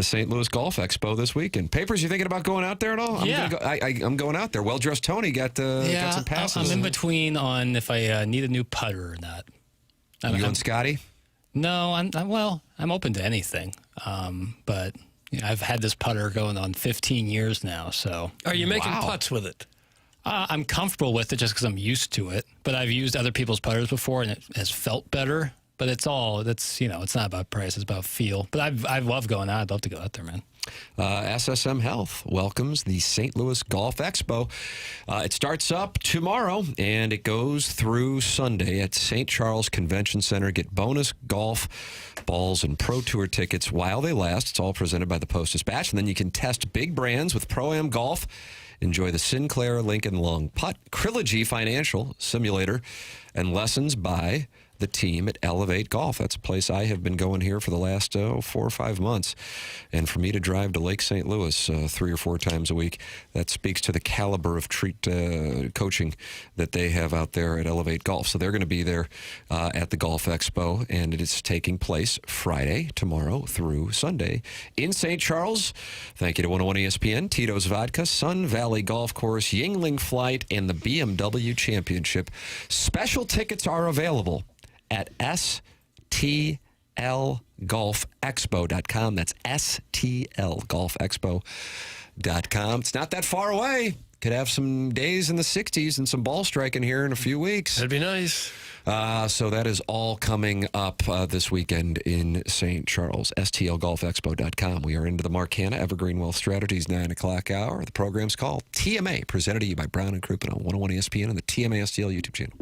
St. Louis Golf Expo this weekend. Papers, you thinking about going out there at all? Yeah. I'm going out there. Well-dressed Tony got some passes. I'm in between on if I need a new putter or not. You and Scotty? No, I'm open to anything. But I've had this putter going on 15 years now. So are you making putts with it? I'm comfortable with it just because I'm used to it. But I've used other people's putters before, and it has felt better. But it's not about price; it's about feel. But I love going out. I'd love to go out there, man. SSM Health welcomes the St. Louis Golf Expo. It starts up tomorrow, and it goes through Sunday at St. Charles Convention Center. Get bonus golf balls and Pro Tour tickets while they last. It's all presented by the Post-Dispatch. And then you can test big brands with Pro-Am Golf. Enjoy the Sinclair Lincoln Long Putt, Trilogy Financial Simulator, and lessons by the team at Elevate Golf. That's a place I have been going here for the last 4 or 5 months. And for me to drive to Lake St. Louis 3 or 4 times a week, that speaks to the caliber of coaching that they have out there at Elevate Golf. So they're going to be there at the Golf Expo, and it is taking place Friday, tomorrow through Sunday in St. Charles. Thank you to 101 ESPN, Tito's Vodka, Sun Valley Golf Course, Yingling Flight, and the BMW Championship. Special tickets are available at stlgolfexpo.com. That's stlgolfexpo.com. It's not that far away. Could have some days in the 60s and some ball striking here in a few weeks. That'd be nice. So that is all coming up this weekend in St. Charles. stlgolfexpo.com. We are into the Mark Hanna Evergreen Wealth Strategies 9 o'clock hour. The program's called TMA, presented to you by Brown & Crouppen on 101 ESPN and the TMA STL YouTube channel.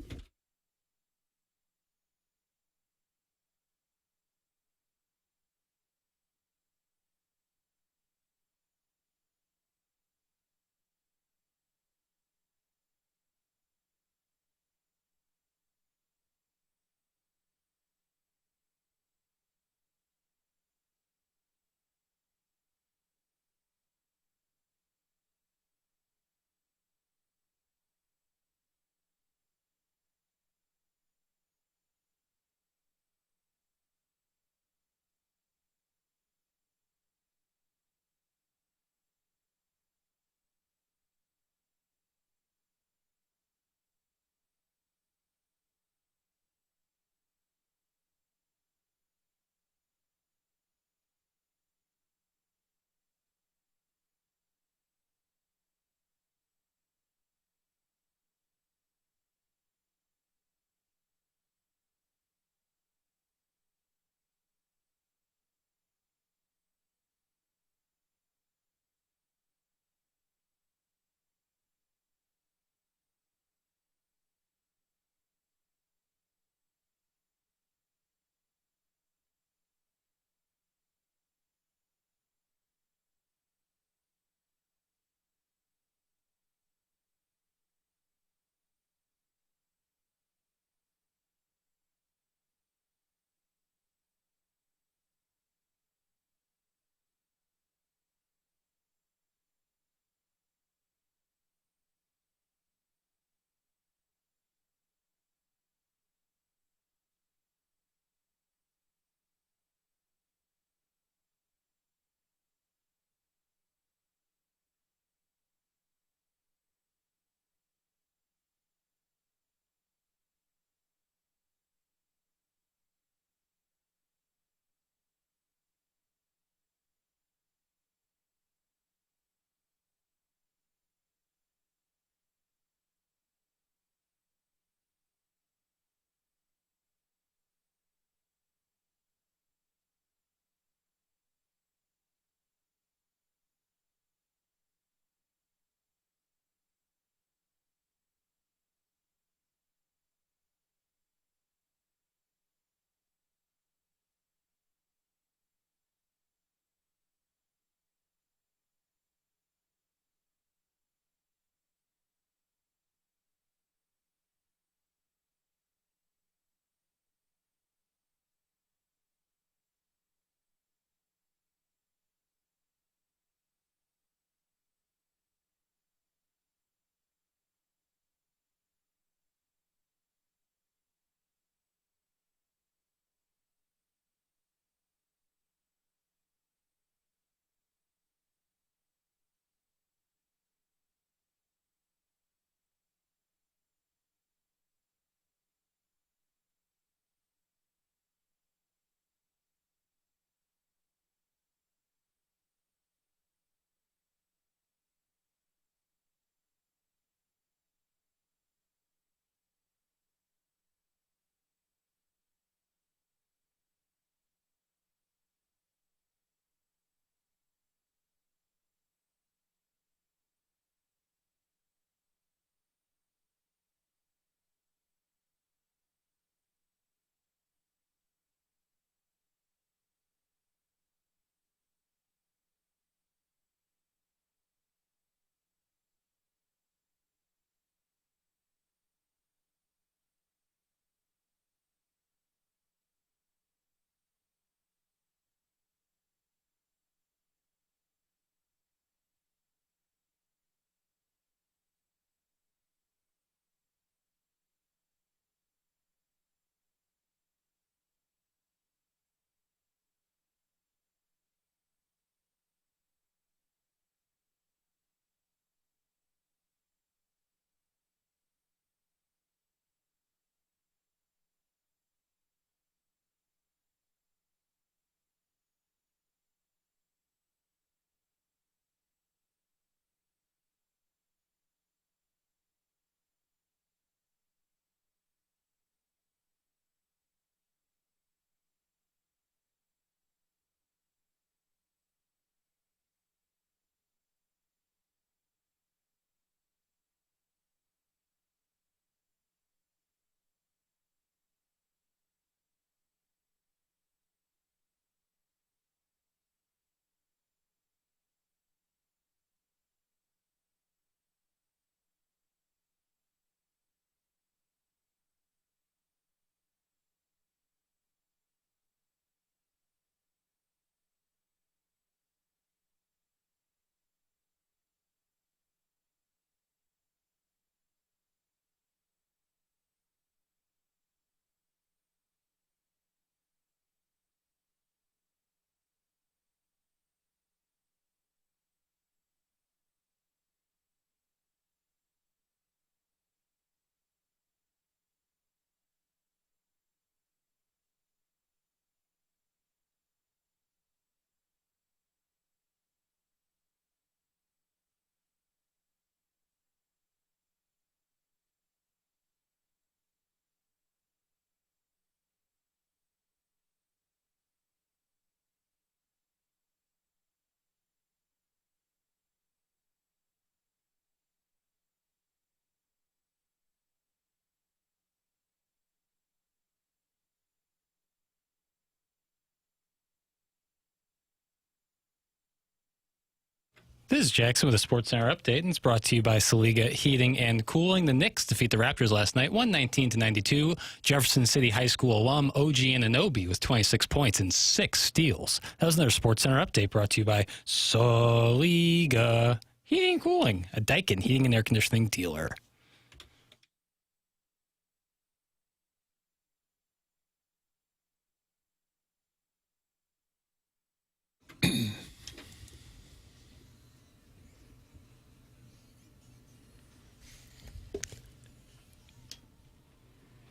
This is Jackson with a Sports Center update, and it's brought to you by Saliga Heating and Cooling. The Knicks defeat the Raptors last night, 119-92. Jefferson City High School alum OG Anunoby with 26 points and 6 steals. That was another Sports Center update brought to you by Saliga Heating and Cooling, a Daikin heating and air conditioning dealer.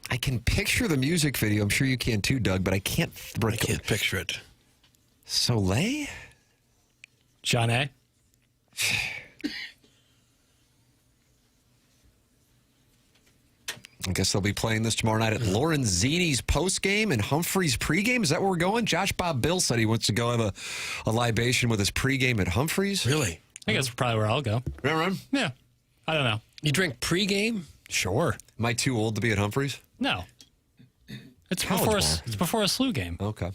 I can picture the music video. I'm sure you can too, Doug, but I can't picture it. Soleil? John A. I guess they'll be playing this tomorrow night at Lorenzini's postgame and Humphrey's pregame. Is that where we're going? Josh Bob Bill said he wants to go have a libation with his pregame at Humphrey's. Really? I guess probably where I'll go. Yeah. I don't know. You drink pregame? Sure. Am I too old to be at Humphrey's? No. It's College before, bar. it's before a SLU game. Okay.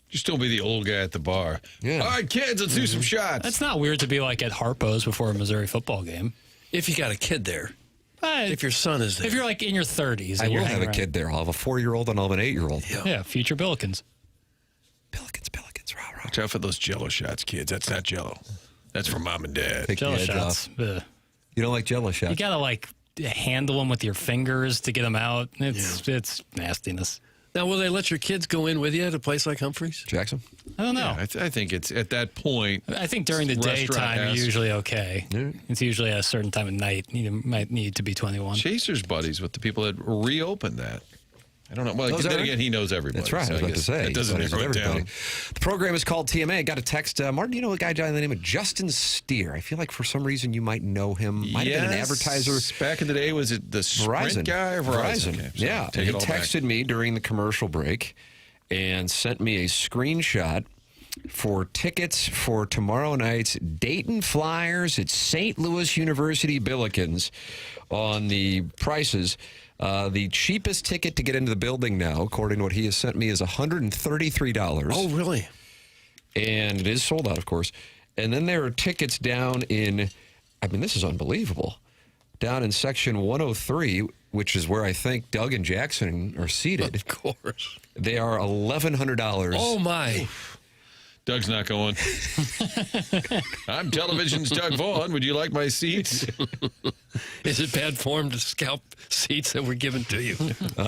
You still be the old guy at the bar. Yeah. All right, kids, let's do some shots. That's not weird to be like at Harpo's before a Missouri football game. If you got a kid there. If your son is there. If you're like in your 30s. I will have a kid there. I'll have a 4-year-old and I'll have an 8-year-old. Yeah, future Billikens. Billikens, rah, rah. Watch out for those Jello shots, kids. That's not Jello. That's for mom and dad. Take the Jello edge shots. off. You don't like Jello shots? You got to like handle them with your fingers to get them out. It's nastiness. Now, will they let your kids go in with you at a place like Humphrey's? Jackson? I don't know. Yeah, I think it's at that point. I think during the daytime, you're usually okay. Yeah. It's usually at a certain time of night. You might need to be 21. Chaser's buddies with the people that reopened that. I don't know. Well, then again, he knows everybody. That's right. So I was about to say. That doesn't narrow it down. The program is called TMA. I got a text. Martin, you know a guy by the name of Justin Steer. I feel like for some reason you might know him. Might have been an advertiser. Back in the day, was it the Sprint guy or Verizon? Okay, so yeah. He texted me during the commercial break and sent me a screenshot for tickets for tomorrow night's Dayton Flyers at St. Louis University Billikens on the prices. The cheapest ticket to get into the building now, according to what he has sent me, is $133. Oh, really? And it is sold out, of course. And then there are tickets down in, I mean, this is unbelievable, down in section 103, which is where I think Doug and Jackson are seated. Of course. They are $1,100. Oh, my. Doug's not going. I'm television's Doug Vaughn. Would you like my seats? Is it bad form to scalp seats that were given to you?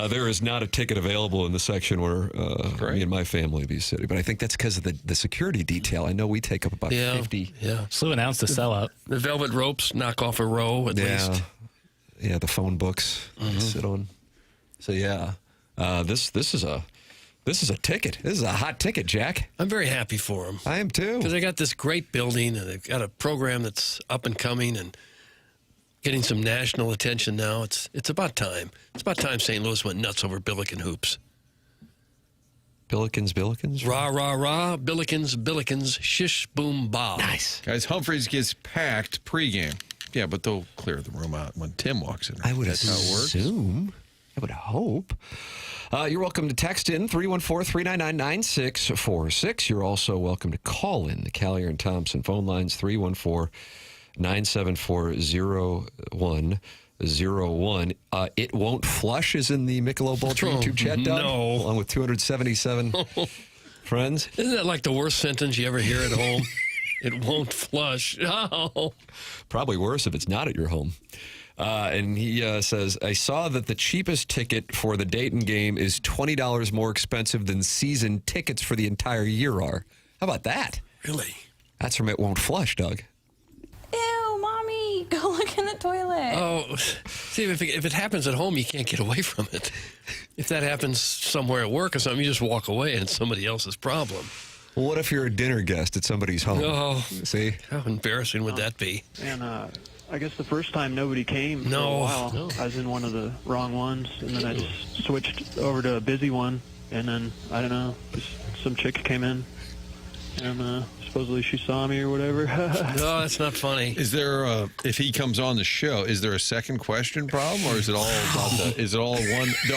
There is not a ticket available in the section where me and my family be sitting. But I think that's because of the security detail. I know we take up about 50. Yeah. SLU announced a sellout. The velvet ropes knock off a row at least. Yeah, the phone books to sit on. So, yeah, this is a ticket. This is a hot ticket, Jack. I'm very happy for them. I am too. Because they got this great building and they've got a program that's up and coming and getting some national attention now. It's about time. It's about time St. Louis went nuts over Billiken hoops. Billikens? Rah, rah, rah. Billikens, shish, boom, bow. Nice. Guys, Humphreys gets packed pregame. Yeah, but they'll clear the room out when Tim walks in. I would That's how it works. assume. I would hope. You're welcome to text in 314-399-9646. You're also welcome to call in the Callier and Thompson phone lines 314-974-0101. It won't flush is in the Michelob Ultra YouTube chat, Doug? No. Along with 277 friends. Isn't that like the worst sentence you ever hear at home? It won't flush. Oh. Probably worse if it's not at your home. And he says, I saw that the cheapest ticket for the Dayton game is $20 more expensive than season tickets for the entire year are. How about that? Really? That's from It Won't Flush, Doug. Ew, Mommy, go look in the toilet. Oh, see, if it happens at home, you can't get away from it. If that happens somewhere at work or something, you just walk away and it's somebody else's problem. Well, what if you're a dinner guest at somebody's home? Oh, see? How embarrassing would that be? And I guess the first time nobody came for a while. No. I was in one of the wrong ones, and then I just switched over to a busy one, and then, I don't know, just some chick came in and supposed supposedly she saw me or whatever. No, that's not funny. Is there, if he comes on the show, is there a second question problem, or is it all about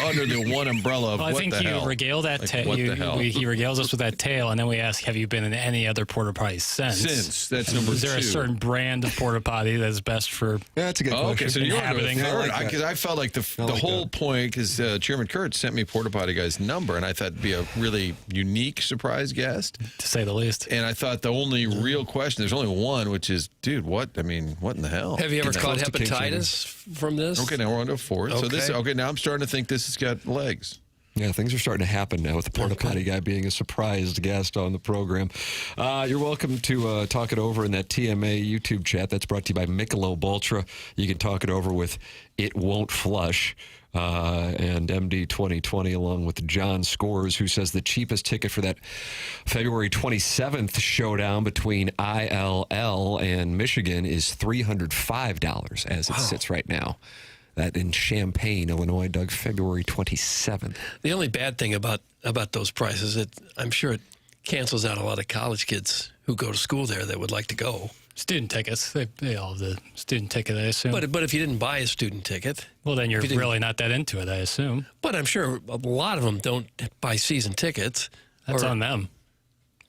under the one umbrella of well, what the hell? I think you regale that tale. He regales us with that tale, and then we ask, have you been in any other porta potties since? That's number 2. Is there a certain brand of porta potty that's best for that's a good question. Okay, so you're inhabiting third. Because I felt like the whole point, because Chairman Kurt sent me porta potty guy's number, and I thought it'd be a really unique surprise guest, to say the least. And I thought the only real question, there's only one, which is, dude, what in the hell? Have you ever caught hepatitis from this? Okay, now we're on to 4th. So now I'm starting to think this has got legs. Yeah, things are starting to happen now with the porta potty guy being a surprised guest on the program. You're welcome to talk it over in that TMA YouTube chat. That's brought to you by Michelob Ultra. You can talk it over with It Won't Flush and MD 2020, along with John Scores, who says the cheapest ticket for that February 27th showdown between ILL and Michigan is $305 as it sits right now. That in Champaign, Illinois, Doug, February 27th. The only bad thing about those prices, I'm sure it cancels out a lot of college kids who go to school there that would like to go. Student tickets, they all have the student ticket, I assume. But if you didn't buy a student ticket... Well, then you're really not that into it, I assume. But I'm sure a lot of them don't buy season tickets. That's on them.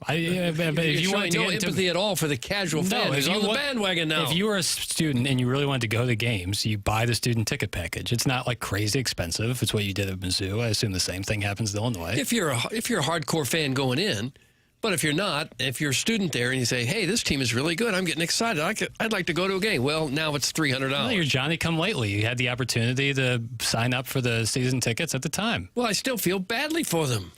If you want no empathy at all for the casual fan who's on the bandwagon now. If you were a student and you really wanted to go to the games, you buy the student ticket package. It's not like crazy expensive. It's what you did at Mizzou. I assume the same thing happens in Illinois. If you're a hardcore fan going in, but if you're not, if you're a student there and you say, "Hey, this team is really good. I'm getting excited. I'd like to go to a game." Well, now it's $300. Well, you're Johnny come lately. You had the opportunity to sign up for the season tickets at the time. Well, I still feel badly for them.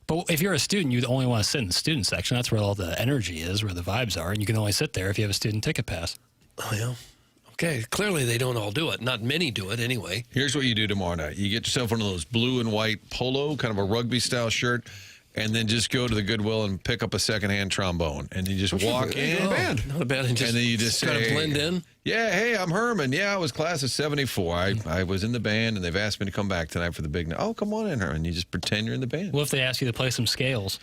But if you're a student, you'd only want to sit in the student section. That's where all the energy is, where the vibes are, and you can only sit there if you have a student ticket pass. Oh, yeah. Okay, clearly they don't all do it. Not many do it anyway. Here's what you do tomorrow night. You get yourself one of those blue and white polo, kind of a rugby-style shirt, and then just go to the Goodwill and pick up a secondhand trombone. And you just walk in. Not a bad. And then you just kind of blend in. Yeah, hey, I'm Herman. Yeah, I was class of 74. I was in the band, and they've asked me to come back tonight for the big night. Oh, come on in, Herman. You just pretend you're in the band. What if they ask you to play some scales?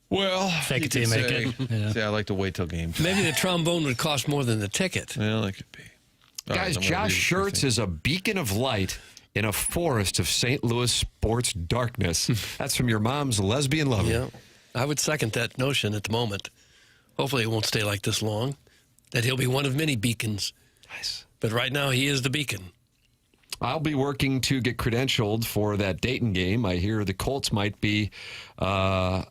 Well, fake it till you make it. Yeah. See, I like to wait till game time. Maybe the trombone would cost more than the ticket. Well, that could be. Guys, Josh Schertz is a beacon of light in a forest of St. Louis sports darkness. That's from your mom's lesbian lover. Yeah, I would second that notion at the moment. Hopefully it won't stay like this long, that he'll be one of many beacons. Nice. But right now he is the beacon. I'll be working to get credentialed for that Dayton game. I hear the Colts might be Avila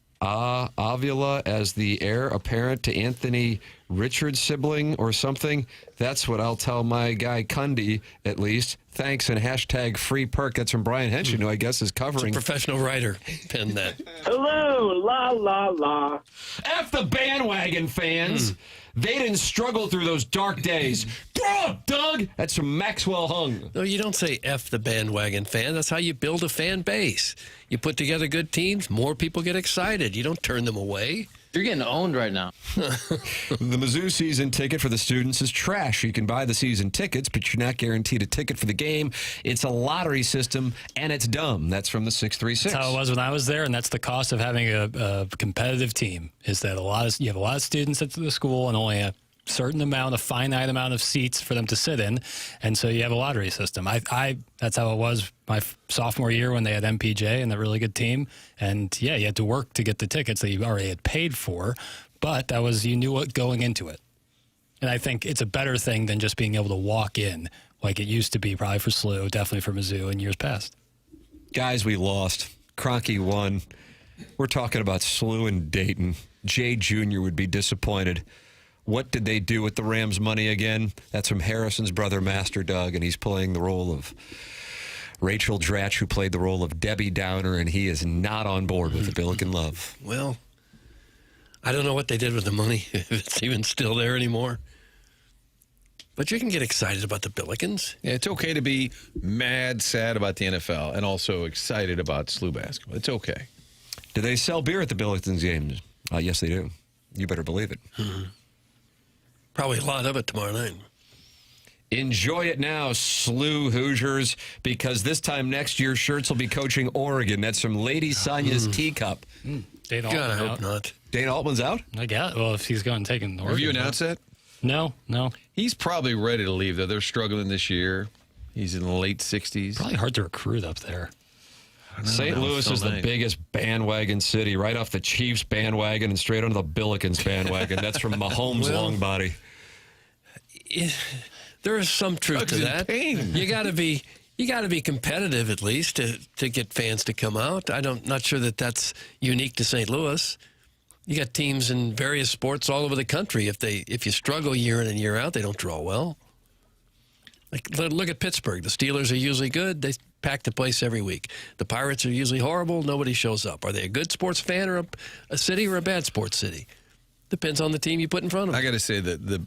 as the heir apparent to Anthony Richards' sibling or something. That's what I'll tell my guy Cundy, at least. Thanks, and hashtag free perk. That's from Brian Henson, who I guess is covering. It's a professional writer. Penned that. Hello, la, la, la. F the bandwagon fans. They didn't struggle through those dark days. Grow up, Doug. That's from Maxwell Hung. No, you don't say F the bandwagon fan. That's how you build a fan base. You put together good teams, more people get excited. You don't turn them away. You're getting owned right now. The Mizzou season ticket for the students is trash. You can buy the season tickets, but you're not guaranteed a ticket for the game. It's a lottery system, and it's dumb. That's from the 636. That's how it was when I was there, and that's the cost of having a competitive team, is that you have a lot of students at the school and only a finite amount of seats for them to sit in, and so you have a lottery system. That's how it was my sophomore year when they had MPJ and a really good team, and yeah, you had to work to get the tickets that you already had paid for, but you knew what going into it. And I think it's a better thing than just being able to walk in like it used to be, probably for SLU, definitely for Mizzou in years past. Guys, we lost. Kroenke won. We're talking about SLU and Dayton. Jay Jr. would be disappointed. What did they do with the Rams' money again? That's from Harrison's brother, Master Doug, and he's playing the role of Rachel Dratch, who played the role of Debbie Downer, and he is not on board with the Billiken love. Well, I don't know what they did with the money, if it's even still there anymore. But you can get excited about the Billikens. Yeah, it's okay to be mad, sad about the NFL, and also excited about SLU basketball. It's okay. Do they sell beer at the Billikens games? Yes, they do. You better believe it. Probably a lot of it tomorrow night. Enjoy it now, SLU Hoosiers, because this time next year, Schertz will be coaching Oregon. That's from Lady Sonia's Teacup. God, I hope not. Dana Altman's out? I guess. Well, if he's going to take him. Have you announced that? No. He's probably ready to leave, though. They're struggling this year. He's in the late 60s. Probably hard to recruit up there. St. Louis is the biggest bandwagon city, right off the Chiefs bandwagon and straight onto the Billikens bandwagon. That's from Mahomes' long body. There is some truth to that. You got to be competitive at least to get fans to come out. Not sure that that's unique to St. Louis. You got teams in various sports all over the country. If you struggle year in and year out, they don't draw well. Like, look at Pittsburgh. The Steelers are usually good. They pack the place every week. The Pirates are usually horrible. Nobody shows up. Are they a good sports fan or a city or a bad sports city? Depends on the team you put in front of them. I got to say that the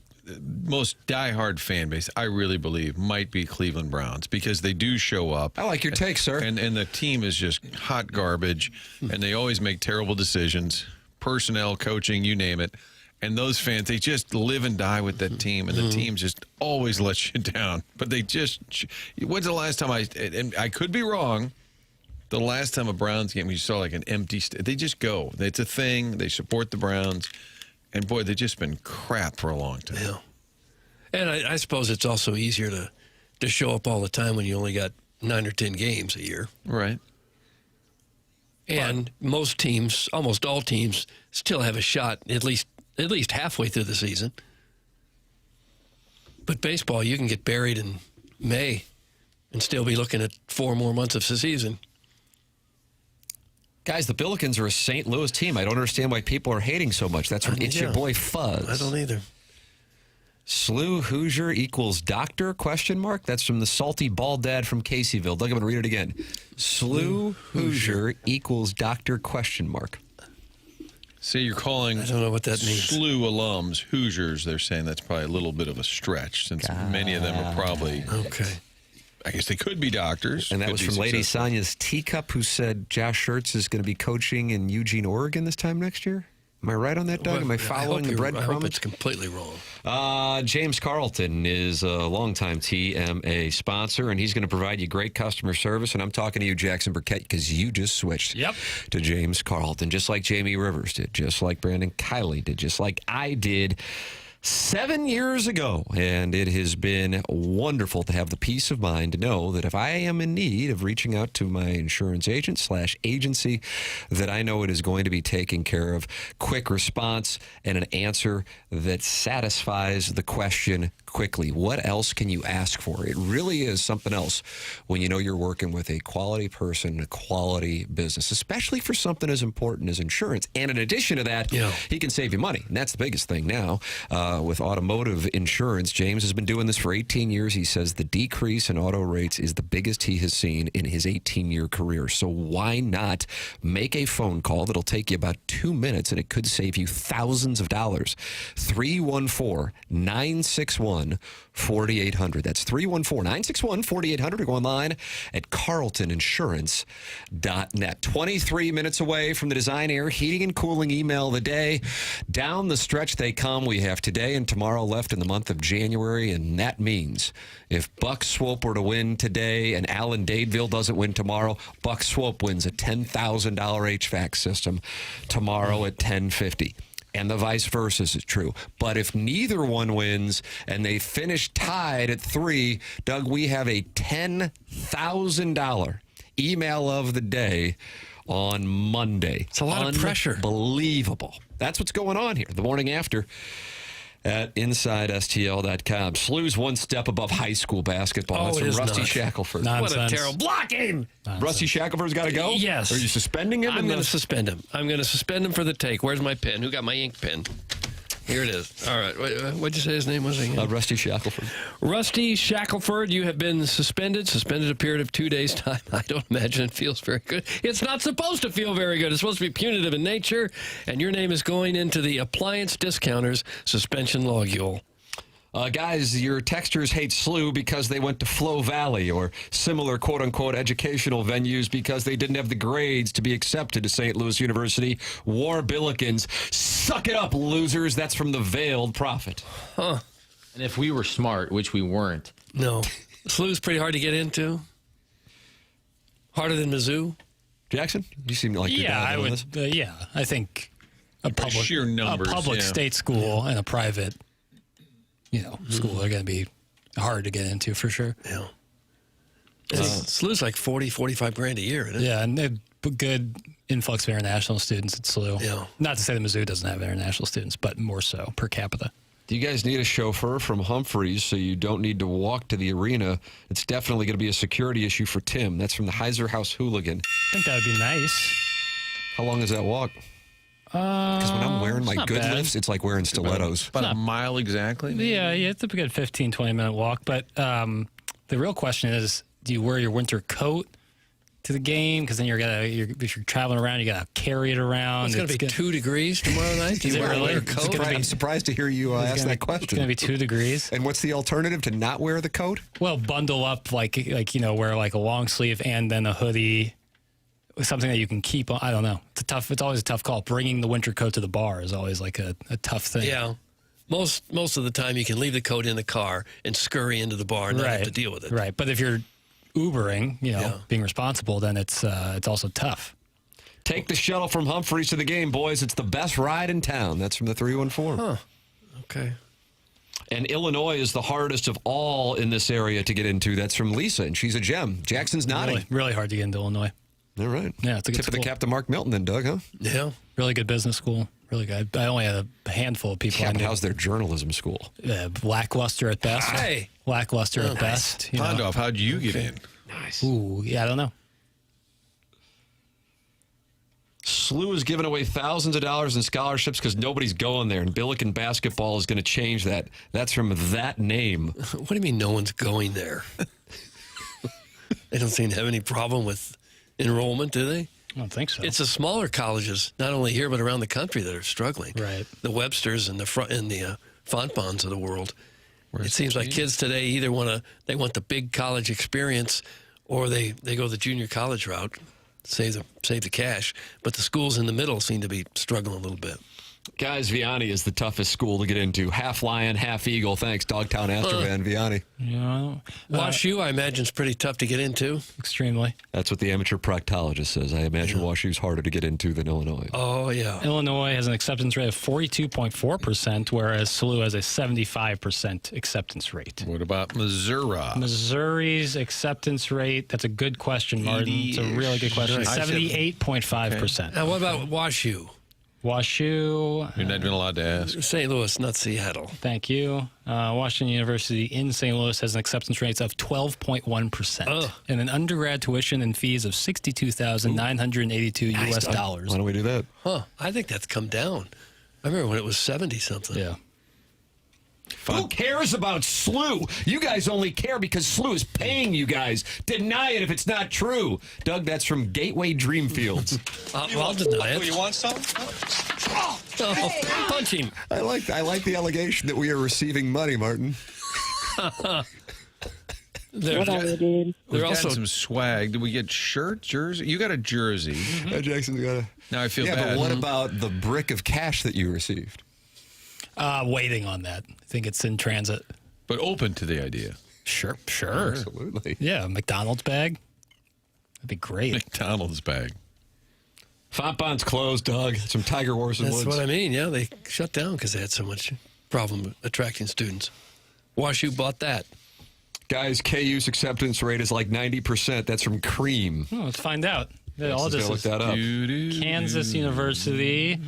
most diehard fan base, I really believe, might be Cleveland Browns because they do show up. I like your take, sir. And the team is just hot garbage, and they always make terrible decisions. Personnel, coaching, you name it. And those fans, they just live and die with that team, and the team just always lets you down. But they just, when's the last time and I could be wrong, the last time a Browns game, you saw like an empty, they just go. It's a thing. They support the Browns. And boy, they've just been crap for a long time. Yeah. And I suppose it's also easier to show up all the time when you only got 9 or 10 games a year. Right. And most teams, almost all teams, still have a shot at least halfway through the season. But baseball, you can get buried in May and still be looking at 4 more months of the season. Guys, the Billikens are a St. Louis team. I don't understand why people are hating so much. That's from It's Your Boy Fuzz. I don't either. Slew Hoosier equals doctor, ? That's from the salty bald dad from Caseyville. Doug, I'm going to read it again. Slew Hoosier equals doctor, ? See, you're calling I don't know what that means. SLU alums Hoosiers. They're saying that's probably a little bit of a stretch since many of them are probably... Okay. I guess they could be doctors. And that was from Lady Sonia's Teacup, who said Josh Schertz is going to be coaching in Eugene, Oregon this time next year. Am I right on that, Doug? Am I following the breadcrumbs? I hope it's completely wrong. James Carlton is a longtime TMA sponsor, and he's going to provide you great customer service. And I'm talking to you, Jackson Burkett, because you just switched to James Carlton, just like Jamie Rivers did, just like Brandon Kiley did, just like I did 7 years ago. And it has been wonderful to have the peace of mind to know that if I am in need of reaching out to my insurance agent / agency, that I know it is going to be taken care of. Quick response and an answer that satisfies the question quickly. What else can you ask for? It really is something else when you know you're working with a quality person, a quality business, especially for something as important as insurance. And in addition to that, he can save you money. And that's the biggest thing now. With automotive insurance, James has been doing this for 18 years. He says the decrease in auto rates is the biggest he has seen in his 18-year career. So why not make a phone call that'll take you about 2 minutes, and it could save you thousands of dollars. 314-961-4800. That's 314-961-4800. Or go online at carltoninsurance.net. 23 minutes away from the Design Air Heating and Cooling email of the day. Down the stretch they come. We have today and tomorrow left in the month of January, and that means if Buck Swope were to win today and Alan Dadeville doesn't win tomorrow, Buck Swope wins a $10,000 HVAC system tomorrow at $10,50. And the vice versa is true. But if neither one wins and they finish tied at 3, Doug, we have a $10,000 email of the day on Monday. It's a lot of pressure. Unbelievable. That's what's going on here. The morning after at InsideSTL.com. SLU's one step above high school basketball. That's from Rusty Shackelford. What a terrible blocking! Rusty Shackelford's got to go? Yes. Are you suspending him? I'm going to suspend him. I'm going to suspend him for the take. Where's my pen? Who got my ink pen? Here it is. All right. What'd you say his name was again? Rusty Shackelford. Rusty Shackelford, you have been suspended a period of 2 days' time. I don't imagine it feels very good. It's not supposed to feel very good. It's supposed to be punitive in nature, and your name is going into the Appliance Discounters suspension logule. Guys, your texters hate SLU because they went to Flow Valley or similar quote-unquote educational venues because they didn't have the grades to be accepted to St. Louis University. War Billikens. Suck it up, losers. That's from the Veiled Prophet. Huh. And if we were smart, which we weren't. No. SLU's pretty hard to get into. Harder than Mizzou. Jackson, you seem like you're I would. I think sheer numbers, a public state school and a private, school are going to be hard to get into for sure. Yeah. SLU's like 40, 45 grand a year, isn't it? Yeah, and they have good influx of international students at SLU. Yeah. Not to say that Mizzou doesn't have international students, but more so per capita. Do you guys need a chauffeur from Humphreys so you don't need to walk to the arena? It's definitely going to be a security issue for Tim. That's from the Heiser House Hooligan. I think that would be nice. How long is that walk? Because when I'm wearing my good lifts, it's like wearing stilettos. About a mile exactly? Yeah, it's a good 15, 20-minute walk. But the real question is, do you wear your winter coat to the game? Because then if you're traveling around, you got to carry it around. It's going to be 2 degrees tomorrow night. Is it really? I'm surprised to hear you ask that question. It's going to be 2 degrees. And what's the alternative to not wear the coat? Well, bundle up wear like a long sleeve and then a hoodie. Something that you can keep on. I don't know. It's always a tough call. Bringing the winter coat to the bar is always like a tough thing. Yeah. Most of the time you can leave the coat in the car and scurry into the bar and not have to deal with it. Right. But if you're Ubering, being responsible, then it's also tough. Take the shuttle from Humphreys to the game, boys. It's the best ride in town. That's from the 314. Huh. Okay. And Illinois is the hardest of all in this area to get into. That's from Lisa, and she's a gem. Jackson's nodding. Really hard to get into Illinois. All right. Yeah, it's a good tip of the cap to Mark Milton then, Doug, huh? Yeah. Really good business school. Really good. I only had a handful of people. Yeah, but how's their journalism school? Lackluster at best. Hey. Lackluster at best. Pondoff, how'd you get in? Nice. Ooh, yeah, I don't know. SLU is giving away thousands of dollars in scholarships because nobody's going there, and Billiken basketball is going to change that. That's from that name. What do you mean no one's going there? They don't seem to have any problem with enrollment, do they? I don't think so. It's the smaller colleges, not only here but around the country, that are struggling. Right. The Websters and the Fontbonnes of the world. It seems like kids today either want the big college experience, or they go the junior college route, save the cash. But the schools in the middle seem to be struggling a little bit. Guys, Vianney is the toughest school to get into. Half Lion, half Eagle. Thanks, Dogtown Astrovan, Vianney. Yeah. WashU, I imagine, is pretty tough to get into. Extremely. That's what the amateur proctologist says. I imagine WashU's harder to get into than Illinois. Oh, yeah. Illinois has an acceptance rate of 42.4%, whereas SLU has a 75% acceptance rate. What about Missouri? Missouri's acceptance rate, that's a good question, Martin. It's a really good question. 78.5%. Now, what about WashU? WashU. You're not even allowed to ask. St. Louis, not Seattle. Thank you. Washington University in St. Louis has an acceptance rate of 12.1%, and an undergrad tuition and fees of $62,982 US dollars. Why don't we do that? Huh? I think that's come down. I remember when it was 70 something. Yeah. Who cares about SLU? You guys only care because SLU is paying you guys. Deny it if it's not true. Doug, that's from Gateway Dreamfields. I'll deny it. You want some? Punch him. I like the allegation that we are receiving money, Martin. They're also some swag. Did we get shirt, jersey? You got a jersey. Jackson's got a... Now I feel bad. bad. But what about the brick of cash that you received? Waiting on that. I think it's in transit. But open to the idea. Sure. Absolutely. Yeah, McDonald's bag. That'd be great. McDonald's bag. Fontbonne's closed, Doug. Some Tiger Horse and That's Woods. what I mean. Yeah, they shut down because they had so much problem attracting students. WashU bought that. Guys, KU's acceptance rate is like 90%. That's from Cream. Oh, let's find out. All this look that up. Kansas University,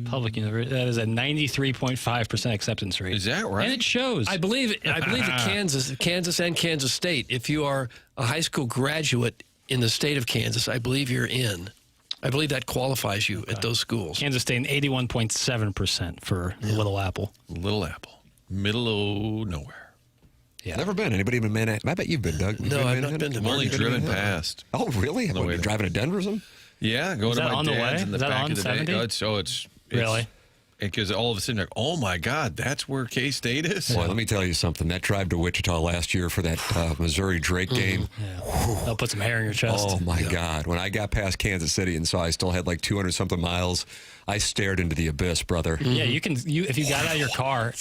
public university, that is a 93.5% acceptance rate. Is that right? And it shows. I believe that Kansas and Kansas State, if you are a high school graduate in the state of Kansas, I believe you're in. I believe that qualifies you at those schools. Kansas State, 81.7% for Little Apple. Little Apple. Middle of nowhere. Yeah. Never been. Anybody been Manhattan? I bet you've been, Doug. No, I've not been to I've only driven past. Oh, really? Have you driving to Denver or something? Yeah, going to my dad's in the back of the day. It's really? Because all of a sudden, like, oh my God, that's where K-State is? Boy, let me tell you something. That drive to Wichita last year for that Missouri-Drake game. Yeah. They'll put some hair in your chest. Oh, my God. When I got past Kansas City and saw I still had like 200-something miles, I stared into the abyss, brother. Yeah, if you got out of your car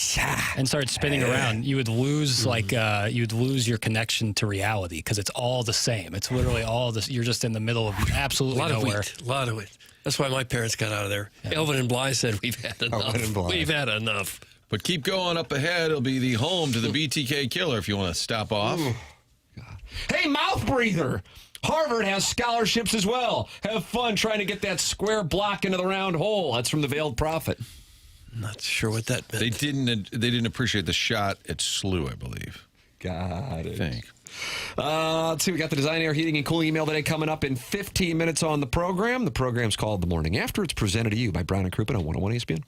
and started spinning around, you would lose you'd lose your connection to reality because it's all the same. It's literally all this. You're just in the middle of absolutely nowhere. A lot of wheat. That's why my parents got out of there. Yeah. Elvin and Bly said, "We've had enough. We've had enough." But keep going up ahead. It'll be the home to the BTK Killer if you want to stop off. Hey, mouth breather. Harvard has scholarships as well. Have fun trying to get that square block into the round hole. That's from the Veiled Prophet. Not sure what that meant. They didn't appreciate the shot at SLU, I believe. Got it. I think. Let's see. We got the Design Air Heating and Cooling email today coming up in 15 minutes on the program. The program's called The Morning After. It's presented to you by Brown and Crouppen on 101 ESPN.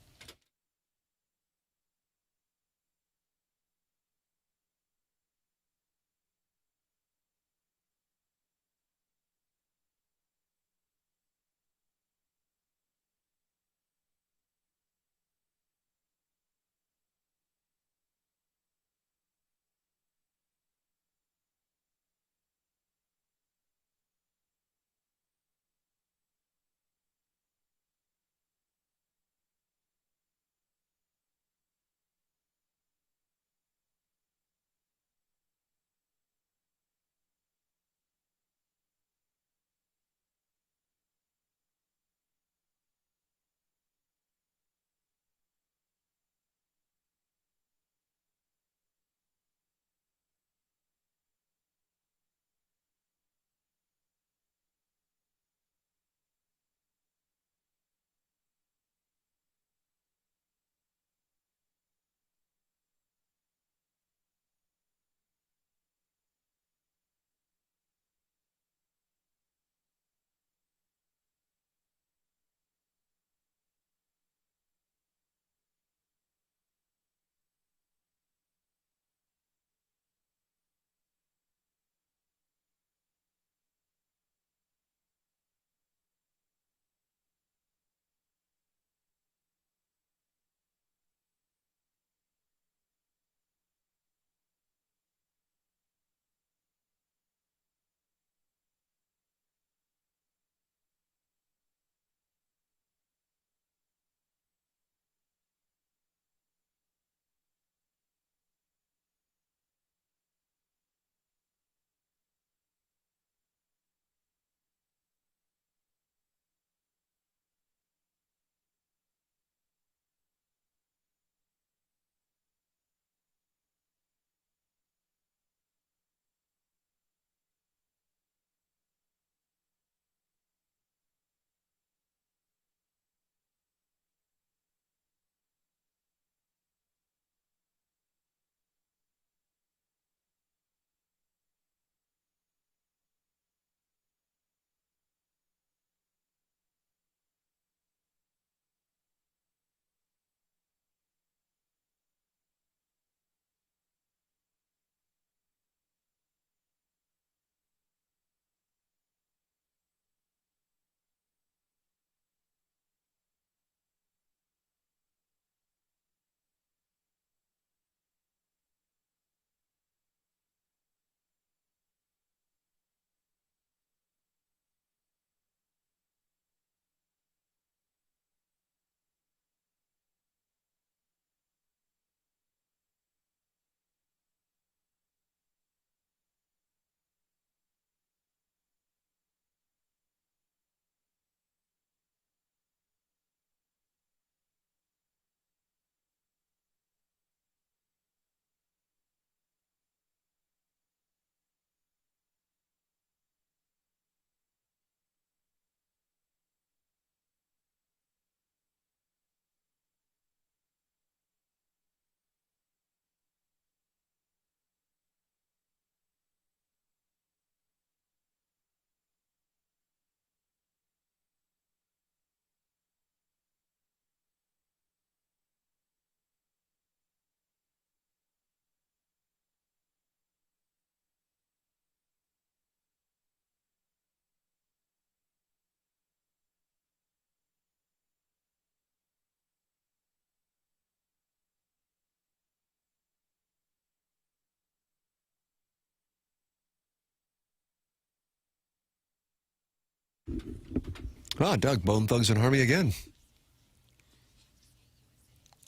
Doug, Bone Thugs and Harmony again.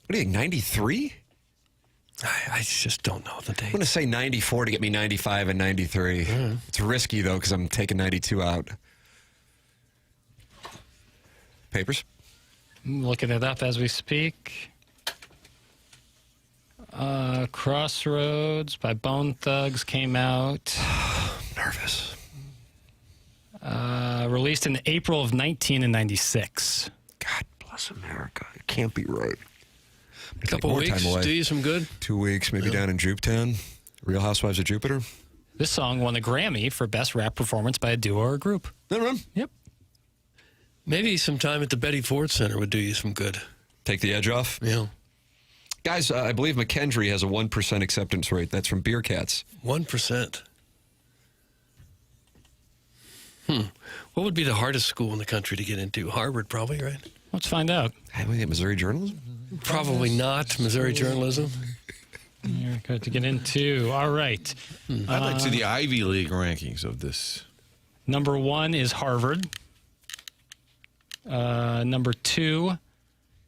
What do you think, 93? I just don't know the date. I'm going to say 94 to get me 95 and 93. It's risky, though, because I'm taking 92 out. Papers? I'm looking it up as we speak. Crossroads by Bone Thugs came out. Nervous. Released in April of 1996. God bless America. It can't be right. A couple weeks, do you some good? 2 weeks, maybe down in Jupetown. Real Housewives of Jupiter. This song won the Grammy for Best Rap Performance by a Duo or a Group. Yep. Maybe some time at the Betty Ford Center would do you some good. Take the edge off? Yeah. Guys, I believe McKendree has a 1% acceptance rate. That's from Beer Cats. 1%. What would be the hardest school in the country to get into? Harvard, probably, right? Let's find out. Missouri journalism? Probably not. Missouri journalism. You're good to get into. All right. I'd like to see the Ivy League rankings of this. Number 1 is Harvard. Number 2,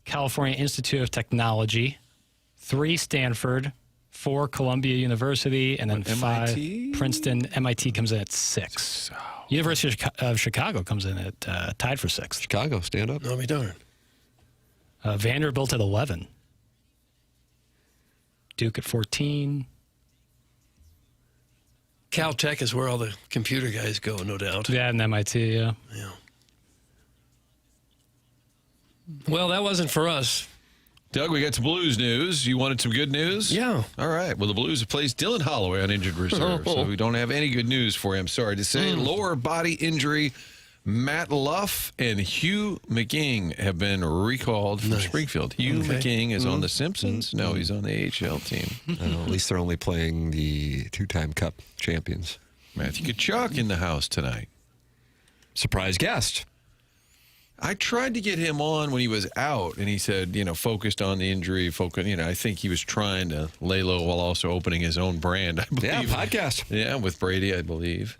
California Institute of Technology. 3, Stanford. 4, Columbia University. And then 5, MIT? Princeton. MIT comes in at 6. University of Chicago comes in at tied for 6th. Chicago, stand up. I'll be darned. Vanderbilt at 11. Duke at 14. Caltech is where all the computer guys go, no doubt. Yeah, and MIT, yeah. Well, that wasn't for us. Doug, we got some Blues news. You wanted some good news? Yeah. All right. Well, the Blues have placed Dylan Holloway on injured reserve, so we don't have any good news for you. I'm sorry to say. Lower body injury. Matt Luff and Hugh McGing have been recalled from Springfield. Hugh McGing is on The Simpsons. No, he's on the AHL team. At least they're only playing the 2-time Cup champions. Matthew Tkachuk in the house tonight. Surprise guest. I tried to get him on when he was out, and he said, focused on the injury. I think he was trying to lay low while also opening his own brand, I believe. Yeah, podcast. Yeah, with Brady, I believe.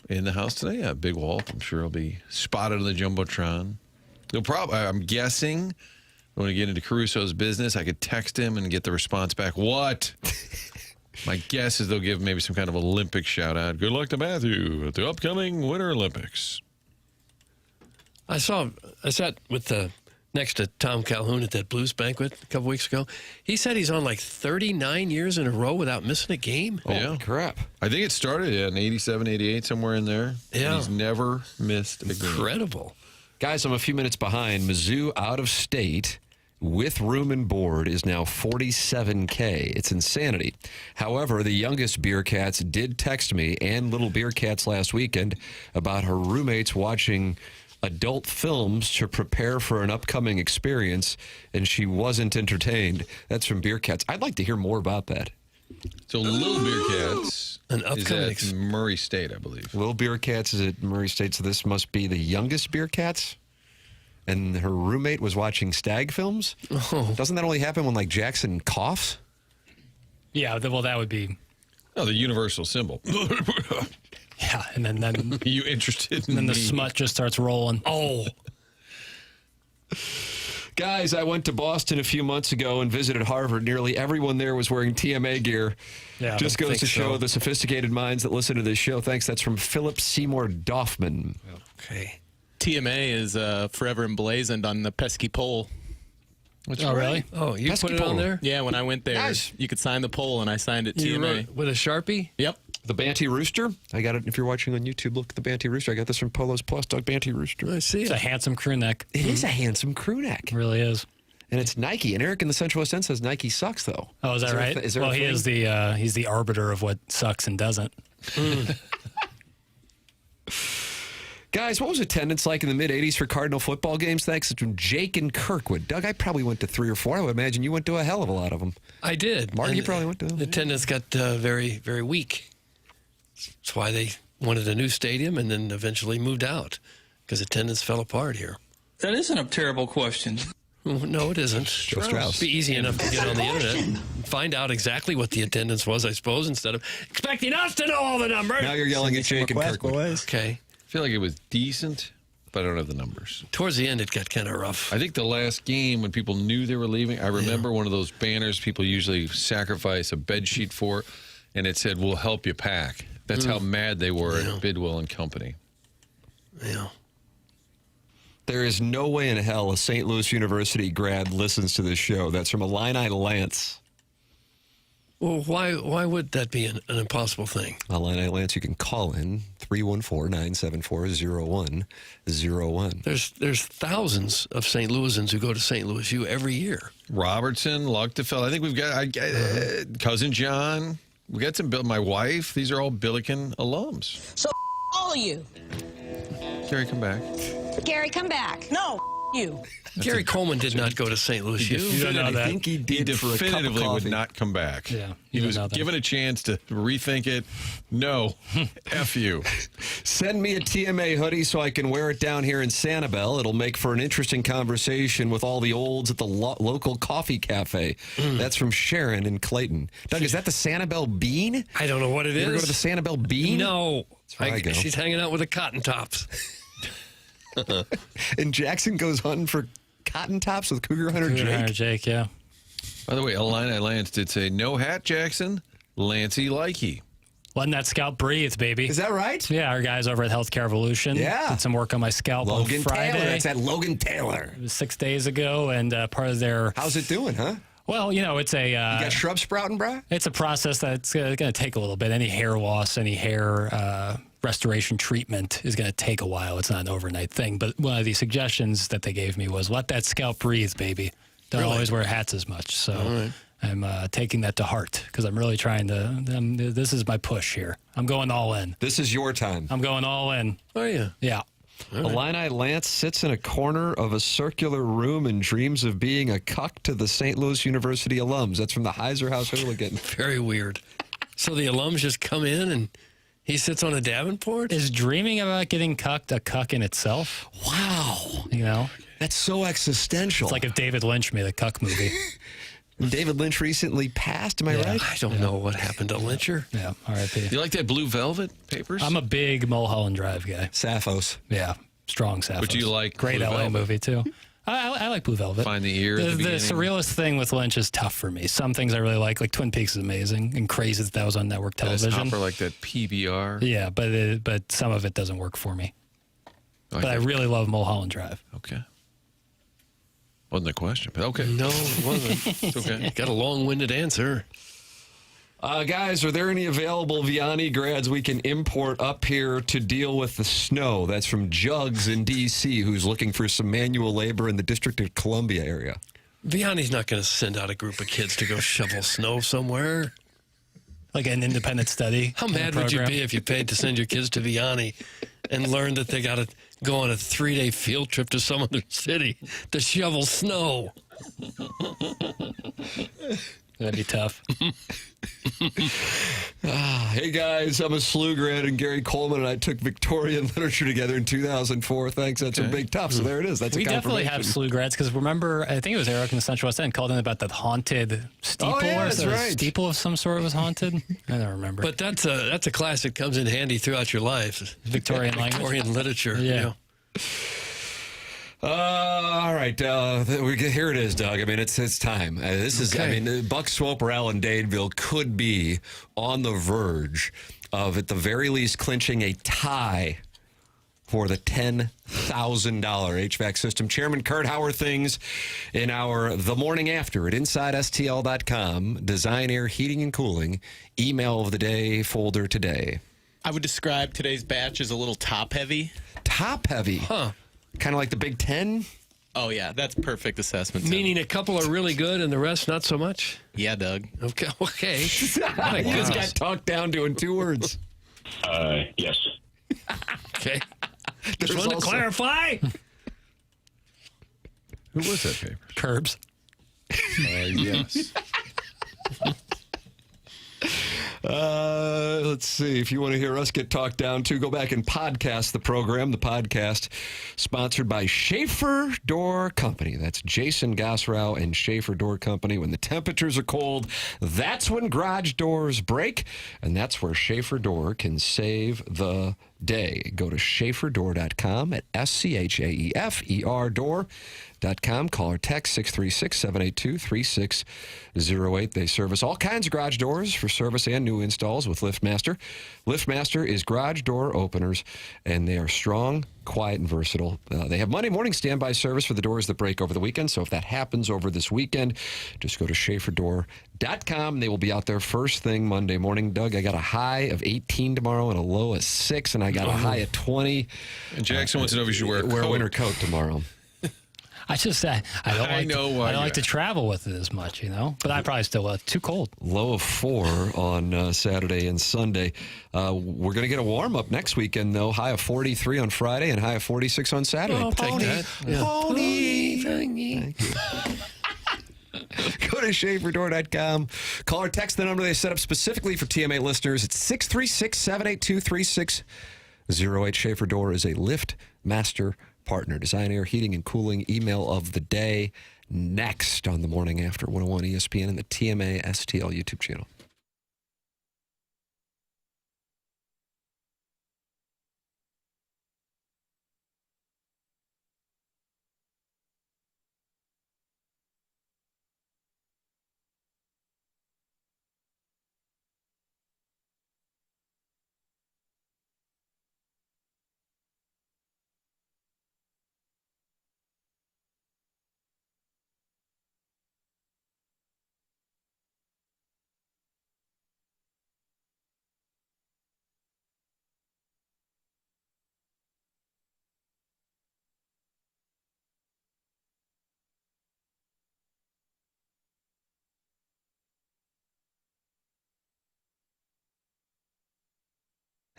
In the house today, yeah, Big Walt. I'm sure he'll be spotted on the Jumbotron. I'm guessing when we get into Caruso's business, I could text him and get the response back. What? My guess is they'll give maybe some kind of Olympic shout out. Good luck to Matthew at the upcoming Winter Olympics. I sat next to Tom Calhoun at that blues banquet a couple weeks ago. He said he's on like 39 years in a row without missing a game. Oh, yeah. Crap. I think it started in 87, 88, somewhere in there. Yeah. He's never missed a game. Incredible. Guys, I'm a few minutes behind. Mizzou out of state with room and board is now $47K. It's insanity. However, the youngest Beer Cats did text me and Little Beer Cats last weekend about her roommates watching adult films to prepare for an upcoming experience, and she wasn't entertained. That's from Beer Cats. I'd like to hear more about that. So Little Beer Cats an upcoming is at Murray State, I believe. Little Beer Cats is at Murray State, so this must be the youngest Beer Cats? And her roommate was watching stag films? Oh. Doesn't that only happen when, like, Jackson coughs? Yeah, well, that would be... Oh, the universal symbol. Yeah, and then you interested in then the me? smut just starts rolling. Oh. Guys, I went to Boston a few months ago and visited Harvard. Nearly everyone there was wearing TMA gear. Yeah, just goes to show the sophisticated minds that listen to this show. Thanks. That's from Philip Seymour Doffman. Okay. TMA is forever emblazoned on the pesky pole. Really? Oh, you put it on there? Yeah, when I went there, Nice. you could sign the poll, and I signed it You TMA. wrote with a Sharpie? Yep. The Banty Rooster. I got it. If you're watching on YouTube, look at the Banty Rooster. I got this from Polos Plus, Doug Banty Rooster. I see It's it. a handsome crew neck. It is a handsome crew neck. It really is. And it's Nike. And Eric in the Central West End says Nike sucks, though. Oh, is that right? Well, he is he's the arbiter of what sucks and doesn't. Guys, what was attendance like in the mid-'80s for Cardinal football games? Thanks to Jake and Kirkwood. Doug, I probably went to 3 or 4. I would imagine you went to a hell of a lot of them. I did. Mark, And you probably went to them. The attendance got very, very weak. That's why they wanted a new stadium and then eventually moved out, because attendance fell apart here. That isn't a terrible question. No, it isn't. Joe Strauss. It'd be easy enough to get on the internet and find out exactly what the attendance was, I suppose, instead of expecting us to know all the numbers. Now you're yelling at Jake and Kirkwood. Okay. I feel like it was decent. but I don't have the numbers. Towards the end, it got kind of rough. I think the last game when people knew they were leaving, I remember one of those banners people usually sacrifice a bed sheet for, and it said, "We'll help you pack." That's how mad they were at Bidwell and Company. Yeah. There is no way in hell a St. Louis University grad listens to this show. That's from Illini Lance. Well, why would that be an impossible thing? Illini Lance, you can call in 314-974-0101. There's thousands of St. Louisans who go to St. Louis U every year. Robertson, Luchtefeld. I think we've got Cousin John. We got some. My wife. These are all Billiken alums. So all of you. Gary, come back. Gary, come back. No, you. Gary Coleman did not go to St. Louis U. You don't know that. I think he did He definitively would not come back. Yeah, he was given a chance to rethink it. No, F you. Send me a TMA hoodie so I can wear it down here in Sanibel. It'll make for an interesting conversation with all the olds at the local coffee cafe. That's from Sharon in Clayton. Doug, is that the Sanibel Bean? I don't know what it is. You ever go to the Sanibel Bean? No. That's where I go. She's hanging out with the Cotton Tops. And Jackson goes hunting for cotton tops with Cougar Hunter Jake. Yeah. By the way, Illini Lance did say, "No hat, Jackson. Lancey likey." Letting that scalp breathe, baby. Is that right? Yeah, our guys over at Healthcare Evolution. Yeah. Did some work on my scalp Logan on Friday. Taylor. That's that Logan Taylor. It was 6 days ago, and part of their... How's it doing, huh? Well, it's a... you got shrub sprouting, bro? It's a process that's going to take a little bit. Any hair loss, any hair restoration treatment is going to take a while. It's not an overnight thing. But one of the suggestions that they gave me was, let that scalp breathe, baby. Don't always wear hats as much. So I'm taking that to heart because I'm really trying to... this is my push here. I'm going all in. This is your time. I'm going all in. Oh, yeah. Yeah. Illini Lance sits in a corner of a circular room and dreams of being a cuck to the St. Louis University alums. That's from the Heiser House Hooligan. Very weird. So the alums just come in and he sits on a Davenport? Is dreaming about getting cucked a cuck in itself? Wow. That's so existential. It's like if David Lynch made a cuck movie. David Lynch recently passed, am I right? I don't know what happened to Lyncher. Yeah, R.I.P. You like that Blue Velvet papers? I'm a big Mulholland Drive guy. Sappho's. Yeah, strong Sappho's. But do you like Great Blue LA Velvet? movie, too. I like Blue Velvet. Find the ear at the beginning. surrealist thing with Lynch is tough for me. Some things I really like Twin Peaks is amazing and crazy that was on network television. Hopper, like that PBR. Yeah, but some of it doesn't work for me. But I really love Mulholland Drive. Okay. Wasn't the question, but okay. No, it wasn't. It's okay. Got a long-winded answer. Guys, are there any available Vianney grads we can import up here to deal with the snow? That's from Jugs in D.C., who's looking for some manual labor in the District of Columbia area. Vianney's not going to send out a group of kids to go shovel snow somewhere. Like an independent study. How mad would you be if you paid to send your kids to Vianney and learned that they got to go on a 3-day field trip to some other city to shovel snow? That'd be tough. Hey, guys, I'm a SLU grad, and Gary Coleman and I took Victorian literature together in 200004. Thanks. That's a big tough. So there it is. That's we a definitely have SLU grads because remember, I think it was Eric in the Central West End called in about the haunted steeple. Oh, yeah, that's right. Steeple of some sort was haunted. I don't remember. But that's a class that comes in handy throughout your life. Victorian language. Victorian literature. Yeah. All right, here it is, Doug. I mean, it's time. This is. I mean, Buck Swoperal and Daneville could be on the verge of, at the very least, clinching a tie for the $10,000 HVAC system. Chairman Kurt, how are things in our The Morning After at InsideSTL.com? Design, Air, Heating, and Cooling. Email of the day folder today. I would describe today's batch as a little top-heavy. Top-heavy? Huh. Kind of like the Big Ten? Oh, yeah. That's perfect assessment. Tim. Meaning a couple are really good and the rest not so much? Yeah, Doug. Okay. This got talked down to in 2 words. Yes. Okay. Just want to clarify. Who was that paper? Curbs. Yes. Let's see. If you want to hear us get talked down to, go back and podcast the program. The podcast sponsored by Schaefer Door Company. That's Jason Gosrow and Schaefer Door Company. When the temperatures are cold, that's when garage doors break, and that's where Schaefer Door can save the day. Go to SchaeferDoor.com at SCHAEFER door.com. Call or text 636-782-3608. They service all kinds of garage doors for service and new installs with LiftMaster. LiftMaster is garage door openers, and they are strong, quiet, and versatile. They have Monday morning standby service for the doors that break over the weekend. So if that happens over this weekend, just go to SchaeferDoor.com. They will be out there first thing Monday morning. Doug, I got a high of 18 tomorrow and a low of 6, and I got a high of 20. And Jackson wants to know if you should wear a winter coat tomorrow. I don't like to travel with it as much, but I probably still too cold. Low of 4 on Saturday and Sunday. We're going to get a warm-up next weekend, though. High of 43 on Friday and high of 46 on Saturday. Oh, take that. Yeah. Pony. Thank you. Go to SchaeferDoor.com. Call or text the number they set up specifically for TMA listeners. It's 636-782-3608. Schaefer Door is a LiftMaster partner. Design, air, heating, and cooling. Email of the day next on the Morning After 101 ESPN and the TMA STL YouTube channel.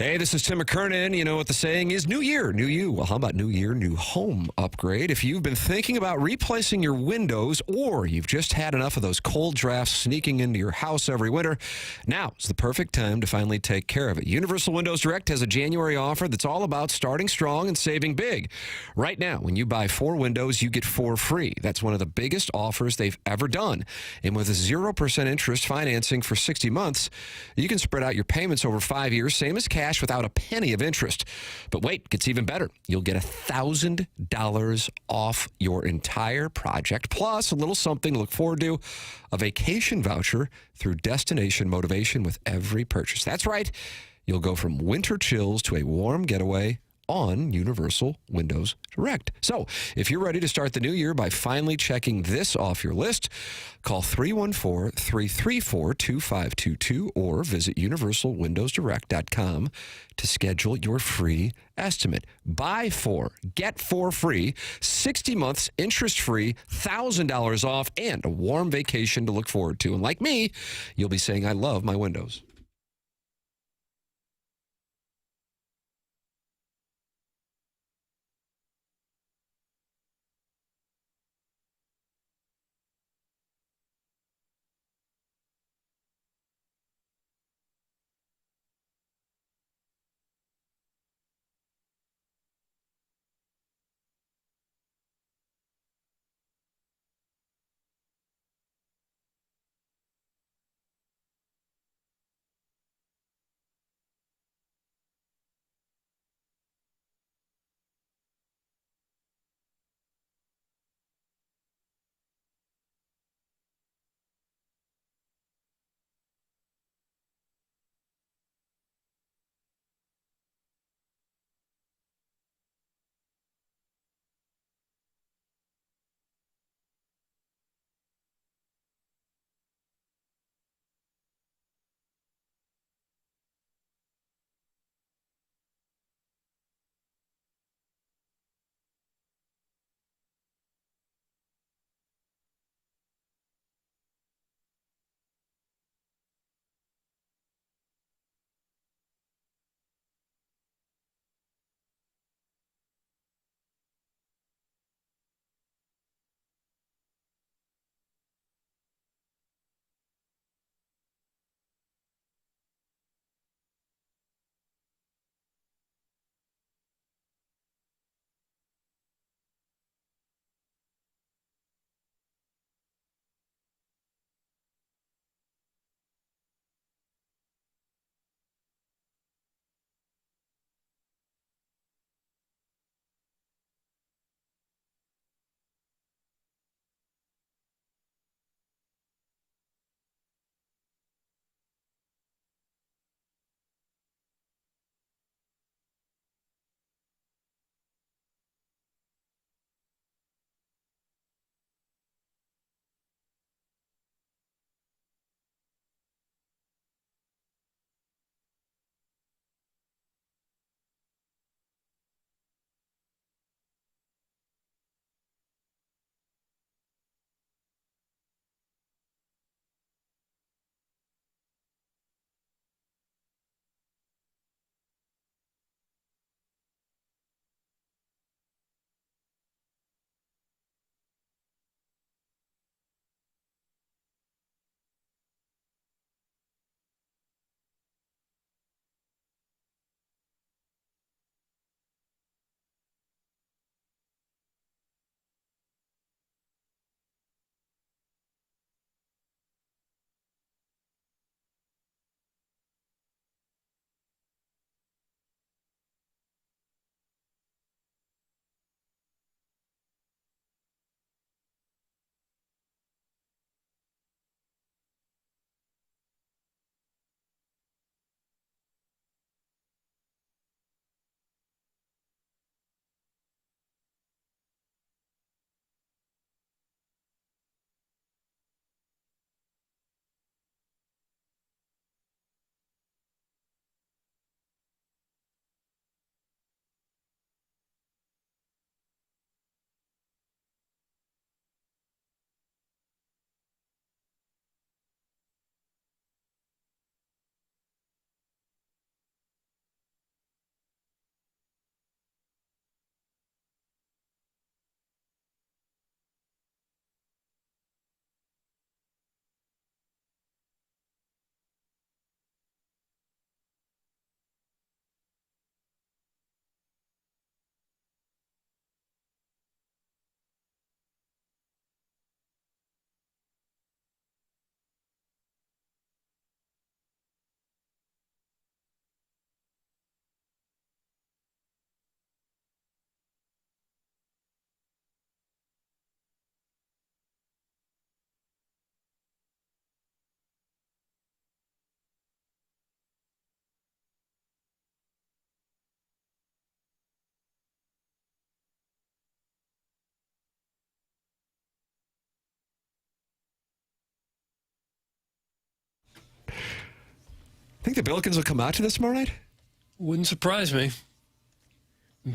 Hey, this is Tim McKernan. You know what the saying is? New year, new you. Well, how about new year, new home upgrade? If you've been thinking about replacing your windows or you've just had enough of those cold drafts sneaking into your house every winter, now is the perfect time to finally take care of it. Universal Windows Direct has a January offer that's all about starting strong and saving big. Right now, when you buy 4 windows, you get 4 free. That's one of the biggest offers they've ever done. And with a 0% interest financing for 60 months, you can spread out your payments over 5 years, same as cash, without a penny of interest. But wait, it gets even better. You'll get $1,000 off your entire project, plus a little something to look forward to, a vacation voucher through Destination Motivation with every purchase. That's right. You'll go from winter chills to a warm getaway on Universal Windows Direct. So, if you're ready to start the new year by finally checking this off your list, call 314-334-2522 or visit universalwindowsdirect.com to schedule your free estimate. Buy 4, get 4 free, 60 months interest-free, $1,000 off, and a warm vacation to look forward to. And like me, you'll be saying, I love my windows. Think the Billikens will come out to this tomorrow night? Wouldn't surprise me.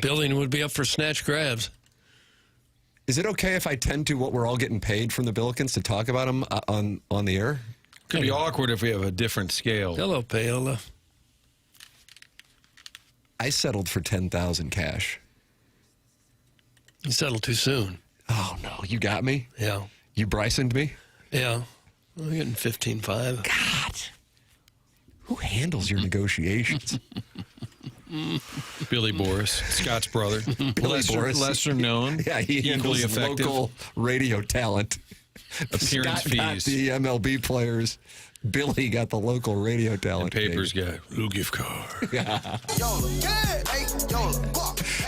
Building would be up for snatch grabs. Is it okay if I tend to what we're all getting paid from the Billikens to talk about them on the air? Could be awkward if we have a different scale. Hello, Paola. I settled for $10,000 cash. You settled too soon. Oh, no. You got me? Yeah. You Brysoned me? Yeah. I'm getting 15.5. God. Who handles your negotiations? Billy Boris, Scott's brother. Billy Boris. Lesser known. Yeah, he handles equally effective. local radio talent. Appearance Scott got fees. the MLB players. Billy got the local radio talent. And Papers guy. Little gift card. Yeah.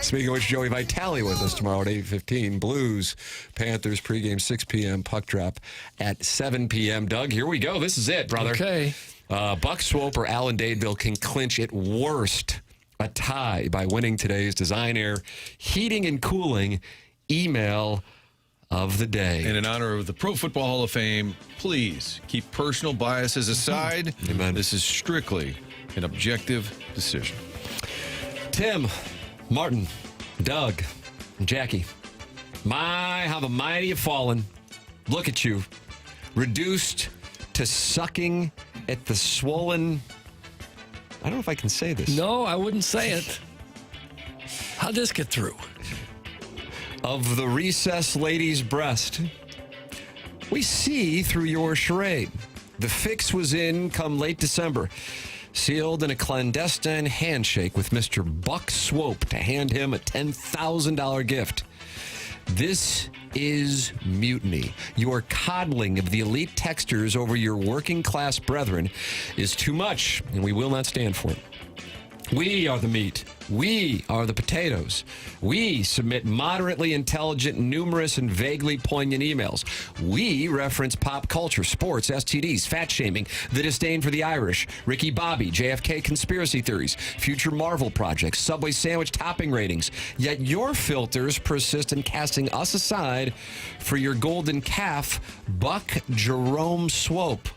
Speaking of which, Joey Vitale with us tomorrow at 8:15. Blues, Panthers pregame 6 p.m. Puck drop at 7 p.m. Doug, here we go. This is it, brother. Okay. Buck Swope or Alan Dadeville can clinch at worst a tie by winning today's Design Air Heating and Cooling email of the day. And in honor of the Pro Football Hall of Fame, please keep personal biases aside. Amen. This is strictly an objective decision. Tim, Martin, Doug, and Jackie. My, how the mighty have fallen. Look at you. Reduced to sucking at the swollen... I don't know if I can say this. No, I wouldn't say it. How'd this get through? Of the recessed lady's breast. We see through your charade. The fix was in come late December. Sealed in a clandestine handshake with Mr. Buck Swope to hand him a $10,000 gift. This is mutiny. Your coddling of the elite texters over your working class brethren is too much, and we will not stand for it. We are the meat. We are the potatoes. We submit moderately intelligent, numerous, and vaguely poignant emails. We reference pop culture, sports, STDs, fat shaming, the disdain for the Irish, Ricky Bobby, JFK conspiracy theories, future Marvel projects, Subway sandwich topping ratings. Yet your filters persist in casting us aside for your golden calf, Buck Jerome Swope.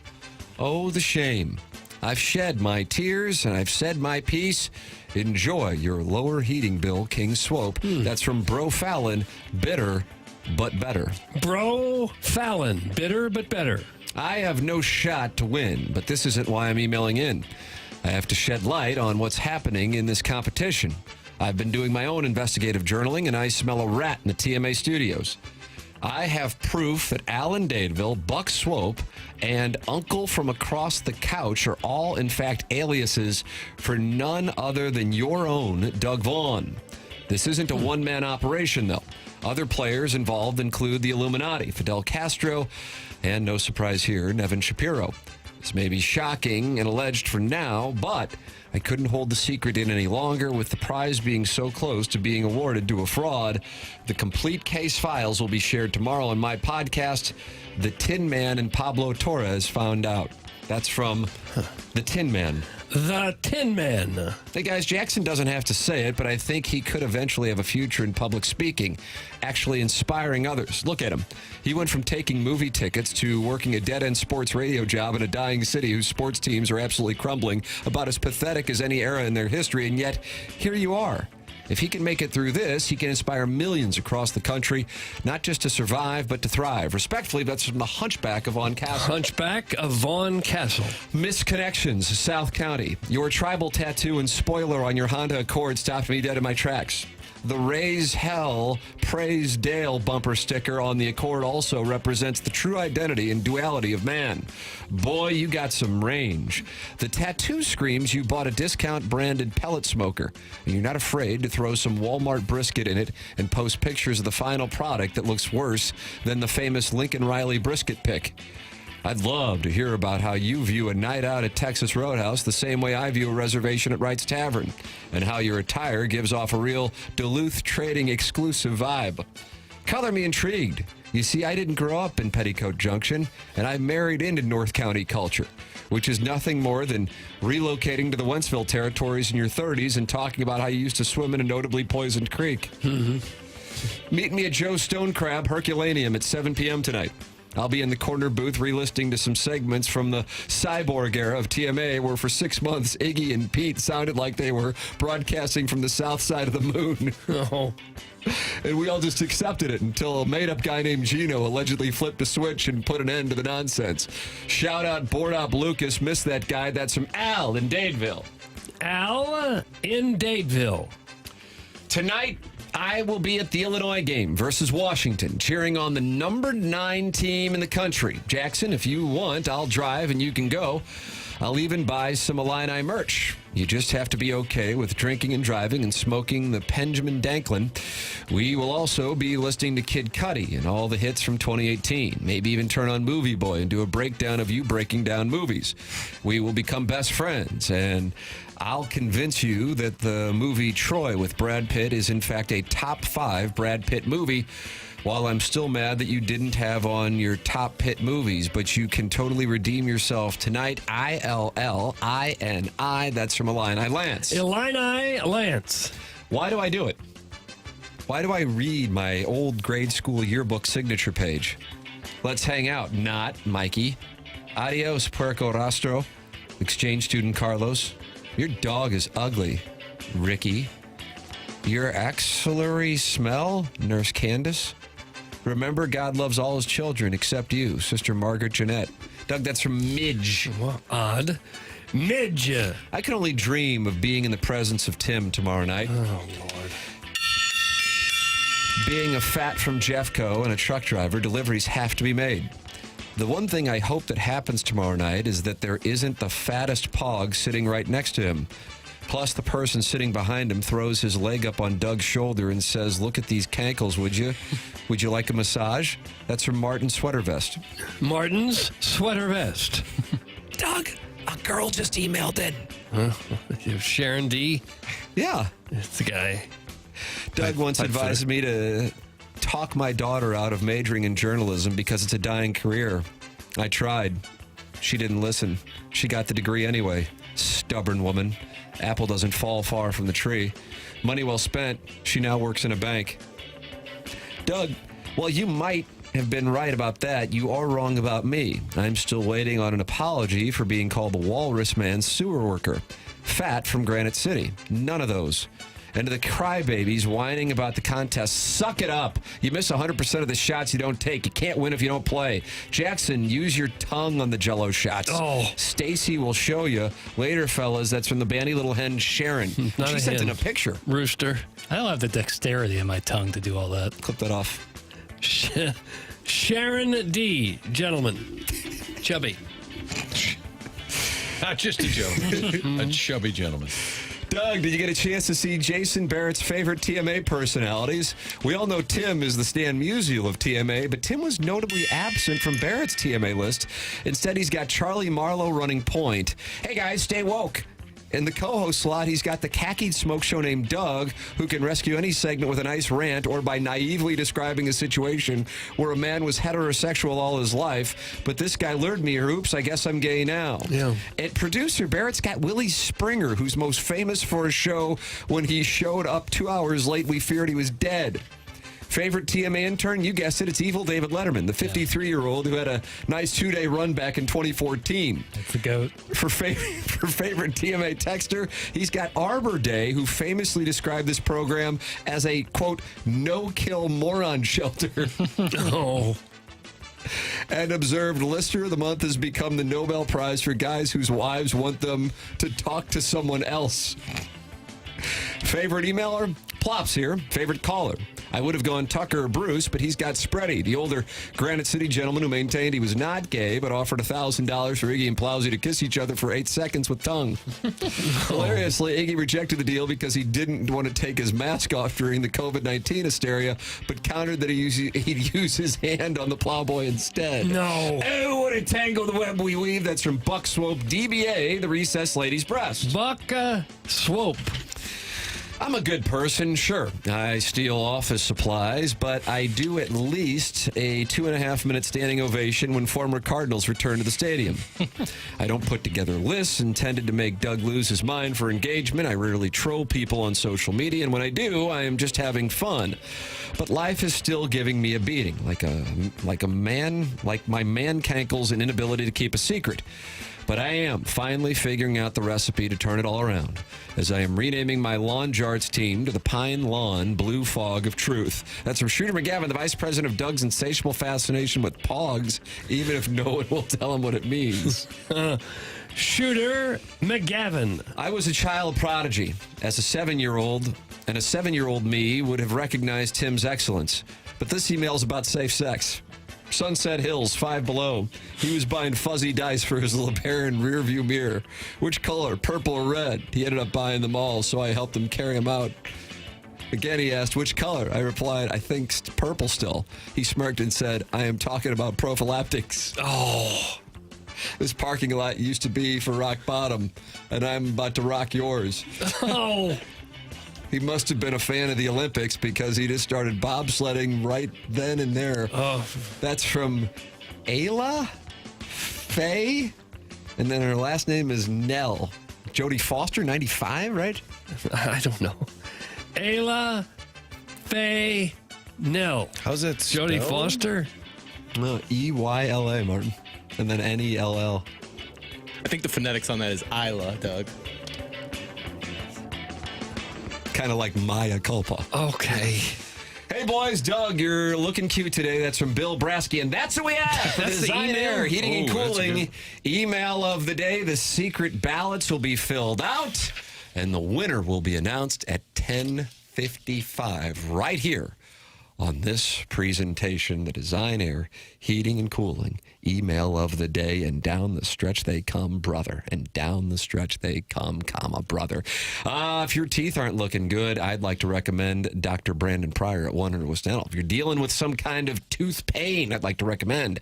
Oh, the shame. I've shed my tears and I've said my piece. Enjoy your lower heating bill, King Swope. That's from Bro Fallon. Bitter, but better. Bro Fallon. Bitter, but better. I have no shot to win, but this isn't why I'm emailing in. I have to shed light on what's happening in this competition. I've been doing my own investigative journaling, and I smell a rat in the TMA studios. I have proof that Alan Dadeville, Buck Swope, and Uncle from Across the Couch are all, in fact, aliases for none other than your own Doug Vaughn. This isn't a one-man operation, though. Other players involved include the Illuminati, Fidel Castro, and no surprise here, Nevin Shapiro. This may be shocking and alleged for now, but I couldn't hold the secret in any longer with the prize being so close to being awarded to a fraud. The complete case files will be shared tomorrow on my podcast, The Tin Man and Pablo Torres Found Out. That's from The Tin Man. The Tin Man. Hey, guys, Jackson doesn't have to say it, but I think he could eventually have a future in public speaking, actually inspiring others. Look at him. He went from taking movie tickets to working a dead-end sports radio job in a dying city whose sports teams are absolutely crumbling, about as pathetic as any era in their history, and yet here you are. If he can make it through this, he can inspire millions across the country, not just to survive, but to thrive. Respectfully, that's from the Hunchback of Vaughn Castle. Hunchback of Vaughn Castle. Misconnections, South County. Your tribal tattoo and spoiler on your Honda Accord stopped me dead in my tracks. The Raise Hell, Praise Dale bumper sticker on the Accord also represents the true identity and duality of man. Boy, you got some range. The tattoo screams you bought a discount-branded pellet smoker, and you're not afraid to throw some Walmart brisket in it and post pictures of the final product that looks worse than the famous Lincoln Riley brisket pic. I'd love to hear about how you view a night out at Texas Roadhouse the same way I view a reservation at Wright's Tavern, and how your attire gives off a real Duluth trading exclusive vibe. Color me intrigued. You see, I didn't grow up in Petticoat Junction, and I married into North County culture, which is nothing more than relocating to the Wentzville territories in your 30s and talking about how you used to swim in a notably poisoned creek. Meet me at Joe's Stone Crab Herculaneum at 7 p.m. tonight. I'll be in the corner booth re-listening to some segments from the cyborg era of TMA, where for 6 months, Iggy and Pete sounded like they were broadcasting from the south side of the moon. Oh. And we all just accepted it until a made-up guy named Gino allegedly flipped a switch and put an end to the nonsense. Shout out Board Op Lucas. Missed that guy. That's from Al in Dadeville. Al in Dadeville. Tonight, I will be at the Illinois game versus Washington, cheering on the number 9 team in the country. Jackson, if you want, I'll drive and you can go. I'll even buy some Illini merch. You just have to be okay with drinking and driving and smoking the Benjamin Danklin. We will also be listening to Kid Cudi and all the hits from 2018. Maybe even turn on Movie Boy and do a breakdown of you breaking down movies. We will become best friends, and I'll convince you that the movie Troy with Brad Pitt is in fact a top 5 Brad Pitt movie. While I'm still mad that you didn't have on your top Pitt movies, but you can totally redeem yourself tonight. ILLINI. That's from Illini Lance. Illini Lance. Why do I do it? Why do I read my old grade school yearbook signature page? Let's hang out. Not Mikey. Adios, Puerco Rostro. Exchange student Carlos. Your dog is ugly, Ricky. Your axillary smell, Nurse Candace. Remember, God loves all his children except you, Sister Margaret Jeanette. Doug, that's from Midge. Well, odd. Midge. I can only dream of being in the presence of Tim tomorrow night. Oh, Lord. Being a fat from Jeffco and a truck driver, deliveries have to be made. The one thing I hope that happens tomorrow night is that there isn't the fattest pog sitting right next to him. Plus, the person sitting behind him throws his leg up on Doug's shoulder and says, "Look at these cankles, would you? Would you like a massage?" That's from Martin's Sweater Vest. Martin's Sweater Vest. Doug, a girl just emailed in. Sharon D? Yeah. It's the guy. Doug once advised me to talk my daughter out of majoring in journalism because it's a dying career. I tried. She didn't listen. She got the degree anyway. Stubborn woman. Apple doesn't fall far from the tree. Money well spent. She now works in a bank. Doug, well, you might have been right about that. You are wrong about me. I'm still waiting on an apology for being called the Walrus Man sewer worker. Fat from Granite City. None of those. And to the crybabies whining about the contest, suck it up. You miss 100% of the shots you don't take. You can't win if you don't play. Jackson, use your tongue on the Jell-O shots. Oh. Stacy will show you. Later, fellas, that's from the bandy little hen, Sharon. Not She sent in a picture. Rooster. I don't have the dexterity in my tongue to do all that. Clip that off. Sharon D. Gentlemen. Chubby. Not just a gentleman. A chubby gentleman. Doug, did you get a chance to see Jason Barrett's favorite TMA personalities? We all know Tim is the Stan Musial of TMA, but Tim was notably absent from Barrett's TMA list. Instead, he's got Charlie Marlowe running point. Hey, guys, stay woke. In the co-host slot, he's got the khaki smoke show named Doug, who can rescue any segment with a nice rant or by naively describing a situation where a man was heterosexual all his life, but this guy lured me, or oops, I guess I'm gay now. Yeah. And producer Barrett's got Willie Springer, who's most famous for a show when he showed up 2 hours late, we feared he was dead. Favorite TMA intern? You guessed it. It's Evil David Letterman, the 53-year-old who had a nice 2-day run back in 2014. That's the GOAT. For favorite TMA texter, he's got Arbor Day, who famously described this program as a, quote, no-kill moron shelter. Oh. And observed listener of the month has become the Nobel Prize for guys whose wives want them to talk to someone else. Favorite emailer? Plops here. Favorite caller? I would have gone Tucker or Bruce, but he's got Spready, the older Granite City gentleman who maintained he was not gay, but offered $1,000 for Iggy and Plowsy to kiss each other for 8 seconds with tongue. Hilariously, Iggy rejected the deal because he didn't want to take his mask off during the COVID-19 hysteria, but countered that he'd use his hand on the plowboy instead. No. Oh, what a tangle the web we weave. That's from Buck Swope, DBA, the recessed lady's breast. Buck Swope. I'm a good person, sure. I steal office supplies, but I do at least a 2.5-minute standing ovation when former Cardinals return to the stadium. I don't put together lists intended to make Doug lose his mind for engagement. I rarely troll people on social media, and when I do, I am just having fun. But life is still giving me a beating, like my man cankles and inability to keep a secret. But I am finally figuring out the recipe to turn it all around, as I am renaming my lawn jarts team to the Pine Lawn Blue Fog of Truth. That's from Shooter McGavin, the vice president of Doug's insatiable fascination with pogs, even if no one will tell him what it means. Shooter McGavin. I was a child prodigy. As a 7-year-old, and a 7-year-old me would have recognized Tim's excellence. But this email's about safe sex. Sunset Hills, 5 Below. He was buying fuzzy dice for his LeBaron rearview mirror. Which color, purple or red? He ended up buying them all, so I helped him carry them out. Again, he asked, which color? I replied, I think purple still. He smirked and said, I am talking about prophylactics. Oh. This parking lot used to be for rock bottom, and I'm about to rock yours. Oh. He must have been a fan of the Olympics because he just started bobsledding right then and there. Oh. That's from Ayla Faye, and then her last name is Nell. Jodie Foster, 95, right? I don't know. Ayla Faye Nell. How's that spelled? Jodie Foster? No, E-Y-L-A, Martin. And then N-E-L-L. I think the phonetics on that is Isla, Doug. Kind of like Maya Culpa. Okay. Hey, boys, Doug, you're looking cute today. That's from Bill Brasky, and that's who we have. That's the email. Heating and cooling. Email of the day. The secret ballots will be filled out, and the winner will be announced at 10:55 right here on this presentation, the Design Air Heating and Cooling email of the day. And down the stretch they come, brother. And down the stretch they come, comma, brother. If your teeth aren't looking good, I'd like to recommend Dr. Brandon Pryor at 100 West Dental. If you're dealing with some kind of tooth pain, I'd like to recommend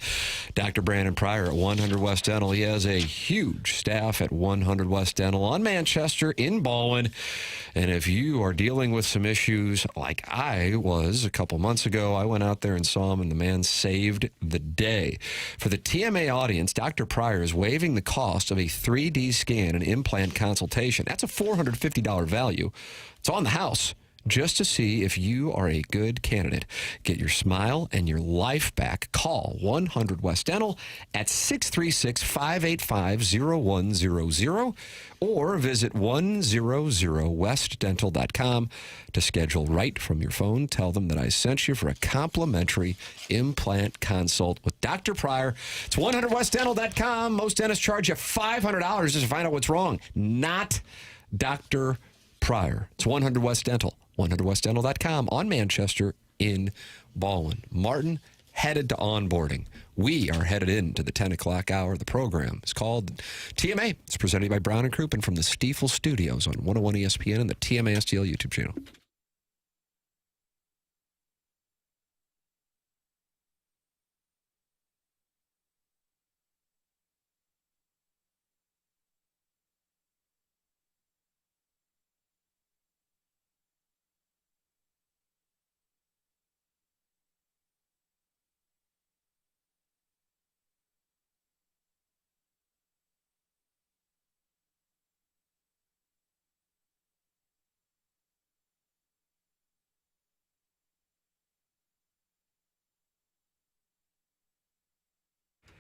Dr. Brandon Pryor at 100 West Dental. He has a huge staff at 100 West Dental on Manchester in Baldwin. And if you are dealing with some issues like I was a couple months ago, I went out there and saw him, and the man saved the day. For the TMA audience, Dr. Pryor is waiving the cost of a 3D scan and implant consultation. That's a $450 value. It's on the house, just to see if you are a good candidate. Get your smile and your life back. Call 100 West Dental at 636-585-0100 or visit 100westdental.com to schedule right from your phone. Tell them that I sent you for a complimentary implant consult with Dr. Pryor. It's 100westdental.com. Most dentists charge you $500 just to find out what's wrong. Not Dr. Pryor. It's 100 West Dental. 100westdental.com on Manchester in Baldwin. Martin, headed to onboarding. We are headed into the 10 o'clock hour. The program is called TMA. It's presented by Brown & Crouppen from the Stiefel Studios on 101 ESPN and the TMA STL YouTube channel.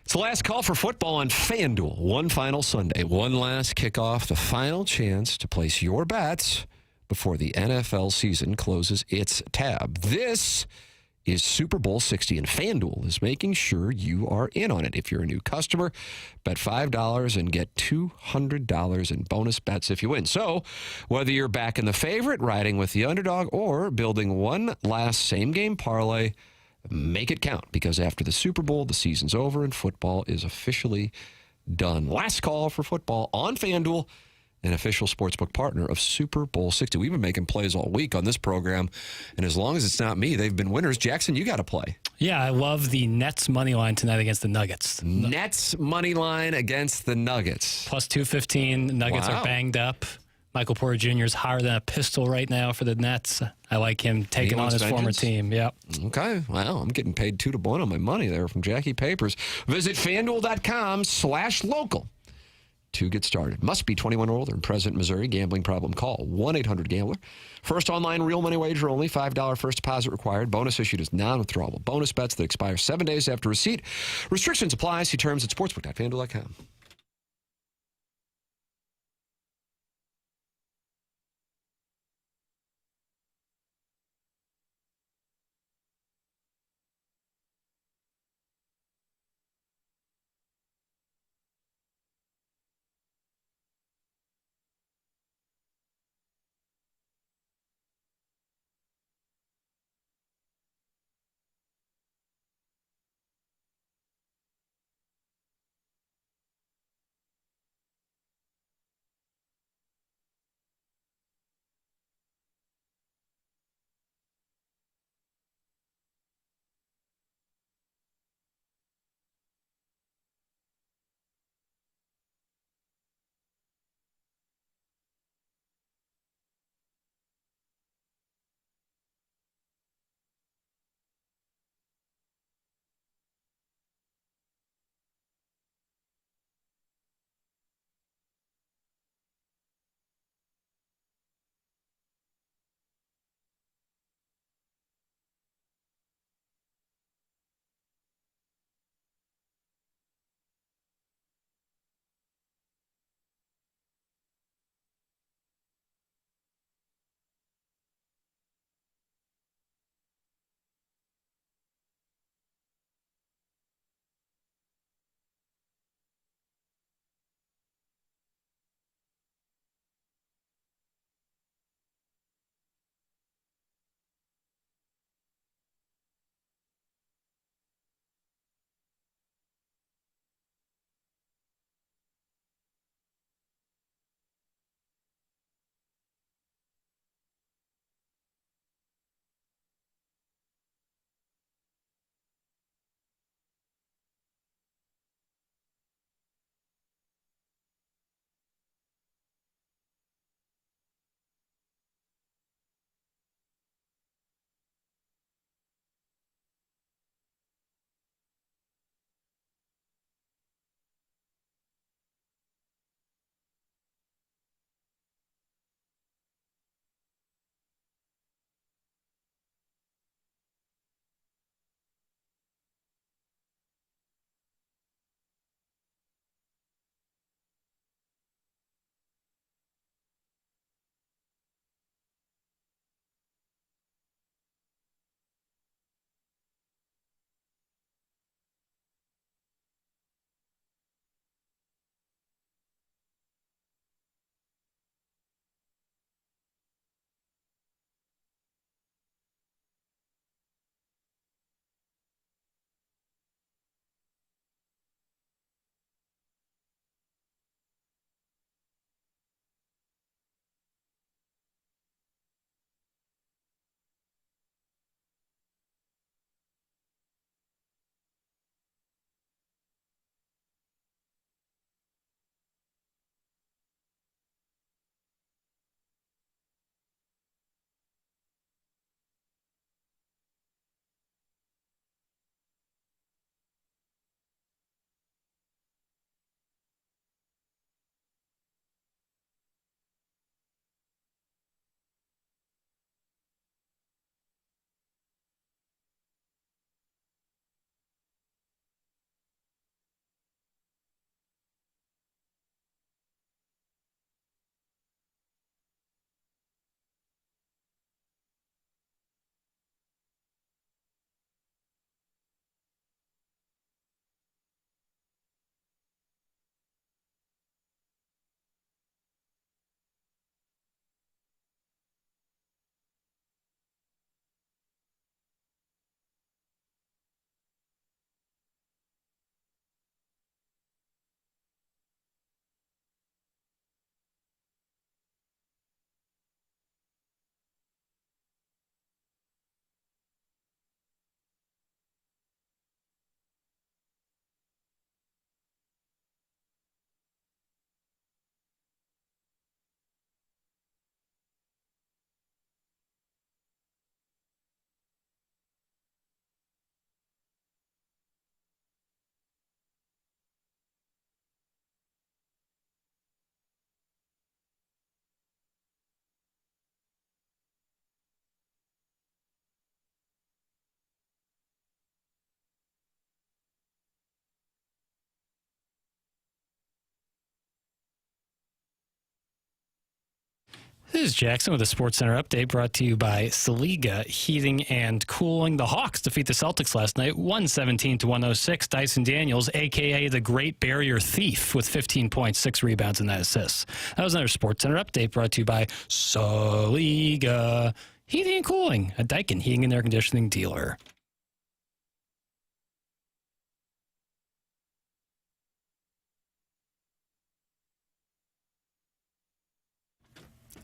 It's the last call for football on FanDuel. One final Sunday, one last kickoff, the final chance to place your bets before the NFL season closes its tab. This is Super Bowl 60, and FanDuel is making sure you are in on it. If you're a new customer, bet $5 and get $200 in bonus bets if you win. So whether you're backing the favorite, riding with the underdog, or building one last same-game parlay, make it count, because after the Super Bowl, the season's over and football is officially done. Last call for football on FanDuel, an official sportsbook partner of Super Bowl 60. We've been making plays all week on this program, and as long as it's not me, they've been winners. Jackson, you got to play. Yeah, I love the Nets money line tonight against the Nuggets. Nets money line against the Nuggets. Plus 215. The Nuggets are banged up. Michael Porter Jr. is higher than a pistol right now for the Nets. I like him taking on his former team. Yep. Okay. Well, I'm getting paid 2-1 on my money there from Jackie Papers. Visit FanDuel.com/local to get started. Must be 21 or older and present in Missouri. Gambling problem? Call 1-800-GAMBLER. First online real money wager only. $5 first deposit required. Bonus issued is non-withdrawable. Bonus bets that expire 7 days after receipt. Restrictions apply. See terms at sportsbook.fanduel.com. This is Jackson with a Sports Center update brought to you by Saliga Heating and Cooling. The Hawks defeat the Celtics last night, 117-106. Dyson Daniels, a.k.a. the Great Barrier Thief, with 15 points, 6 rebounds, and 9 assists. That was another Sports Center update brought to you by Saliga Heating and Cooling, a Daikin heating and air conditioning dealer.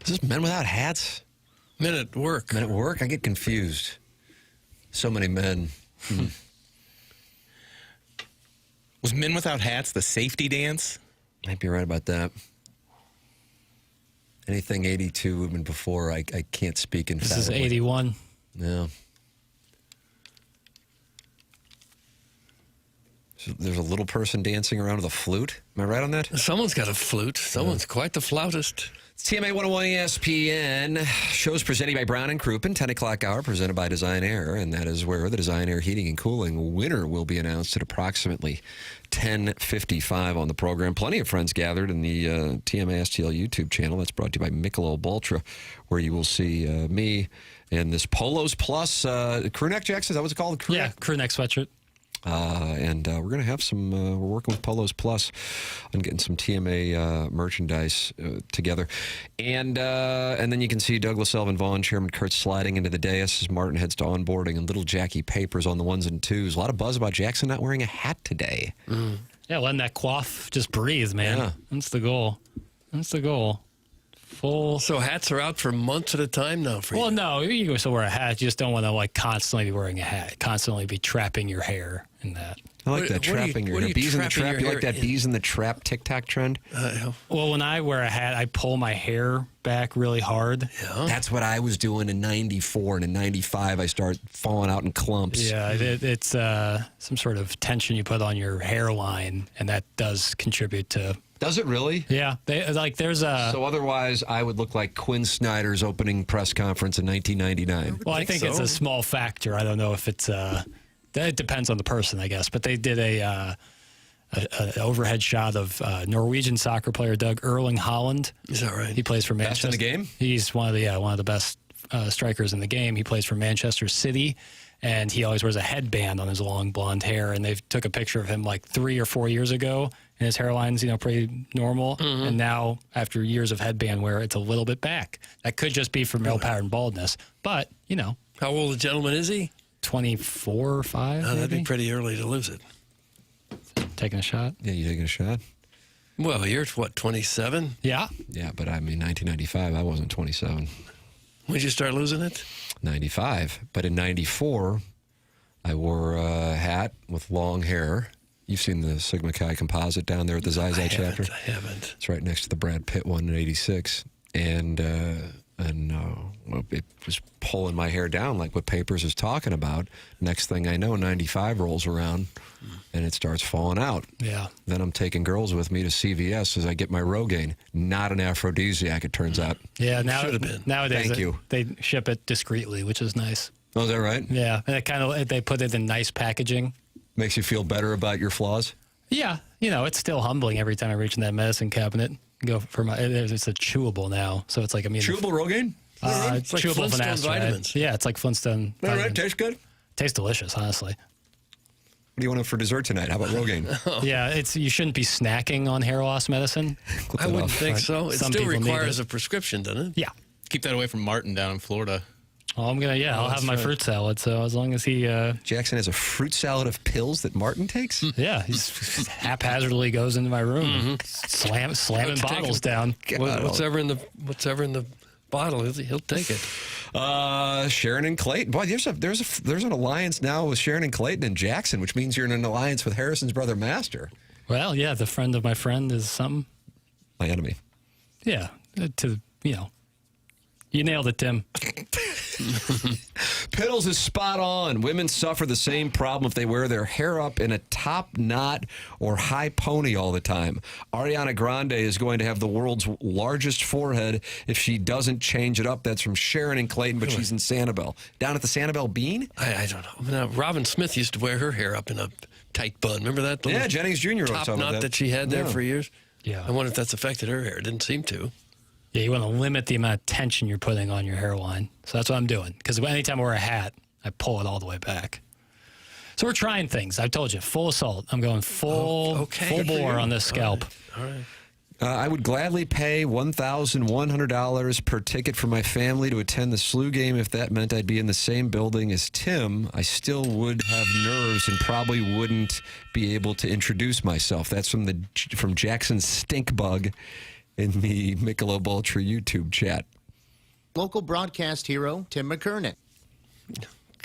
Is this Men Without Hats? Men at Work. Men at Work? I get confused. So many men. Was Men Without Hats the safety dance? Might be right about that. Anything 82 and before, I can't speak in This is 81. Yeah. So there's a little person dancing around with a flute. Am I right on that? Someone's got a flute. Someone's quite the flautist. It's TMA 101 ESPN. Shows presented by Brown and Crouppen, 10 o'clock hour, presented by Design Air, and that is where the Design Air Heating and Cooling winner will be announced at approximately 10:55 on the program. Plenty of friends gathered in the TMA STL YouTube channel. That's brought to you by Michelob Ultra, where you will see me and this Polos Plus crew neck, Jackson. Is that what it's called? Crew neck? Crew neck sweatshirt. And we're going to have some, we're working with Polos Plus on getting some TMA merchandise together. And then you can see Douglas Elvin Vaughn, Chairman Kurtz sliding into the dais as Martin heads to onboarding, and little Jackie Papers on the ones and twos. A lot of buzz about Jackson not wearing a hat today. Yeah, letting that coif just breathe, man. Yeah. That's the goal. That's the goal. Full. So hats are out for months at a time now for you? Well, no, you can still wear a hat. You just don't want to like constantly be wearing a hat, constantly be trapping your hair in that. I like that, trapping your hair. Bees in the trap. You like that bees in the trap TikTok trend? Well, when I wear a hat, I pull my hair back really hard. Yeah. That's what I was doing in 94, and in 95 I start falling out in clumps. Yeah, it's some sort of tension you put on your hairline, and that does contribute to... Does it really? Yeah. There's a... So otherwise, I would look like Quinn Snyder's opening press conference in 1999. Well, I think it's a small factor. I don't know if it's... It depends on the person, I guess. But they did an overhead shot of Norwegian soccer player Doug Erling Haaland. Is that right? He plays for Manchester. Best in the game? He's one of the best strikers in the game. He plays for Manchester City, and he always wears a headband on his long blonde hair. And they took a picture of him like 3 or 4 years ago, and his hairline's pretty normal. Mm-hmm. And now, after years of headband wear, it's a little bit back. That could just be from male pattern baldness. But how old a gentleman is he? 24 or 5. Oh, that'd be pretty early to lose it. Taking a shot? Yeah, you taking a shot? Well, you're what, 27? Yeah. Yeah, but I mean, 1995, I wasn't 27. When did you start losing it? 95. But in 94, I wore a hat with long hair. You've seen the Sigma Chi composite down there at the Zai chapter? I haven't. It's right next to the Brad Pitt one in 86. And it was pulling my hair down like what Papers is talking about. Next thing I know, 95 rolls around, and it starts falling out. Yeah. Then I'm taking girls with me to CVS as I get my Rogaine. Not an aphrodisiac, it turns out. Yeah, nowadays Thank you. They ship it discreetly, which is nice. Oh, is that right? Yeah, and they put it in nice packaging. Makes you feel better about your flaws? Yeah, it's still humbling every time I reach in that medicine cabinet. Go for it's a chewable now, so it's like chewable Rogaine? It's like chewable Flintstone finasteride. vitamins. Yeah, it's like Flintstone. All right, tastes good. Tastes delicious, honestly. What do you want for dessert tonight? How about Rogaine? Yeah, you shouldn't be snacking on hair loss medicine. I wouldn't think so. It Some still people need requires a prescription, doesn't it? Yeah. Keep that away from Martin down in Florida. Oh, I'll have my fruit salad. So as long as he Jackson has a fruit salad of pills that Martin takes. Yeah, he haphazardly goes into my room, slamming bottles down. Whatever in the bottle, he'll take it. Sharon and Clayton. Boy, there's an alliance now with Sharon and Clayton and Jackson, which means you're in an alliance with Harrison's brother Master. Well, yeah, the friend of my friend is something. My enemy. Yeah, you nailed it, Tim. Piddles is spot on. Women suffer the same problem if they wear their hair up in a top knot or high pony all the time. Ariana Grande is going to have the world's largest forehead if she doesn't change it up. That's from Sharon and Clayton, but she's in Sanibel. Down at the Sanibel Bean? I don't know. Robin Smith used to wear her hair up in a tight bun. Remember that? Yeah, Jennings Jr. top knot that she had there for years. Yeah. I wonder if that's affected her hair. It didn't seem to. Yeah, you want to limit the amount of tension you're putting on your hairline. So that's what I'm doing. Because anytime I wear a hat, I pull it all the way back. So we're trying things. I told you, full assault. I'm going full bore on this scalp. All right. I would gladly pay $1,100 per ticket for my family to attend the SLU game if that meant I'd be in the same building as Tim. I still would have nerves and probably wouldn't be able to introduce myself. That's from Jackson Stinkbug in the Michelob Ultra YouTube chat. Local broadcast hero Tim McKernan.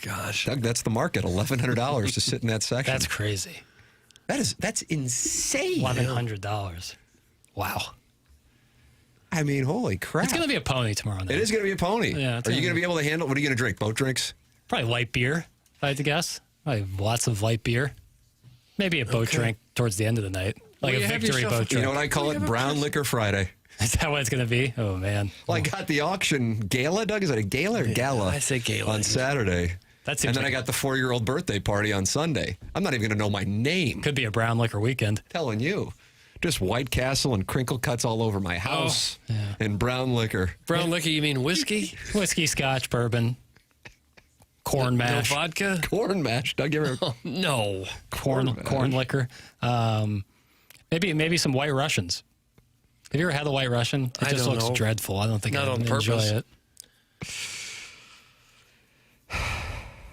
Gosh, Doug, that's the market. $1,100 to sit in that section. That's crazy. That's insane. $1,100. Wow. I mean, holy crap. It's going to be a pony tomorrow night. It is going to be a pony. Yeah, Are you going to be able to handle, what are you going to drink? Boat drinks? Probably light beer, if I had to guess. Probably lots of light beer. Maybe a boat drink towards the end of the night. Like a victory boat drink. You know what I call it? Brown Liquor Friday. Is that what it's going to be? Oh, man. Well, I got the auction gala, Doug. Is it a gala or gala? I say gala. On Saturday. And then I got the 4-year-old birthday party on Sunday. I'm not even going to know my name. Could be a brown liquor weekend. Telling you. Just White Castle and crinkle cuts all over my house. And brown liquor. Brown liquor, you mean whiskey? Whiskey, scotch, bourbon. Corn mash. No vodka? Corn mash. Doug, you ever? No. Corn liquor. Maybe some White Russians. Have you ever had the White Russian? It just looks dreadful. I don't think I enjoy it.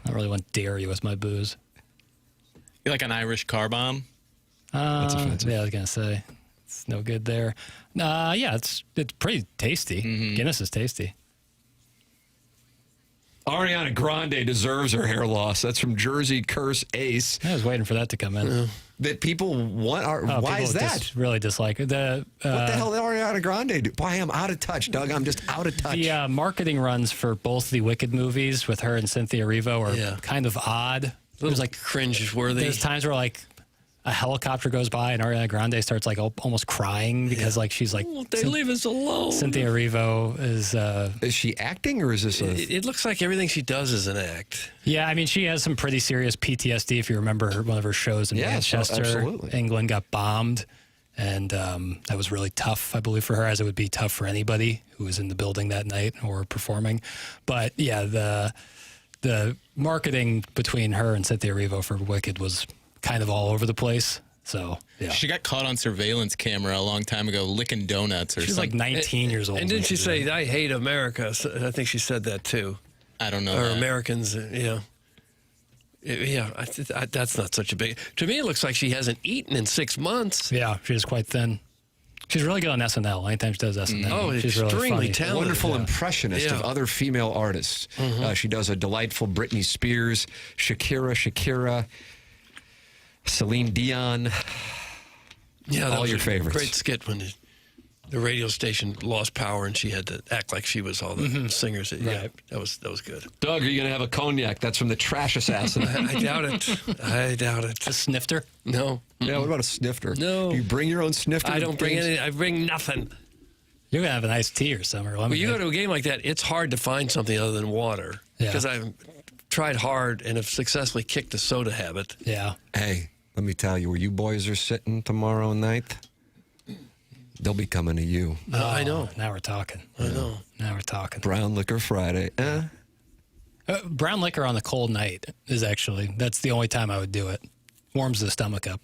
I really want to dare you with my booze. You like an Irish car bomb? That's offensive. Yeah, I was going to say. It's no good there. Yeah, it's pretty tasty. Guinness is tasty. Ariana Grande deserves her hair loss. That's from Jersey Curse Ace. I was waiting for that to come in. That people want. Why is that? Really dislike it. What the hell did Ariana Grande do? Why, I'm out of touch, Doug. I'm just out of touch. The marketing runs for both the Wicked movies with her and Cynthia Erivo are kind of odd. It was like cringe-worthy. There's times where like a helicopter goes by and Ariana Grande starts like almost crying because like she's like, won't they leave us alone? Cynthia Erivo is she acting or is this it looks like everything she does is an act. Yeah, I mean she has some pretty serious PTSD. If you remember one of her shows in Manchester, England got bombed, and that was really tough, I believe, for her, as it would be tough for anybody who was in the building that night or performing. But yeah, the marketing between her and Cynthia Erivo for Wicked was kind of all over the place. So yeah. She got caught on surveillance camera a long time ago licking donuts or something. She's like 19 years old. And didn't she say, I hate America? So I think she said that too. I don't know. Or Americans, yeah. Yeah, that's not such a big... To me, it looks like she hasn't eaten in 6 months. Yeah, she's quite thin. She's really good on SNL. Anytime she does SNL. Oh, she's extremely really talented. Wonderful impressionist of other female artists. She does a delightful Britney Spears, Shakira, Celine Dion. Yeah, all your favorites. Great skit when the radio station lost power and she had to act like she was all the singers. Yeah, that was good. Doug, are you going to have a cognac? That's from the Trash Assassin. I doubt it. I doubt it. A snifter? No. Yeah, what about a snifter? No. Do you bring your own snifter? I don't bring any. I bring nothing. You're going to have an iced tea or something. When you go to a game like that, it's hard to find something other than water. Because I've tried hard and have successfully kicked the soda habit. Yeah. Hey, let me tell you, where you boys are sitting tomorrow night, they'll be coming to you. I know. Now we're talking. I know. Now we're talking. Brown Liquor Friday. Brown liquor on the cold night is that's the only time I would do it. Warms the stomach up.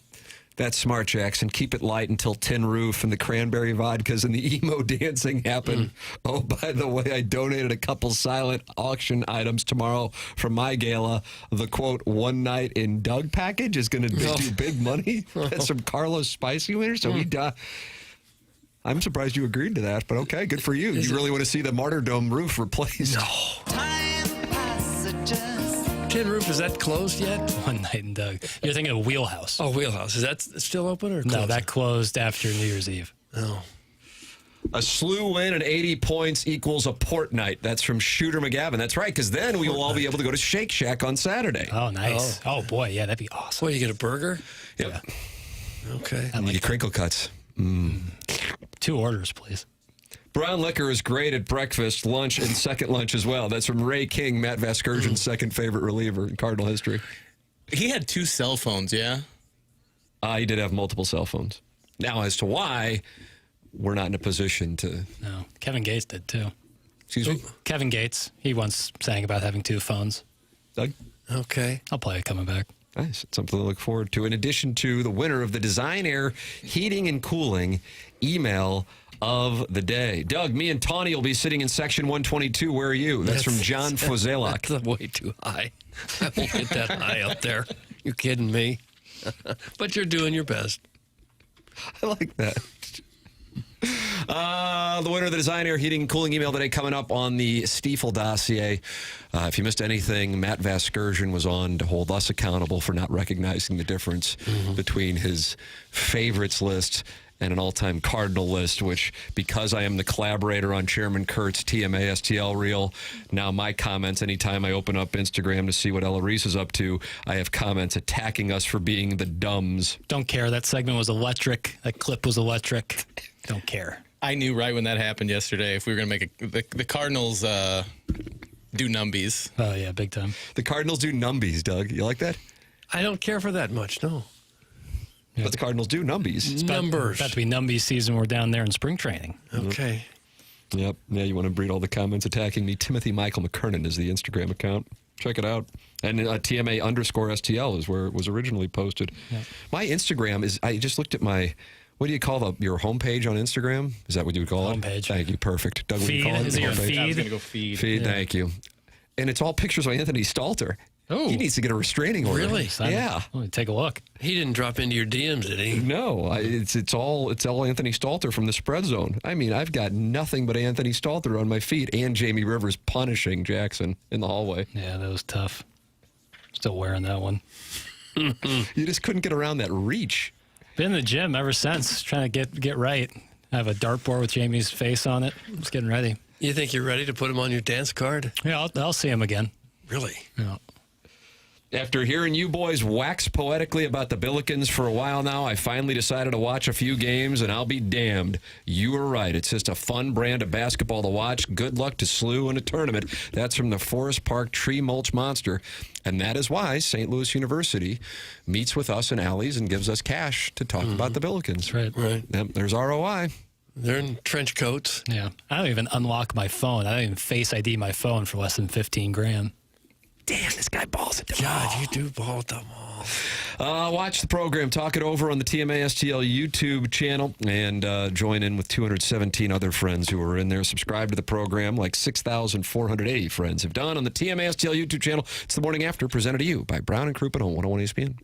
That's smart, Jackson. Keep it light until Tin Roof and the cranberry vodkas and the emo dancing happen. Oh, by the way, I donated a couple silent auction items tomorrow from my gala. The, quote, one night in Doug package is going to do big money. That's from Carlos Spicy Winner. So I'm surprised you agreed to that, but okay, good for you. You really want to see the Martyrdom roof replaced? No. Tin Roof, is that closed yet? One night in Doug. You're thinking of Wheelhouse. Oh, Wheelhouse. Is that still open or closed? No, that closed after New Year's Eve. Oh. A SLU win and 80 points equals a port night. That's from Shooter McGavin. That's right, because then we will all be able to go to Shake Shack on Saturday. Oh, nice. Oh boy, yeah, that'd be awesome. What, you get a burger? Yep. Yeah. Okay. And like crinkle cuts. 2 orders, please. Brown liquor is great at breakfast, lunch, and second lunch as well. That's from Ray King, Matt Vasgersian's second favorite reliever in Cardinal history. He had 2 cell phones, yeah? He did have multiple cell phones. Now, as to why, we're not in a position to. No, Kevin Gates did too. Excuse me? Kevin Gates, he once sang about having 2 phones. Doug? Okay. I'll play it coming back. Nice. It's something to look forward to. In addition to the winner of the Design Air Heating and Cooling email of the day. Doug, me and Tawny will be sitting in section 122. Where are you? That's from John Fozelak. That's way too high. I won't get that high up there. You kidding me? But you're doing your best. I like that. The winner of the Design Air Heating and Cooling email today coming up on the Stiefel dossier. If you missed anything, Matt Vasgersian was on to hold us accountable for not recognizing the difference between his favorites list and an all-time Cardinal list, which, because I am the collaborator on Chairman Kurt's TMA STL reel, now my comments, anytime I open up Instagram to see what Ella Reese is up to, I have comments attacking us for being the dumbs. Don't care. That segment was electric. That clip was electric. Don't care. I knew right when that happened yesterday if we were going to make the Cardinals do numbies. Oh, yeah, big time. The Cardinals do numbies, Doug. You like that? I don't care for that much, no. Yeah. But the Cardinals do numbies. It's about to be numbies season. We're down there in spring training. Okay. Yep. Yeah, you want to read all the comments attacking me. Timothy Michael McKernan is the Instagram account. Check it out. And TMA_STL is where it was originally posted. Yep. My Instagram is, I just looked at my, what do you call your homepage on Instagram? Is that what you would call it? Homepage. Thank you. Perfect. Doug, what do you call it? Is it your Homepage? feed? I was going to go feed. Feed, Yeah. Thank you. And it's all pictures of Anthony Stalter. Oh. He needs to get a restraining order. Really? Yeah. Let me take a look. He didn't drop into your DMs, did he? No, it's all Anthony Stalter from the spread zone. I mean, I've got nothing but Anthony Stalter on my feed and Jamie Rivers punishing Jackson in the hallway. Yeah, that was tough. Still wearing that one. You just couldn't get around that reach. Been in the gym ever since, trying to get right. I have a dartboard with Jamie's face on it. Just getting ready. You think you're ready to put him on your dance card? Yeah, I'll see him again. Really? Yeah. After hearing you boys wax poetically about the Billikens for a while now, I finally decided to watch a few games, and I'll be damned. You were right. It's just a fun brand of basketball to watch. Good luck to SLU in a tournament. That's from the Forest Park Tree Mulch Monster. And that is why St. Louis University meets with us in alleys and gives us cash to talk about the Billikens. Right. Yep, there's ROI. They're in trench coats. Yeah. I don't even unlock my phone. I don't even Face ID my phone for less than $15,000. Damn, this guy balls at the God, you do ball at the mall. Watch the program. Talk it over on the TMA STL YouTube channel and join in with 217 other friends who are in there. Subscribe to the program like 6,480 friends have done on the TMA STL YouTube channel. It's the Morning After, presented to you by Brown and Crouppen on 101 ESPN.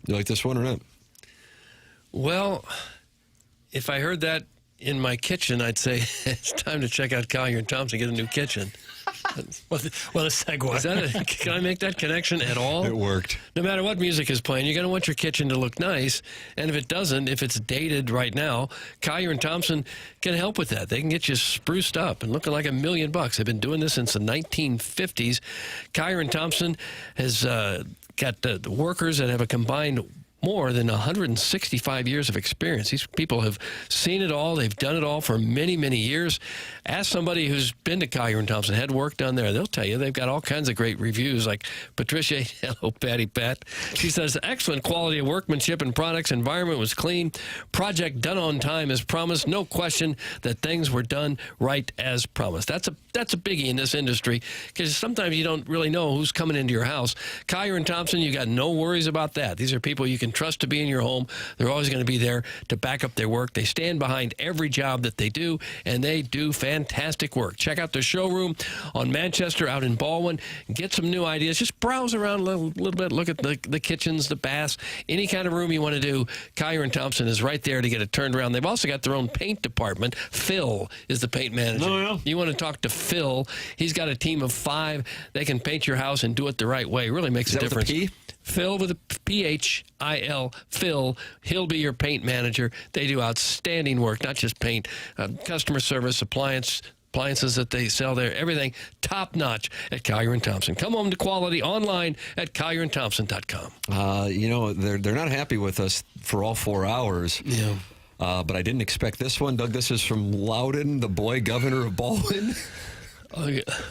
You like this one or not? Well, if I heard that in my kitchen, I'd say it's time to check out Collier and Thompson, get a new kitchen. What a segue. Is that can I make that connection at all? It worked. No matter what music is playing, you're going to want your kitchen to look nice. And if it doesn't, if it's dated right now, Collier and Thompson can help with that. They can get you spruced up and looking like $1 million. They've been doing this since the 1950s. Collier and Thompson has got the workers that have a combined more than 165 years of experience. These people have seen it all. They've done it all for many, many years. Ask somebody who's been to Collier and Thompson, had work done there. They'll tell you they've got all kinds of great reviews, like Patricia, hello, Patty Pat. She says, excellent quality of workmanship and products. Environment was clean. Project done on time as promised. No question that things were done right as promised. That's a biggie in this industry, because sometimes you don't really know who's coming into your house. Collier and Thompson, you got no worries about that. These are people you can trust to be in your home. They're always going to be there to back up their work. They stand behind every job that they do, and they do fantastic work. Check out their showroom on Manchester out in Baldwin. Get some new ideas. Just browse around a little bit. Look at the kitchens, the baths, any kind of room you want to do. Collier and Thompson is right there to get it turned around. They've also got their own paint department. Phil is the paint manager. Oh, yeah. You want to talk to Phil. He's got a team of 5. They can paint your house and do it the right way. It really makes a difference. With a P? Phil with a P-H-I-L, Phil. He'll be your paint manager. They do outstanding work, not just paint, customer service, appliances that they sell there, everything top-notch at Collier and Thompson. Come home to quality online at collierandthompson.com. You know, they're not happy with us for all 4 hours. Yeah. But I didn't expect this one. Doug, this is from Loudon, the boy governor of Baldwin.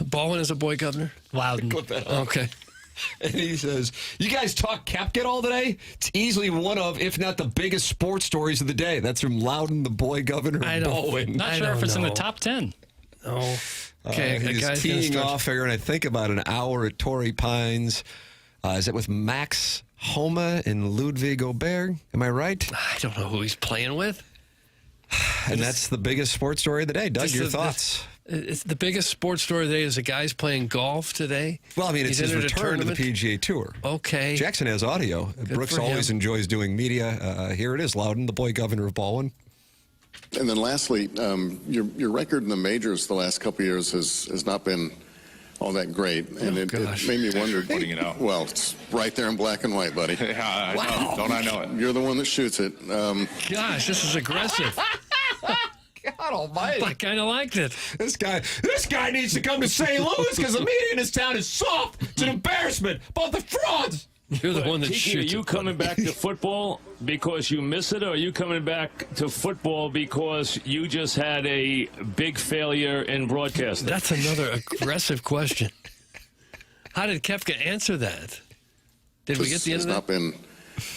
Baldwin is a boy governor? Loudon. Okay. And he says, you guys talk Koepka all today? It's easily one of, if not the biggest sports stories of the day. That's from Loudon, the boy governor of Baldwin. Not sure if it's in the top 10. Oh. Okay, he's teeing off here, and I think about an hour at Torrey Pines. Is it with Max Homa and Ludwig Aubert? Am I right? I don't know who he's playing with. And that's the biggest sports story of the day. Doug, your thoughts? It's the biggest sports story today is the guy's playing golf today. Well, I mean, it's his return to the PGA Tour. Okay. Jackson has audio. Brooks always enjoys doing media. Here it is, Loudon, the boy governor of Baldwin. And then lastly, your record in the majors the last couple of years has not been all that great. And it made me wonder. Putting it out. Well, it's right there in black and white, buddy. Yeah, I know. Don't I know it? You're the one that shoots it. Gosh, this is aggressive. God almighty. I kind of liked it. This guy needs to come to St. Louis because the media in this town is soft. It's an embarrassment. Both the frauds. You're the one that Tiki, shoots. Are you coming back to football because you miss it, or are you coming back to football because you just had a big failure in broadcasting? That's another aggressive question. How did Koepka answer that? Did we get the end of that? It's not been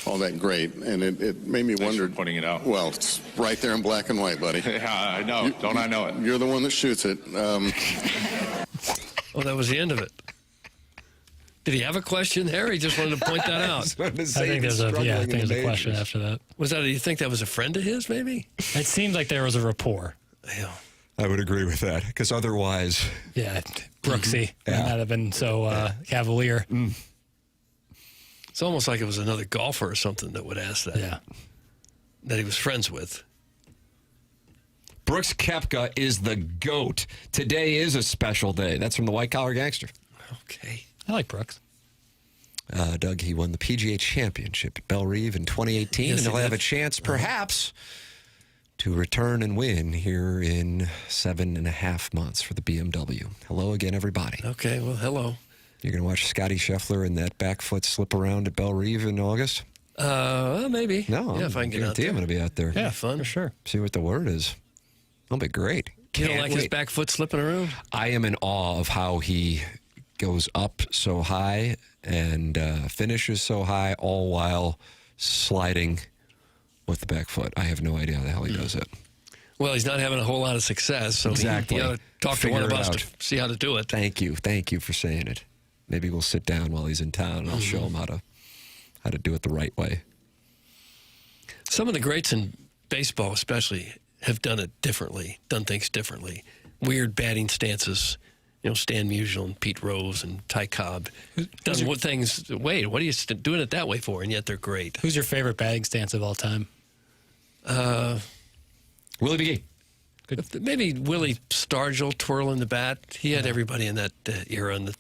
all that great, and it made me wonder. Putting it out. Well, it's right there in black and white, buddy. Yeah, I know. Don't I know it? You're the one that shoots it. Oh, that was the end of it. Did he have a question there? He just wanted to point that out. I think there's a question after that. Was that? Do you think that was a friend of his? Maybe. It seemed like there was a rapport. Yeah. I would agree with that, because otherwise, Brooksy might have been so cavalier. It's almost like it was another golfer or something that would ask that. Yeah. That he was friends with. Brooks Koepka is the GOAT. Today is a special day. That's from the White Collar Gangster. Okay. I like Brooks. Doug, he won the PGA Championship at Belle Reve in 2018, Yes, and he'll he have did. a chance, perhaps, to return and win here in 7.5 months for the BMW. Hello again, everybody. Okay, well, hello. You're going to watch Scotty Scheffler and that back foot slip around at Belle Reve in August? Maybe. No, yeah, if I can get out there. I'm going to be out there. Yeah, fun. For sure. See what the word is. It'll be great. You don't like his back foot slipping around? I am in awe of how he goes up so high and finishes so high, all while sliding with the back foot. I have no idea how the hell he does it. Well, he's not having a whole lot of success, so Exactly. you got to talk Figure to one of it us out. to see how to do it. Thank you for saying it. Maybe we'll sit down while he's in town and I'll show him how to do it the right way. Some of the greats in baseball, especially, have done things differently. Weird batting stances, Stan Musial and Pete Rose and Ty Cobb. Done what things, what are you doing it that way for? And yet they're great. Who's your favorite batting stance of all time? Willie McGee. Maybe Willie Stargell twirling the bat. He had everybody in that era in the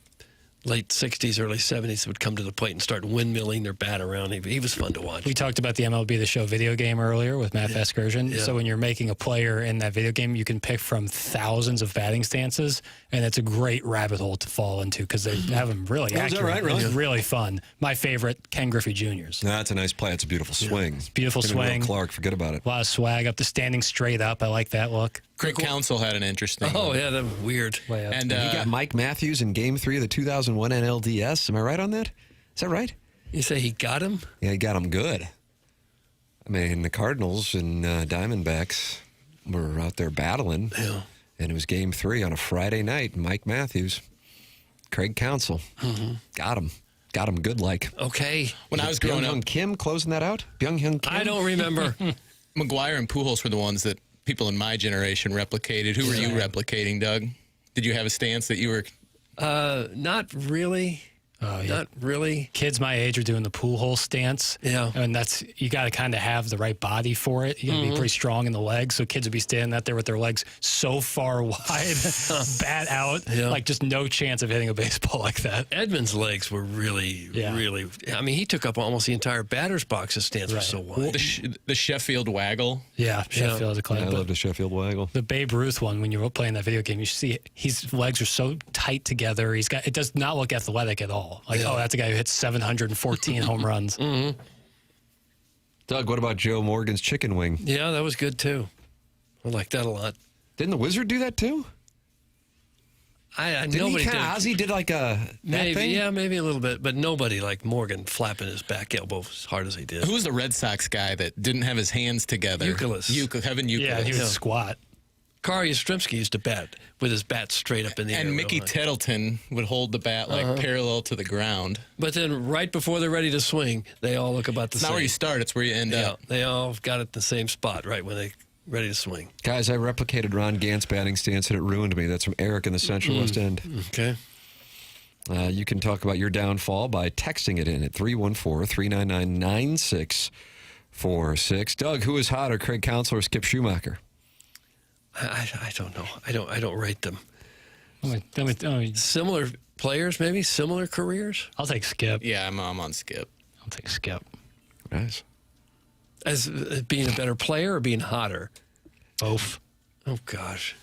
late 60s, early 70s would come to the plate and start windmilling their bat around. He was fun to watch. We talked about the MLB The Show video game earlier with Matt Vasgersian. Yeah. So when you're making a player in that video game, you can pick from thousands of batting stances, and it's a great rabbit hole to fall into because they have them really accurate. Is that right? Really? It's really fun. My favorite, Ken Griffey Jr.'s. That's a nice play. It's a beautiful swing. It's a beautiful swing. Clark, forget about it. A lot of swag up to standing straight up. I like that look. Craig Counsell had an interesting. Oh, yeah, that was weird. And he got Mike Matthews in Game 3 of the 2001 NLDS. Am I right on that? Is that right? You say he got him? Yeah, he got him good. I mean, the Cardinals and Diamondbacks were out there battling. Yeah. And it was Game 3 on a Friday night. Mike Matthews, Craig Counsell, got him. Got him good like. Okay. When I was growing up, Kim closing that out? Byung-Hyun Kim? I don't remember. McGuire and Pujols were the ones that people in my generation replicated. Who were you replicating, Doug? Did you have a stance that you were? Not really. Oh, yeah. Not really. Kids my age are doing the pool hole stance. Yeah. And you got to kind of have the right body for it. You got to be pretty strong in the legs. So kids would be standing out there with their legs so far wide, bat out, like just no chance of hitting a baseball like that. Edmonds' legs were really. I mean, he took up almost the entire batter's box. His stance was so wide. The Sheffield Waggle. Yeah, Sheffield. I love the Sheffield Waggle. The Babe Ruth one, when you were playing that video game, you see his legs are so tight together. It does not look athletic at all. Like, oh, that's a guy who hits 714 home runs. Doug, what about Joe Morgan's chicken wing? Yeah, that was good too. I like that a lot. Didn't the Wizard do that too? Nobody did. Ozzy did like a maybe, thing? yeah, maybe a little bit, but nobody like Morgan flapping his back elbow as hard as he did. Who was the Red Sox guy that didn't have his hands together? Kevin Youkilis. Yeah, he would squat. Carl Yastrzemski used to bat with his bat straight up in the air. And Mickey Tettleton would hold the bat like parallel to the ground. But then right before they're ready to swing, they all look about the same. It's not where you start, it's where you end up. They all got it the same spot right when they ready to swing. Guys, I replicated Ron Gant's batting stance and it ruined me. That's from Eric in the Central West End. Okay. You can talk about your downfall by texting it in at 314-399-9646. Doug, who is hotter, Craig Counsell or Skip Schumacher? I don't know. I don't rate them. Oh, similar players, maybe similar careers. I'll take Skip. Yeah, I'm on Skip. I'll take Skip. Nice. As being a better player or being hotter? Both. Oh gosh.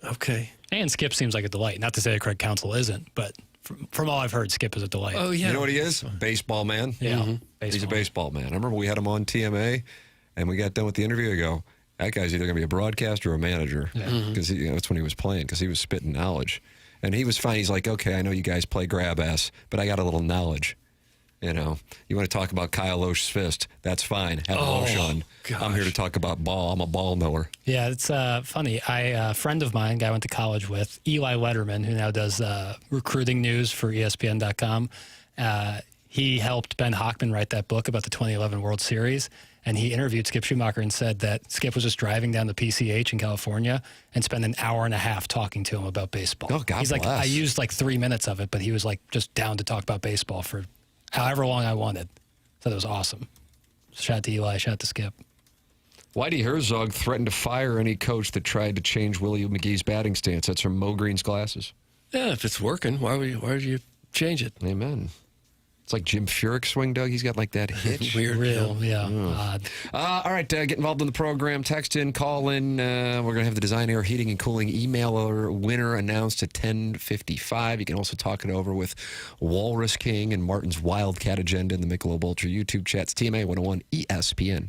Okay. And Skip seems like a delight. Not to say that Craig Counsell isn't, but from all I've heard, Skip is a delight. Oh yeah. You know what he is? Baseball man. Yeah. He's a baseball man. I remember we had him on TMA, and we got done with the interview. I go, that guy's either going to be a broadcaster or a manager, because that's when he was playing, because he was spitting knowledge. And he was fine. He's like, okay, I know you guys play grab ass, but I got a little knowledge. You know, you want to talk about Kyle Loesch's fist? That's fine. Have Loesch on. I'm here to talk about ball. I'm a ball knower. Yeah, it's funny. A friend of mine, guy I went to college with, Eli Letterman, who now does recruiting news for ESPN.com. He helped Ben Hochman write that book about the 2011 World Series. And he interviewed Skip Schumacher and said that Skip was just driving down the PCH in California and spent an hour and a half talking to him about baseball. Oh, God He's like, bless. I used like 3 minutes of it, but he was like just down to talk about baseball for however long I wanted. So that was awesome. Shout out to Eli, shout out to Skip. Whitey Herzog threatened to fire any coach that tried to change Willie McGee's batting stance. That's from Mo Green's glasses. Yeah, if it's working, why would you change it? Amen. It's like Jim Furyk's swing, Doug. He's got like that hitch. Weird. Real, odd. All right, get involved in the program. Text in, call in. We're going to have the Design Air Heating and Cooling emailer winner announced at 10:55. You can also talk it over with Walrus King and Martin's Wildcat Agenda in the Michelob Ultra YouTube chats. TMA 101 ESPN.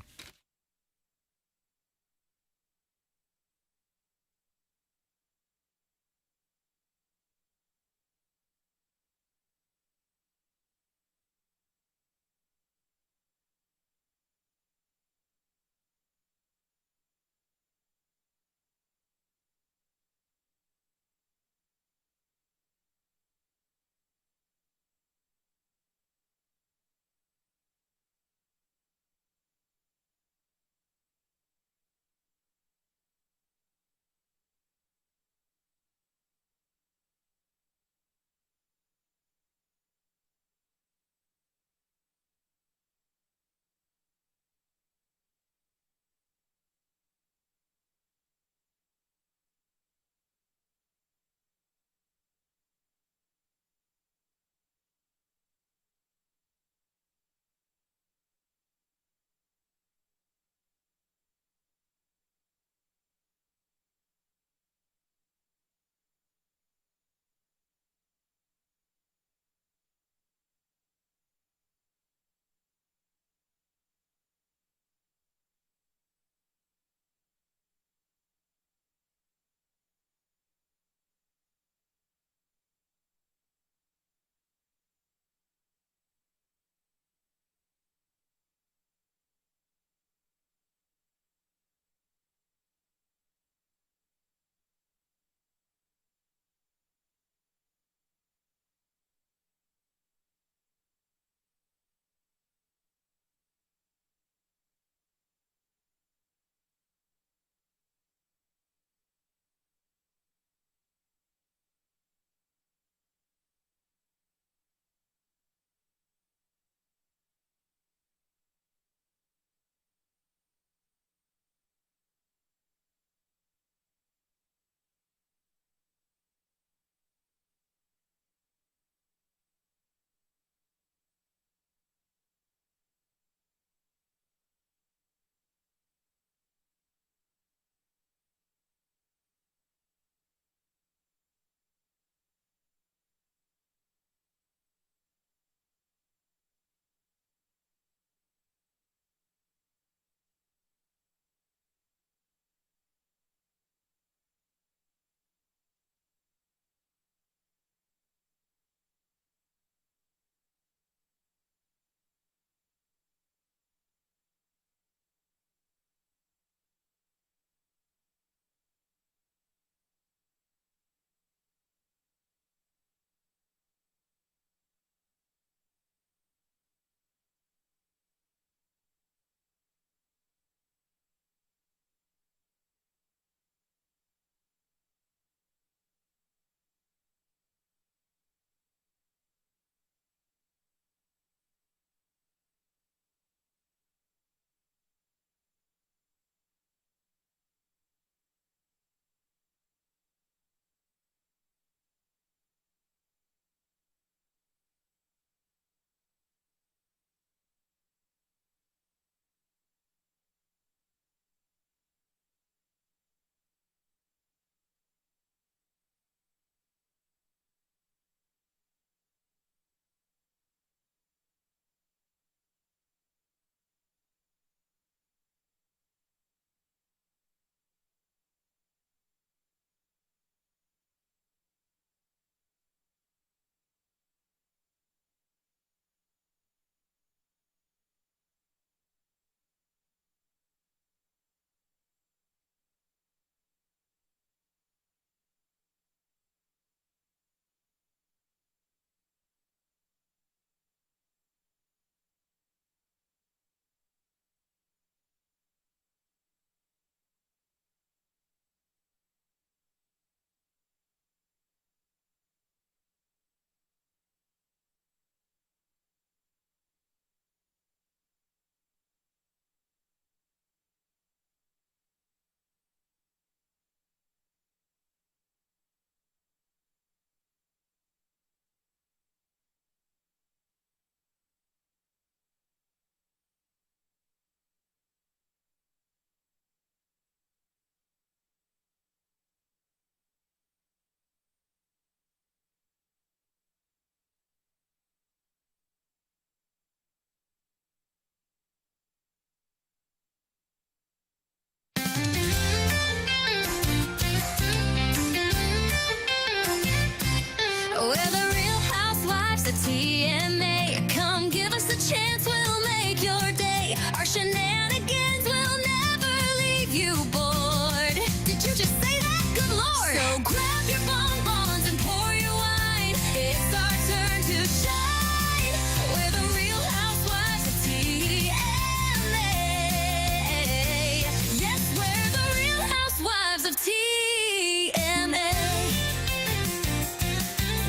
Our shenanigans will never leave you bored. Did you just say that? Good Lord. So grab your bonbons and pour your wine. It's our turn to shine. We're the Real Housewives of TMA. Yes, we're the Real Housewives of TMA.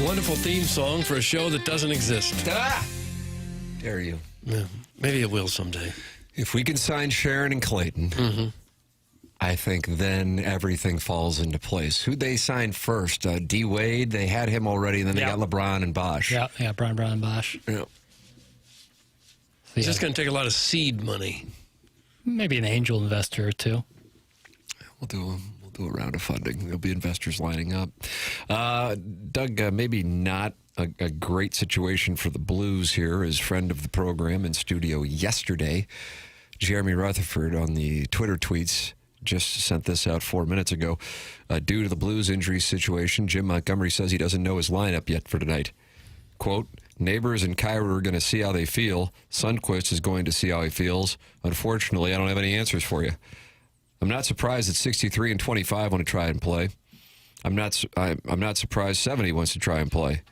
Wonderful theme song for a show that doesn't exist. Ah! Dare you. Yeah, maybe it will someday. If we can sign Sharon and Clayton, I think then everything falls into place. Who'd they sign first? D. Wade, they had him already, and then they got LeBron and Bosch. Yeah, Brown and Bosch. Yeah. It's just going to take a lot of seed money. Maybe an angel investor or two. We'll do a round of funding. There'll be investors lining up. Doug, maybe not a great situation for the Blues here. As friend of the program in studio yesterday, Jeremy Rutherford on the Twitter tweets just sent this out 4 minutes ago. Due to the Blues injury situation, Jim Montgomery says he doesn't know his lineup yet for tonight. Quote, Neighbors and Kyra are going to see how they feel. Sundquist is going to see how he feels. Unfortunately, I don't have any answers for you. I'm not surprised that 63 and 25 want to try and play. I'm not surprised 70 wants to try and play.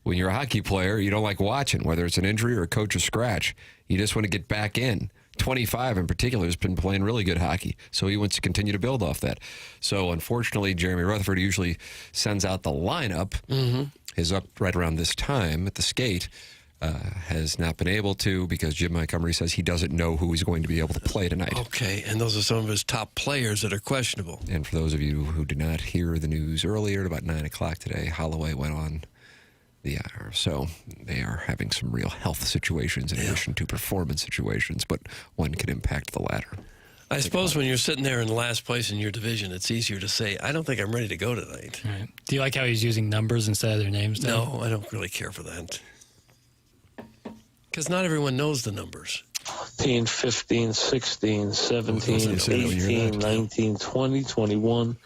When you're a hockey player, you don't like watching, whether it's an injury or a coach's scratch. You just want to get back in. 25 in particular has been playing really good hockey, so he wants to continue to build off that. So unfortunately, Jeremy Rutherford usually sends out the lineup. Is up right around this time at the skate. Has not been able to because Jim Montgomery says he doesn't know who he's going to be able to play tonight. Okay, and those are some of his top players that are questionable. And for those of you who did not hear the news earlier, at about 9 o'clock today, Holloway went on the IR. So they are having some real health situations in addition to performance situations, but one can impact the latter. I suppose when you're sitting there in last place in your division, it's easier to say, I don't think I'm ready to go tonight. Right. Do you like how he's using numbers instead of their names? No, I don't really care for that. Because not everyone knows the numbers. 15, 15, 16, 17, 18, 19, 20, 21.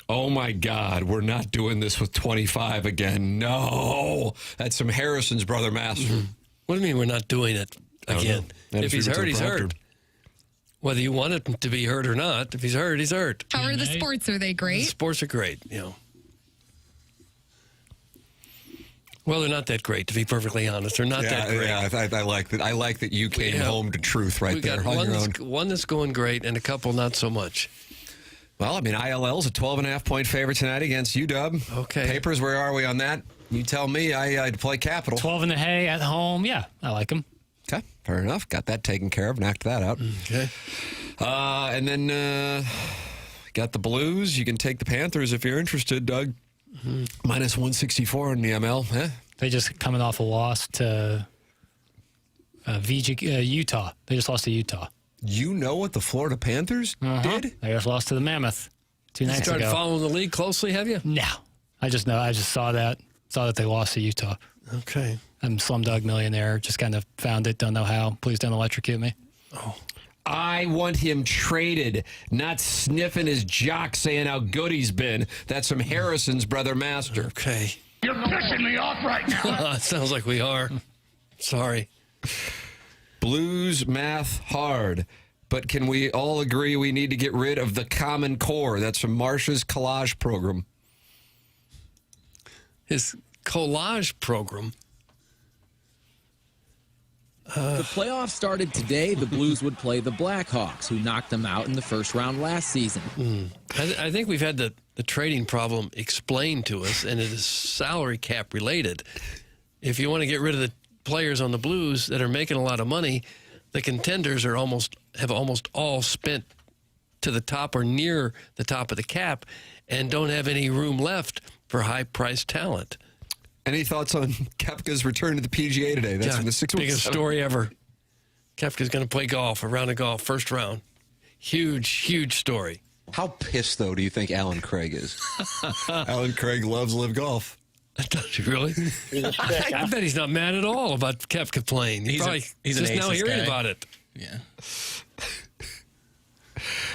Oh, my God. We're not doing this with 25 again. No. That's some Harrison's brother master. What do you mean we're not doing it again? If he's hurt, he's hurt. Whether you want him to be hurt or not, if he's hurt, he's hurt. How are the sports? Are they great? The sports are great, you know. Well, they're not that great, to be perfectly honest. They're not that great. Yeah, I like that. I like that you came home to truth right there on your own. One that's going great and a couple not so much. Well, I mean, ILL's a 12.5-point favorite tonight against UW. Okay. Papers, where are we on that? You tell me. I'd play Capital. 12 in the hay at home. Yeah, I like them. Okay, fair enough. Got that taken care of. Knocked that out. Okay. And then got the Blues. You can take the Panthers if you're interested, Doug. Minus 164 in the ML. They just coming off a loss to Utah. They just lost to Utah. You know what the Florida Panthers did? They just lost to the Mammoth 2 nights ago. You started following the league closely, have you? No. I just know. I just saw that they lost to Utah. Okay. I'm Slumdog Millionaire. Just kind of found it. Don't know how. Please don't electrocute me. Oh. I want him traded, not sniffing his jock saying how good he's been. That's from Harrison's brother master. Okay. You're pissing me off right now. Sounds like we are. Sorry. Blues math hard. But can we all agree we need to get rid of the Common Core? That's from Marsh's collage program. His collage program? The playoffs started today. The Blues would play the Blackhawks, who knocked them out in the first round last season. I think we've had the trading problem explained to us, and it is salary cap related. If you want to get rid of the players on the Blues that are making a lot of money, the contenders have almost all spent to the top or near the top of the cap and don't have any room left for high-priced talent. Any thoughts on Koepka's return to the PGA today? That's from the 617. Biggest story ever. Koepka's going to play golf, a round of golf, first round. Huge story. How pissed, though, do you think Alan Craig is? Alan Craig loves LIV Golf. Does he really? I bet he's not mad at all about Koepka playing. He's just now hearing about it. Yeah.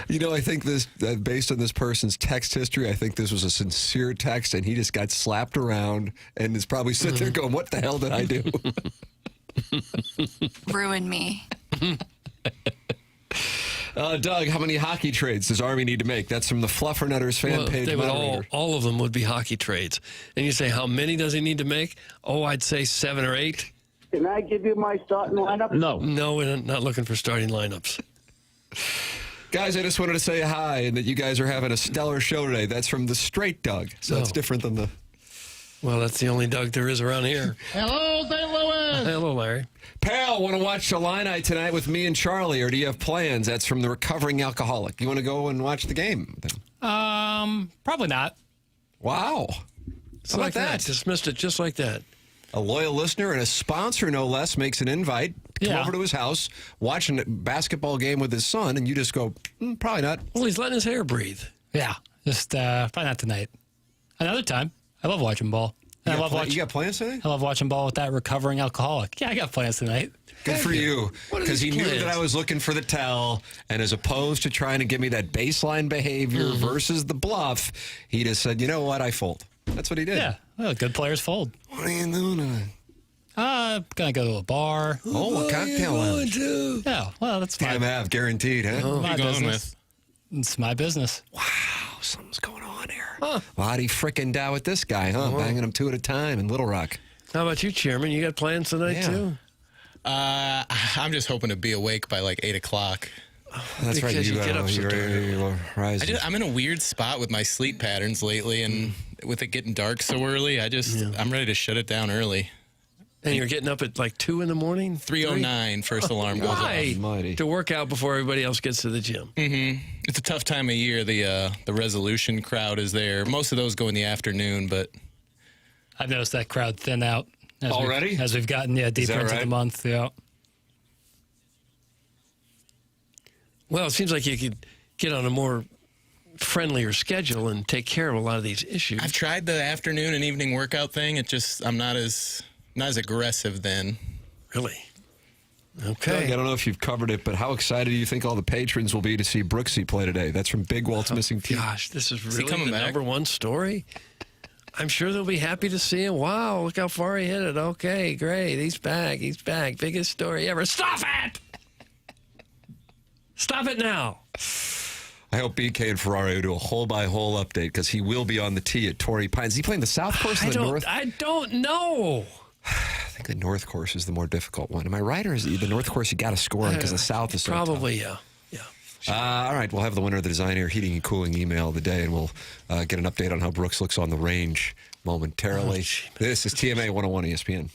You know, I think this, based on this person's text history, I think this was a sincere text, and he just got slapped around and is probably sitting there going, what the hell did I do? Ruin me. Doug, how many hockey trades does Army need to make? That's from the Fluffernutters fan page. They would all of them would be hockey trades. And you say, how many does he need to make? Oh, I'd say 7 or 8. Can I give you my starting lineup? No, we're not looking for starting lineups. Guys, I just wanted to say hi and that you guys are having a stellar show today. That's from the straight Doug. So it's different than the... Well, that's the only Doug there is around here. Hello, St. Louis. Hello, Larry. Pal, want to watch the Illini tonight with me and Charlie, or do you have plans? That's from the recovering alcoholic. You want to go and watch the game? Probably not. Wow. How about that? Dismissed it just like that. A loyal listener and a sponsor, no less, makes an invite. Come over to his house, watching a basketball game with his son, and you just go, probably not. Well, he's letting his hair breathe. Yeah, just probably not tonight. Another time. I love watching ball. You got plans tonight? I love watching ball with that recovering alcoholic. Yeah, I got plans tonight. Good for you. Because he knew that I was looking for the tell, and as opposed to trying to give me that baseline behavior versus the bluff, he just said, you know what, I fold. That's what he did. Yeah, well, good players fold. What are you doing tonight? Gonna go to a bar. Oh, a cocktail lounge. Yeah, well, that's fine. TMF, guaranteed, huh? My business. It's my business. Wow, something's going on here. Huh. Well, how'd he frickin' die with this guy, huh? Banging them 2 at a time in Little Rock. How about you, Chairman? You got plans tonight, too? I'm just hoping to be awake by like 8 o'clock. That's right. You get up so early. I'm in a weird spot with my sleep patterns lately, and with it getting dark so early, I'm ready to shut it down early. And you're getting up at like 2 in the morning? 3:09, first alarm goes off. Why? To work out before everybody else gets to the gym. Mm-hmm. It's a tough time of year. The resolution crowd is there. Most of those go in the afternoon, but I've noticed that crowd thin out. Already? As we've gotten deeper into the month, yeah. Well, it seems like you could get on a more friendlier schedule and take care of a lot of these issues. I've tried the afternoon and evening workout thing. I'm not as aggressive then. Really? Okay. Doug, I don't know if you've covered it, but how excited do you think all the patrons will be to see Brooksy play today? That's from Big Walt's Missing Teeth. Gosh, this is really the number one story. I'm sure they'll be happy to see him. Wow, look how far he hit it. Okay, great. He's back. He's back. Biggest story ever. Stop it! Stop it now. I hope BK and Ferrari will do a hole-by-hole update because he will be on the tee at Torrey Pines. Is he playing the South course or the North? I don't know. I think the North course is the more difficult one. Am I right, or is the North course you got to score on because the South is so probably tough? Yeah. All right, we'll have the winner of the Design Air Heating and Cooling email of the day, and we'll get an update on how Brooks looks on the range momentarily. This is TMA 101 ESPN.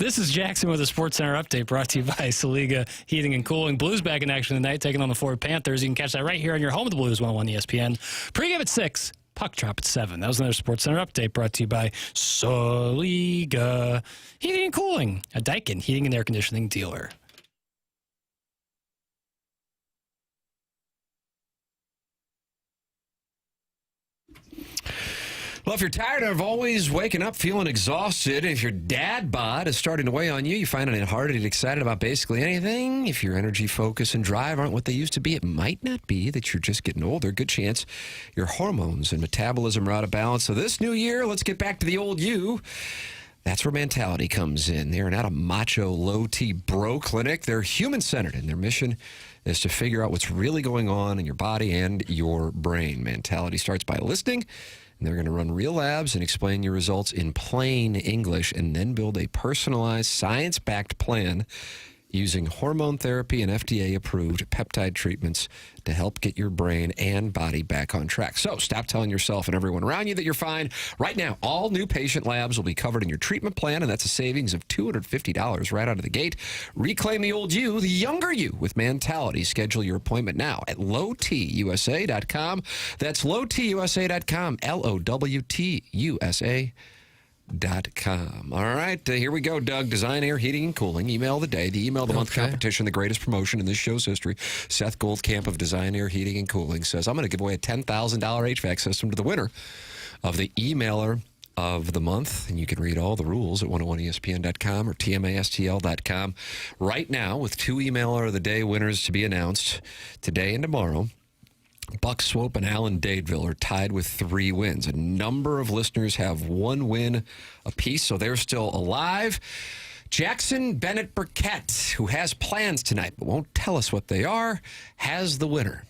This is Jackson with a Sports Center update brought to you by Saliga Heating and Cooling. Blues back in action tonight, taking on the Florida Panthers. You can catch that right here on your home of the Blues, 101 ESPN. Pre-game at 6, puck drop at 7. That was another Sports Center update brought to you by Saliga Heating and Cooling, a Daikin heating and air conditioning dealer. Well, if you're tired of always waking up feeling exhausted, if your dad bod is starting to weigh on you, you're finding it hard to get excited about basically anything, if your energy, focus, and drive aren't what they used to be, it might not be that you're just getting older. Good chance your hormones and metabolism are out of balance. So this new year, let's get back to the old you. That's where Mentality comes in. They're not a macho, low-T bro clinic. They're human-centered, and their mission is to figure out what's really going on in your body and your brain. Mentality starts by listening, and they're going to run real labs and explain your results in plain English and then build a personalized, science-backed plan using hormone therapy and FDA-approved peptide treatments to help get your brain and body back on track. So stop telling yourself and everyone around you that you're fine. Right now, all new patient labs will be covered in your treatment plan, and that's a savings of $250 right out of the gate. Reclaim the old you, the younger you, with Mentality. Schedule your appointment now at lowtusa.com. That's lowtusa.com, LOWTUSA.com. All right, here we go, Doug. Design Air Heating and Cooling. Email of the day, the email of the month competition, the greatest promotion in this show's history. Seth Goldcamp of Design Air Heating and Cooling says, I'm going to give away a $10,000 HVAC system to the winner of the emailer of the month. And you can read all the rules at 101ESPN.com or TMASTL.com right now, with 2 emailer of the day winners to be announced today and tomorrow. Buck Swope and Alan Dadeville are tied with 3 wins. A number of listeners have 1 win apiece, so they're still alive. Jackson Burkett, who has plans tonight but won't tell us what they are, has the winner.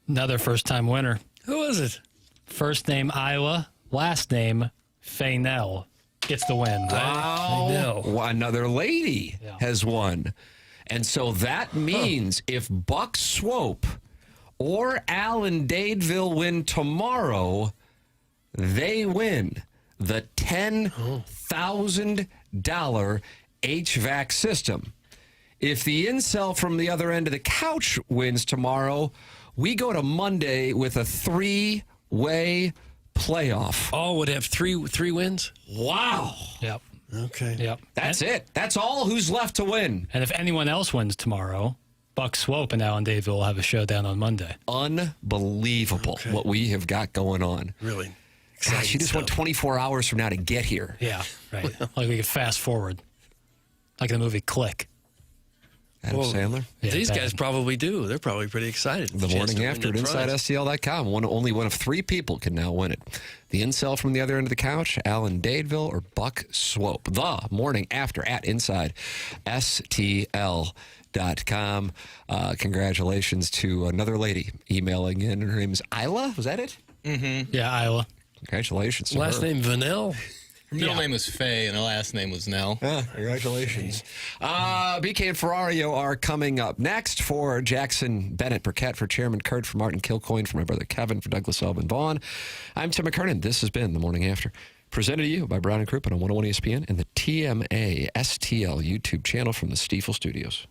Another first-time winner. Who is it? First name Isla, last name Faynell. Gets the win. Wow. Another lady has won. And so that means if Buck Swope or Alan Dadeville win tomorrow, they win the $10,000 HVAC system. If the incel from the other end of the couch wins tomorrow, we go to Monday with a 3-way playoff. Oh, would have three wins? Wow. Yep. Okay. Yep. That's it. That's all who's left to win. And if anyone else wins tomorrow, Buck Swope and Alan Dadeville will have a showdown on Monday. Unbelievable what we have got going on. Really? Gosh, you just want 24 hours from now to get here. Yeah, right. Like we could fast forward. Like in the movie Click. Adam Sandler? Yeah, these guys probably do. They're probably pretty excited. The morning after at InsideSTL.com. Only one of 3 people can now win it. The incel from the other end of the couch, Alan Dadeville, or Buck Swope. The morning after at InsideSTL.com. Congratulations to another lady emailing in. Her name is Isla. Was that it? Mm-hmm. Yeah, Isla. Congratulations to Last her. name Vanell. Her middle name was Faye, and her last name was Nell. Yeah, congratulations. BK and Ferrario are coming up next. For Jackson Burkett, for Chairman Kurt, for Martin Kilcoyne, for my brother Kevin, for Douglas Elvin Vaughn. I'm Tim McKernan. This has been The Morning After, presented to you by Brown and Crouppen on 101 ESPN and the TMA STL YouTube channel from the Stiefel Studios.